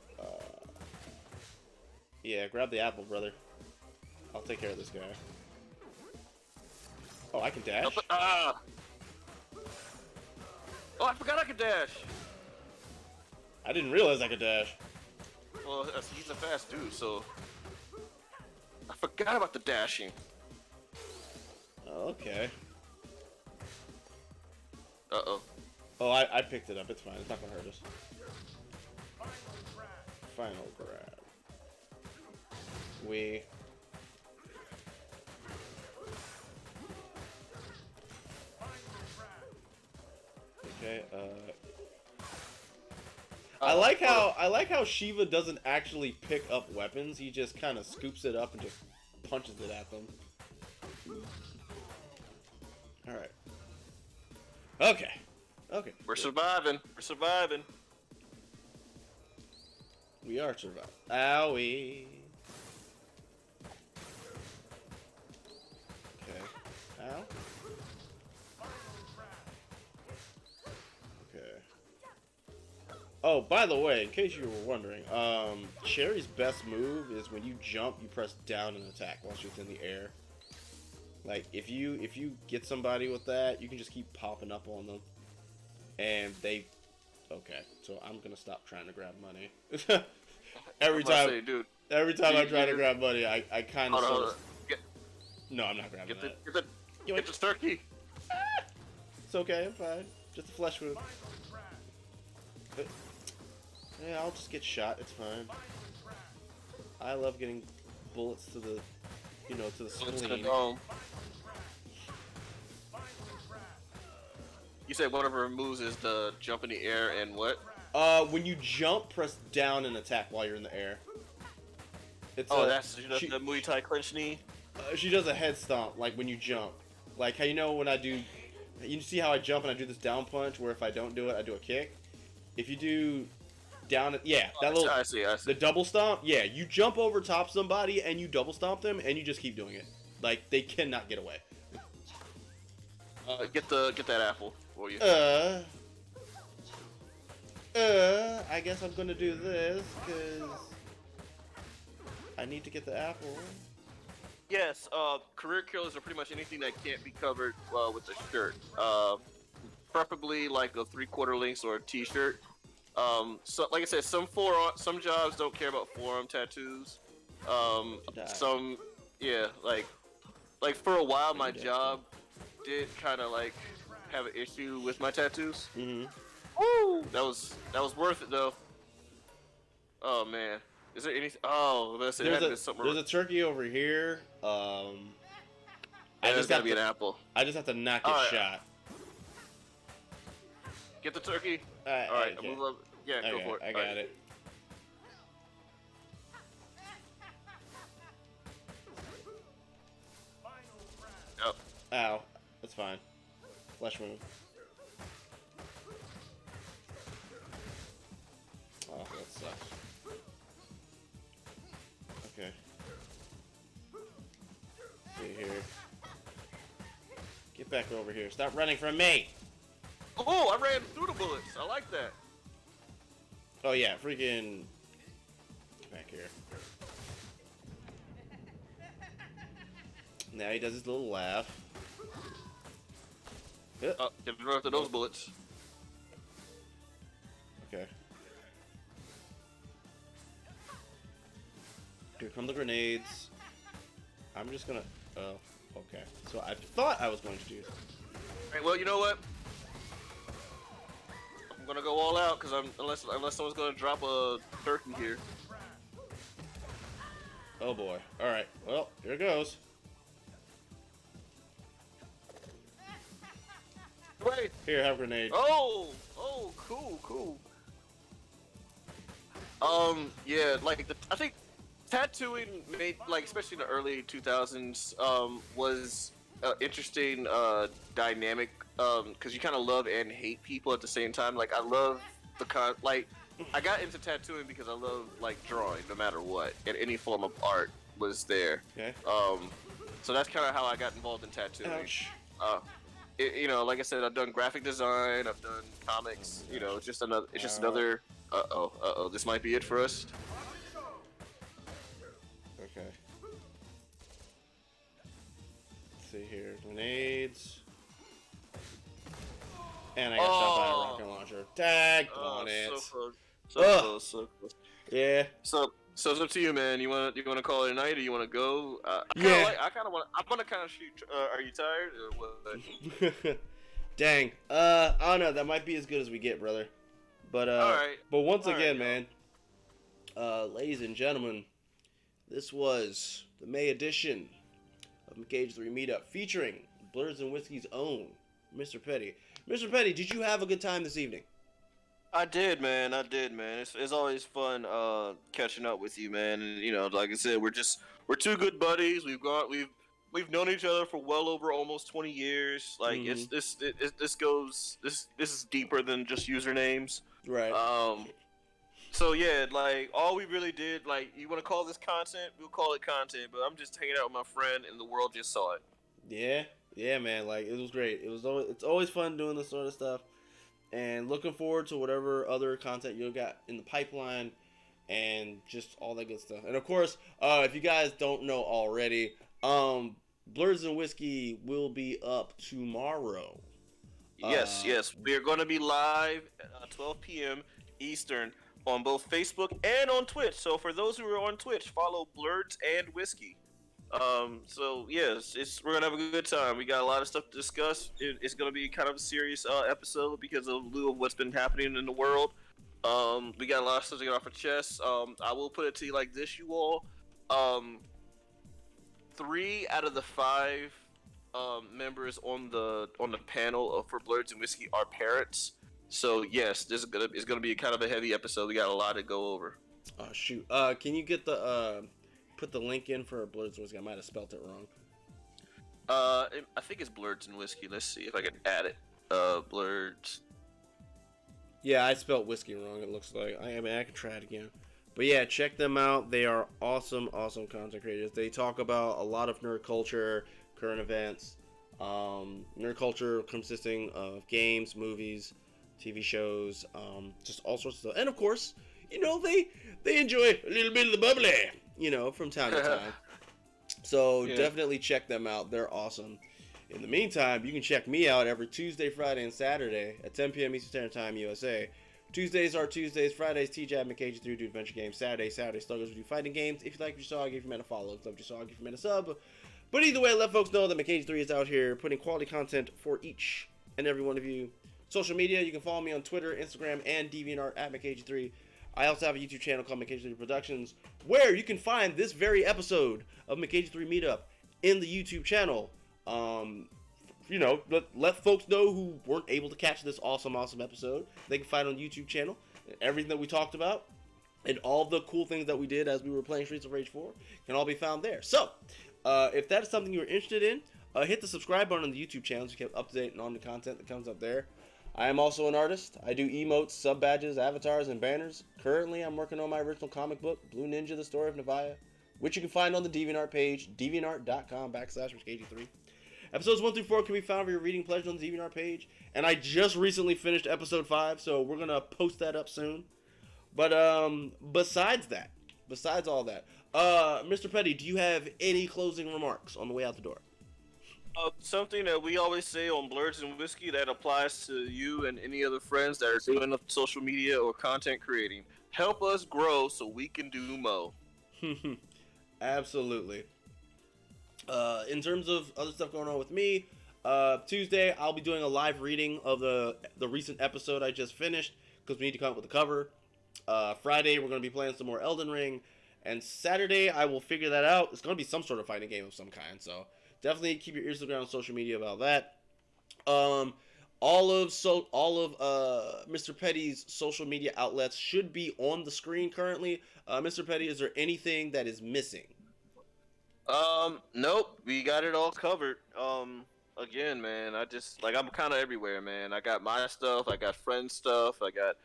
Yeah, grab the apple, brother. I'll take care of this guy. Oh, I can dash? Oh, I forgot I could dash. I didn't realize I could dash. Well, he's a fast dude, so I forgot about the dashing. Okay. Uh-oh. Oh, I picked it up. It's fine. It's not gonna hurt us. Final grab. We. Okay. I like how Shiva doesn't actually pick up weapons. He just kind of scoops it up and just punches it at them. All right. Okay. Okay. We're surviving. We're surviving. We are surviving. Owie. Okay. Ow. Okay. Oh, by the way, in case you were wondering, Cherry's best move is when you jump, you press down and attack while she's in the air. Like, if you get somebody with that, you can just keep popping up on them. And they... Okay, so I'm gonna stop trying to grab money. every time I try to grab money, I kind of sort of... No, I'm not grabbing that. Get the turkey! It's okay, I'm fine. Just a flesh wound. Yeah, I'll just get shot, it's fine. I love getting bullets to the... to the spleen. You said one of her moves is the jump in the air and what? When you jump, press down and attack while you're in the air. It's that's the Muay Thai clinch knee? She does a head stomp, like when you jump. Like how when I do... You see how I jump and I do this down punch, where if I don't do it, I do a kick? If you do down... Yeah, that little... I see. The double stomp, yeah, you jump over top somebody and you double stomp them and you just keep doing it. Like, they cannot get away. Get that apple for you. I guess I'm gonna do this, because I need to get the apple. Yes, career killers are pretty much anything that can't be covered with a shirt. Preferably like a 3/4 length or a t-shirt. So like I said, some jobs don't care about forearm tattoos. Some, yeah, like for a while my job did kind of like have an issue with my tattoos. Mm-hmm. Woo! That was worth it though. Oh man, is there anything? Oh, There's a turkey over here. I just gotta be an apple. I just have to knock it shot. Get the turkey. All right, move up. Yeah, go for it. I got it. Yep. Ow, that's fine. Flesh wound. Oh, that sucks. Okay. See here. Get back over here. Stop running from me! Oh, I ran through the bullets. I like that. Oh yeah, freaking... Get back here. Now he does his little laugh. Get rid of those bullets. Okay. Here come the grenades. I'm just gonna... Oh, okay. So I thought I was going to do Right, well, you know what? I'm gonna go all out because unless someone's gonna drop a turkey here. Oh boy. All right. Well, here goes. Wait. Here, have a grenade. Oh, cool. Yeah, like I think tattooing made like especially in the early 2000s was interesting dynamic because you kind of love and hate people at the same time. Like I love like I got into tattooing because I love like drawing no matter what, and any form of art was there. Okay. So that's kind of how I got involved in tattooing. Ouch. You know, like I said, I've done graphic design, I've done comics. You know, it's just another. This might be it for us. Okay. Let's see here. Grenades. And I got shot by a rocket launcher. Tag on it. So close. Yeah. So it's up to you, man. You wanna call it a night, or you wanna go? I'm gonna kind of shoot. Are you tired or what? Dang. I don't know. That might be as good as we get, brother. But all right. But once again, man. Ladies and gentlemen, this was the May edition of McAgee3 Meetup featuring Blurs and Whiskey's own Mr. Petty. Mr. Petty, did you have a good time this evening? I did, man. It's always fun catching up with you, man. And you know, like I said, we're two good buddies. We've known each other for well over almost 20 years. Like this is deeper than just usernames. Right. So yeah, like all we really did, like you want to call this content, we'll call it content. But I'm just hanging out with my friend, and the world just saw it. Yeah, man. Like it was great. It's always fun doing this sort of stuff. And looking forward to whatever other content you got in the pipeline and just all that good stuff. And of course, if you guys don't know already, Blurs and Whiskey will be up tomorrow. Yes. We are going to be live at 12 p.m. Eastern on both Facebook and on Twitch. So for those who are on Twitch, follow Blurs and Whiskey. So yes, we're gonna have a good time. We got a lot of stuff to discuss. It's gonna be kind of a serious episode because of lieu of what's been happening in the world. We got a lot of stuff to get off our chests. I will put it to you like this, you all. 3 out of the 5 members on the panel for Blurs and Whiskey are parents. So yes, this is gonna be kind of a heavy episode. We got a lot to go over. Oh shoot! Can you get put the link in for Blurs and Whiskey? I might have spelt it wrong. I think it's Blurs and Whiskey. Let's see if I can add it. Blurs. Yeah, I spelled whiskey wrong. It looks like. I mean, I can try it again. But yeah, check them out. They are awesome content creators. They talk about a lot of nerd culture, current events, nerd culture consisting of games, movies, TV shows, just all sorts of stuff. And of course, you know, they enjoy a little bit of the bubbly, you know, from time to time. So definitely check them out. They're awesome. In the meantime, you can check me out every Tuesday, Friday, and Saturday at 10 p.m. Eastern Standard Time, USA. Tuesdays are Tuesdays. Fridays, TJab, McAgee3 do adventure games. Saturday, Sluggers, we do fighting games. If you like what you saw, I'll give you a follow. If you loved what you saw, I'll give you a sub. But either way, let folks know that McAgee3 is out here putting quality content for each and every one of you. Social media, you can follow me on Twitter, Instagram, and DeviantArt at McAgee3. I also have a YouTube channel called McAgee3 Productions, where you can find this very episode of McAgee3 Meetup in the YouTube channel. You know, let folks know who weren't able to catch this awesome episode. They can find it on the YouTube channel everything that we talked about and all the cool things that we did as we were playing Streets of Rage 4 can all be found there. So, if that is something you're interested in, hit the subscribe button on the YouTube channel so you get up to date on the content that comes up there. I am also an artist. I do emotes, sub badges, avatars, and banners. Currently, I'm working on my original comic book, Blue Ninja: The Story of Navaya, which you can find on the DeviantArt page, deviantart.com/McAgee3. Episodes 1 through 4 can be found for your reading pleasure on the DeviantArt page. And I just recently finished episode 5, so we're going to post that up soon. But besides all that, Mr. Petty, do you have any closing remarks on the way out the door? Something that we always say on Blurs and Whiskey that applies to you and any other friends that are doing social media or content creating. Help us grow so we can do mo. Absolutely. In terms of other stuff going on with me, Tuesday, I'll be doing a live reading of the recent episode I just finished because we need to come up with a cover. Friday, we're going to be playing some more Elden Ring. And Saturday, I will figure that out. It's going to be some sort of fighting game of some kind. So definitely keep your ears to the ground on social media about that. All of Mr. Petty's social media outlets should be on the screen currently. Mr. Petty, is there anything that is missing? Nope, we got it all covered. Again, man, I'm kind of everywhere, man. I got my stuff, I got friend stuff, I got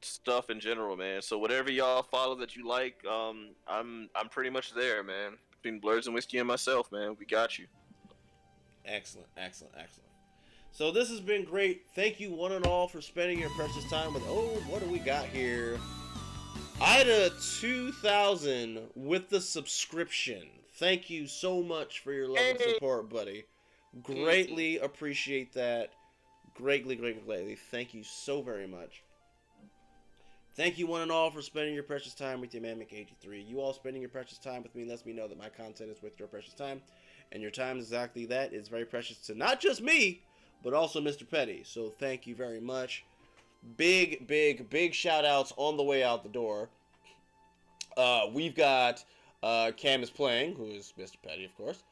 stuff in general, man. So whatever y'all follow that you like, I'm pretty much there, man. Between Blurs and Whiskey and myself, man, we got you. Excellent. So this has been great. Thank you one and all for spending your precious time with. Oh, what do we got here? Ida 2000 with the subscription. Thank you so much for your love and support, buddy. Greatly appreciate that. Greatly. Thank you so very much. Thank you one and all for spending your precious time with your man McAgee3. You all spending your precious time with me lets me know that my content is worth your precious time. And your time is exactly that. It's very precious to not just me, but also Mr. Petty. So thank you very much. Big shout outs on the way out the door. We've got Cam is Playing, who is Mr. Petty, of course.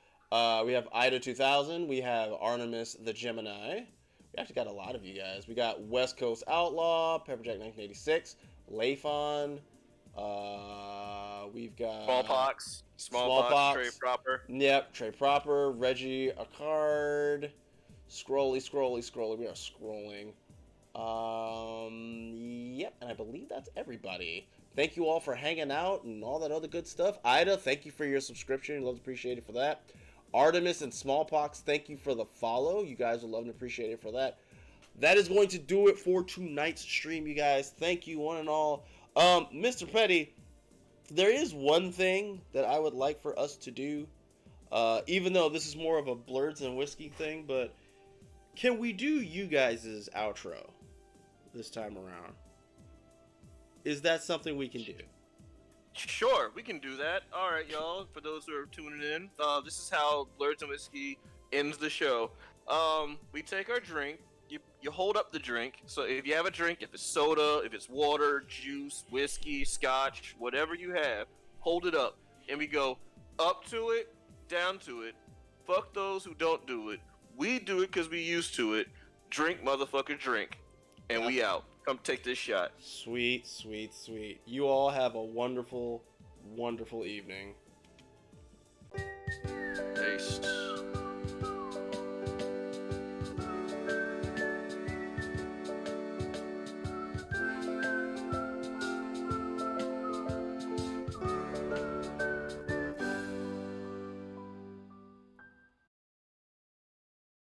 We have Ida 2000. We have Artemis the Gemini. We actually got a lot of you guys. We got West Coast Outlaw, Pepperjack 1986, Layfon. We've got Smallpox, Trey Proper. Yep, Trey Proper, Reggie Acard, Scrolly. We are scrolling. Yep, and I believe that's everybody. Thank you all for hanging out and all that other good stuff. Ida, thank you for your subscription. Love to appreciate it for that. Artemis and Smallpox, thank you for the follow. You guys will love and appreciate it for that. That is going to do it for tonight's stream, you guys. Thank you one and all. Mr. Petty, there is one thing that I would like for us to do, even though this is more of a Blurs and Whiskey thing, but can we do you guys' outro this time around? Is that something we can do? Sure, we can do that. All right, y'all. For those who are tuning in, this is how Blurs and Whiskey ends the show. We take our drink. You hold up the drink. So if you have a drink, if it's soda, if it's water, juice, whiskey, scotch, whatever you have, hold it up. And we go up to it, down to it. Fuck those who don't do it. We do it because we used to it. Drink, motherfucker, drink. And we out. Come take this shot. Sweet. You all have a wonderful evening.